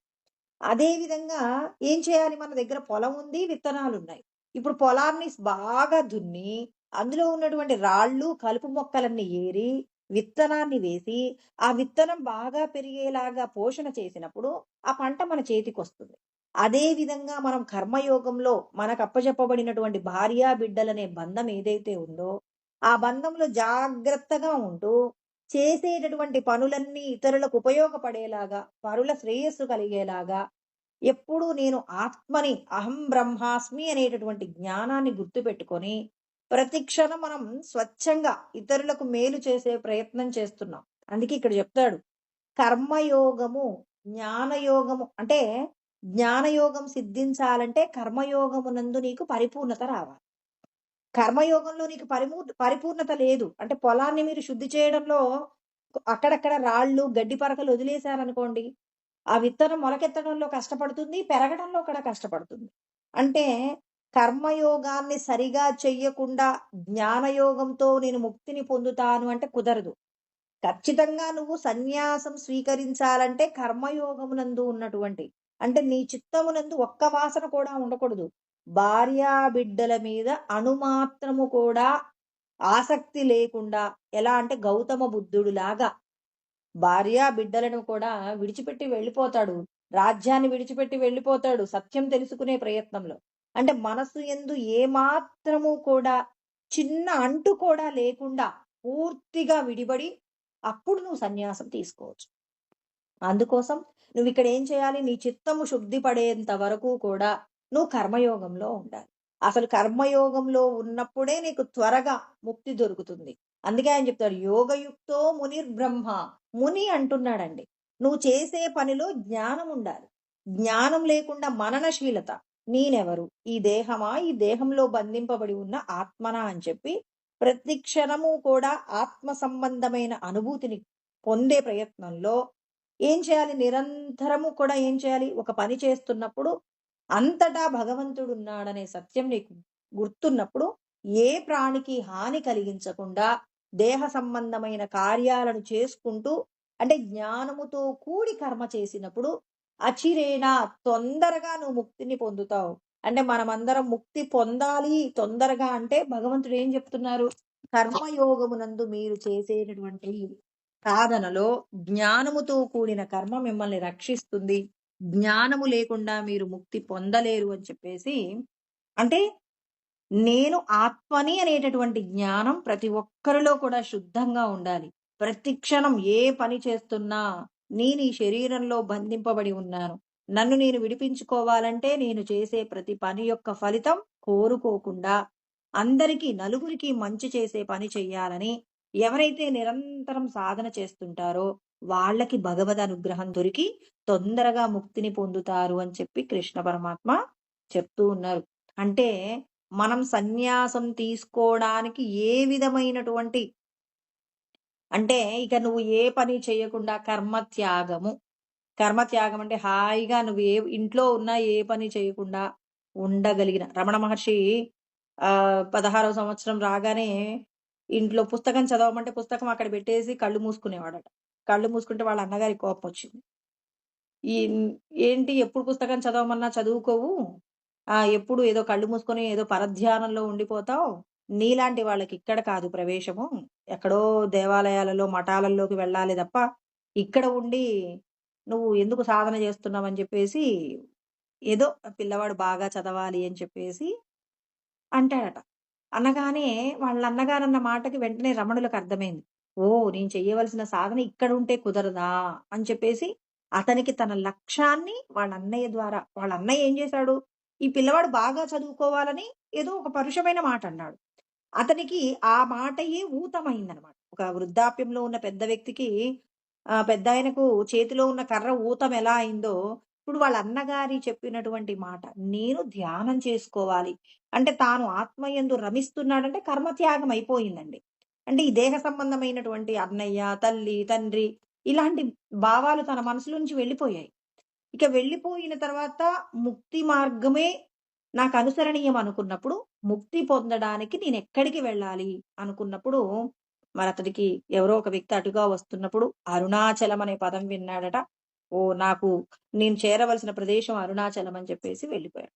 అదే విధంగా ఏం చేయాలి? మన దగ్గర పొలం ఉంది, విత్తనాలున్నాయి. ఇప్పుడు పొలాన్ని బాగా దున్ని, అందులో ఉన్నటువంటి రాళ్ళు, కలుపు మొక్కలన్నీ ఏరి, విత్తనాన్ని వేసి, ఆ విత్తనం బాగా పెరిగేలాగా పోషణ చేసినప్పుడు, ఆ పంట మన చేతికొస్తుంది. అదే విధంగా మనం కర్మయోగంలో మనకప్పజెప్పబడినటువంటి భార్యా బిడ్డలనే బంధం ఏదైతే ఉందో, ఆ బంధంలో జాగ్రత్తగా ఉంటూ, చేసేటటువంటి పనులన్నీ ఇతరులకు ఉపయోగపడేలాగా, పరుల శ్రేయస్సు కలిగేలాగా ఎప్పుడూ నేను ఆత్మని, అహం బ్రహ్మాస్మి అనేటటువంటి జ్ఞానాన్ని గుర్తుపెట్టుకొని, ప్రతి క్షణం మనం స్వచ్ఛంగా ఇతరులకు మేలు చేసే ప్రయత్నం చేస్తున్నాం. అందుకే ఇక్కడ చెప్తాడు. కర్మయోగము, జ్ఞానయోగము అంటే జ్ఞానయోగం సిద్ధించాలంటే కర్మయోగమునందు నీకు పరిపూర్ణత రావాలి. కర్మయోగంలో నీకు పరిపూర్ణత లేదు. అంటే పొలాన్ని మీరు శుద్ధి చేయడంలో అక్కడక్కడ రాళ్ళు, గడ్డి పరకలు వదిలేశారనుకోండి, ఆ విత్తనం మొలకెత్తడంలో కష్టపడుతుంది, పెరగడంలో కూడా కష్టపడుతుంది. అంటే కర్మయోగాన్ని సరిగా చెయ్యకుండా జ్ఞానయోగంతో నేను ముక్తిని పొందుతాను అంటే కుదరదు. ఖచ్చితంగా నువ్వు సన్యాసం స్వీకరించాలంటే కర్మయోగమునందు ఉన్నటువంటి అంటే నీ చిత్తమునందు ఒక్క వాసన కూడా ఉండకూడదు. భార్యా బిడ్డల మీద అణుమాత్రము కూడా ఆసక్తి లేకుండా ఎలా అంటే గౌతమ బుద్ధుడులాగా భార్యా బిడ్డలను కూడా విడిచిపెట్టి వెళ్ళిపోతాడు. రాజ్యాన్ని విడిచిపెట్టి వెళ్ళిపోతాడు సత్యం తెలుసుకునే ప్రయత్నంలో. అంటే మనస్సు యందు ఏమాత్రము కూడా చిన్న అంటు కూడా లేకుండా పూర్తిగా విడిబడి అప్పుడు నువ్వు సన్యాసం తీసుకోవచ్చు. అందుకోసం నువ్విక్కడ ఏం చేయాలి? నీ చిత్తము శుద్ధి పడేంత వరకు కూడా నువ్వు కర్మయోగంలో ఉండాలి. అసలు కర్మయోగంలో ఉన్నప్పుడే నీకు త్వరగా ముక్తి దొరుకుతుంది. అందుకే ఆయన చెప్తాడు యోగయుక్తో మునిర్బ్రహ్మ. ముని అంటున్నాడండి. నువ్వు చేసే పనిలో జ్ఞానం ఉండాలి. జ్ఞానం లేకుండా మననశీలత. నేనెవరు? ఈ దేహమా? ఈ దేహంలో బంధింపబడి ఉన్న ఆత్మనా అని చెప్పి ప్రతి క్షణము కూడా ఆత్మ సంబంధమైన అనుభూతిని పొందే ప్రయత్నంలో ఏం చేయాలి? నిరంతరము కూడా ఏం చేయాలి? ఒక పని చేస్తున్నప్పుడు అంతటా భగవంతుడున్నాడనే సత్యం నీకు గుర్తున్నప్పుడు ఏ ప్రాణికి హాని కలిగించకుండా దేహ సంబంధమైన కార్యాలను చేసుకుంటూ అంటే జ్ఞానముతో కూడి కర్మ చేసినప్పుడు అచిరేనా తొందరగా నువ్వు ముక్తిని పొందుతావు. అంటే మనమందరం ముక్తి పొందాలి తొందరగా అంటే భగవంతుడు ఏం చెప్తున్నారు? కర్మయోగమునందు మీరు చేసేటటువంటి సాధనలో జ్ఞానముతో కూడిన కర్మ మిమ్మల్ని రక్షిస్తుంది. జ్ఞానము లేకుండా మీరు ముక్తి పొందలేరు అని చెప్పేసి అంటే నేను ఆత్మని అనేటటువంటి జ్ఞానం ప్రతి ఒక్కరిలో కూడా శుద్ధంగా ఉండాలి. ప్రతి క్షణం ఏ పని చేస్తున్నా నేను ఈ శరీరంలో బంధింపబడి ఉన్నాను. నన్ను నేను విడిపించుకోవాలంటే నేను చేసే ప్రతి పని యొక్క ఫలితం కోరుకోకుండా అందరికీ నలుగురికి మంచి చేసే పని చెయ్యాలని ఎవరైతే నిరంతరం సాధన చేస్తుంటారో వాళ్ళకి భగవద్ అనుగ్రహం దొరికి తొందరగా ముక్తిని పొందుతారు అని చెప్పి కృష్ణ పరమాత్మ చెప్తూ ఉన్నారు. అంటే మనం సన్యాసం తీసుకోవడానికి ఏ విధమైనటువంటి అంటే ఇక నువ్వు ఏ పని చేయకుండా కర్మత్యాగము. కర్మత్యాగం అంటే హాయిగా నువ్వు ఏ ఇంట్లో ఉన్నా ఏ పని చేయకుండా ఉండగలిగిన రమణ మహర్షి 16వ సంవత్సరం రాగానే ఇంట్లో పుస్తకం చదవమంటే పుస్తకం అక్కడ పెట్టేసి కళ్ళు మూసుకునేవాడట. కళ్ళు మూసుకుంటే వాళ్ళ అన్నగారికి కోపం వచ్చింది. ఈ ఏంటి ఎప్పుడు పుస్తకం చదవమన్నా చదువుకోవు. ఎప్పుడు ఏదో కళ్ళు మూసుకొని ఏదో పరధ్యానంలో ఉండిపోతావు. నీలాంటి వాళ్ళకి ఇక్కడ కాదు ప్రవేశము. ఎక్కడో దేవాలయాలలో, మఠాలలోకి వెళ్ళాలి తప్ప ఇక్కడ ఉండి నువ్వు ఎందుకు సాధన చేస్తున్నావని చెప్పేసి ఏదో పిల్లవాడు బాగా చదవాలి అని చెప్పేసి అంటాడట. అనగానే వాళ్ళ అన్నగారన్న మాటకి వెంటనే రమణులకు అర్థమైంది. ఓహ్! నేను చెయ్యవలసిన సాధన ఇక్కడుంటే కుదరదా? అని చెప్పేసి అతనికి తన లక్ష్యాన్ని వాళ్ళ అన్నయ్య ద్వారా వాళ్ళ అన్నయ్య ఏం చేశాడు? ఈ పిల్లవాడు బాగా చదువుకోవాలని ఏదో ఒక పరుషమైన మాట అన్నాడు. అతనికి ఆ మాటయే ఊతమైందనమాట. ఒక వృద్ధాప్యంలో ఉన్న పెద్ద వ్యక్తికి పెద్దాయనకు చేతిలో ఉన్న కర్ర ఊతం ఎలా అయిందో, ఇప్పుడు వాళ్ళ అన్నగారి చెప్పినటువంటి మాట, నేను ధ్యానం చేసుకోవాలి. అంటే తాను ఆత్మయందు రమిస్తున్నాడంటే కర్మత్యాగం అయిపోయిందండి. అంటే ఈ దేహ సంబంధమైనటువంటి అన్నయ్య, తల్లి, తండ్రి ఇలాంటి భావాలు తన మనసులోంచి వెళ్ళిపోయాయి. ఇక వెళ్ళిపోయిన తర్వాత ముక్తి మార్గమే నాకు అనుసరణీయం అనుకున్నప్పుడు, ముక్తి పొందడానికి నేనెక్కడికి వెళ్ళాలి అనుకున్నప్పుడు, మరతడికి ఎవరో ఒక వ్యక్తి అటుగా వస్తున్నప్పుడు అరుణాచలం అనే పదం విన్నాడట. ఓహ్! నేను చేరవలసిన ప్రదేశం అరుణాచలం అని చెప్పేసి వెళ్ళిపోయాడు.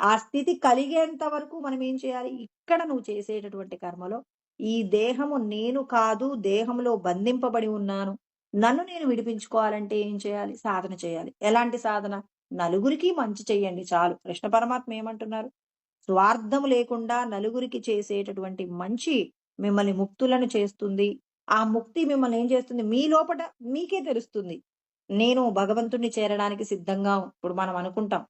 ఆ స్థితి కలిగేంత వరకు మనం ఏం చేయాలి? ఇక్కడ నువ్వు చేసేటటువంటి కర్మలో, ఈ దేహము నేను కాదు, దేహంలో బంధింపబడి ఉన్నాను. నన్ను నేను విడిపించుకోవాలంటే ఏం చేయాలి? సాధన చేయాలి. ఎలాంటి సాధన? నలుగురికి మంచి చెయ్యండి చాలు. కృష్ణ పరమాత్మ ఏమంటున్నారు? స్వార్థం లేకుండా నలుగురికి చేసేటటువంటి మంచి మిమ్మల్ని ముక్తులను చేస్తుంది. ఆ ముక్తి మిమ్మల్ని ఏం చేస్తుంది? మీ లోపట మీకే తెలుస్తుంది. నేను భగవంతుడిని చేరడానికి సిద్ధంగా ఇప్పుడు మనం అనుకుంటాం.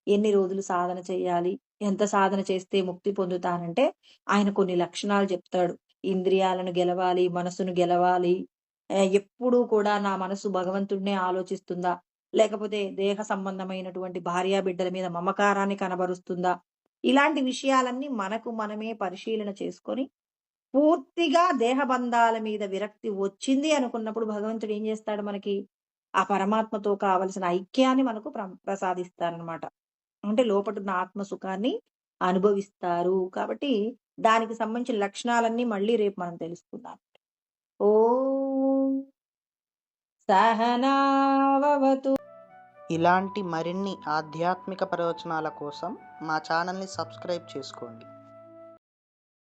ఎన్ని రోజులు సాధన చేయాలి? ఎంత సాధన చేస్తే ముక్తి పొందుతానంటే, ఆయన కొన్ని లక్షణాలు చెప్తాడు. ఇంద్రియాలను గెలవాలి, మనసును గెలవాలి. ఎప్పుడూ కూడా నా మనసు భగవంతుడినే ఆలోచిస్తుందా? లేకపోతే దేహ సంబంధమైనటువంటి భార్యాబిడ్డల మీద మమకారాన్ని కనబరుస్తుందా? ఇలాంటి విషయాలన్నీ మనకు మనమే పరిశీలన చేసుకొని, పూర్తిగా దేహబంధాల మీద విరక్తి వచ్చింది అనుకున్నప్పుడు భగవంతుడు ఏం చేస్తాడు మనకి? ఆ పరమాత్మతో కావలసిన ఐక్యాన్ని మనకు ప్రసాదిస్తారనమాట. అంటే లోపటున్న ఆత్మ సుఖాన్ని అనుభవిస్తారు. కాబట్టి దానికి సంబంధించిన లక్షణాలన్నీ మళ్ళీ రేపు మనం తెలుసుకుందాం. ఓం సహనావవతు. ఇలాంటి మరిన్ని ఆధ్యాత్మిక ప్రవచనాల కోసం మా ఛానల్ని సబ్స్క్రైబ్ చేసుకోండి.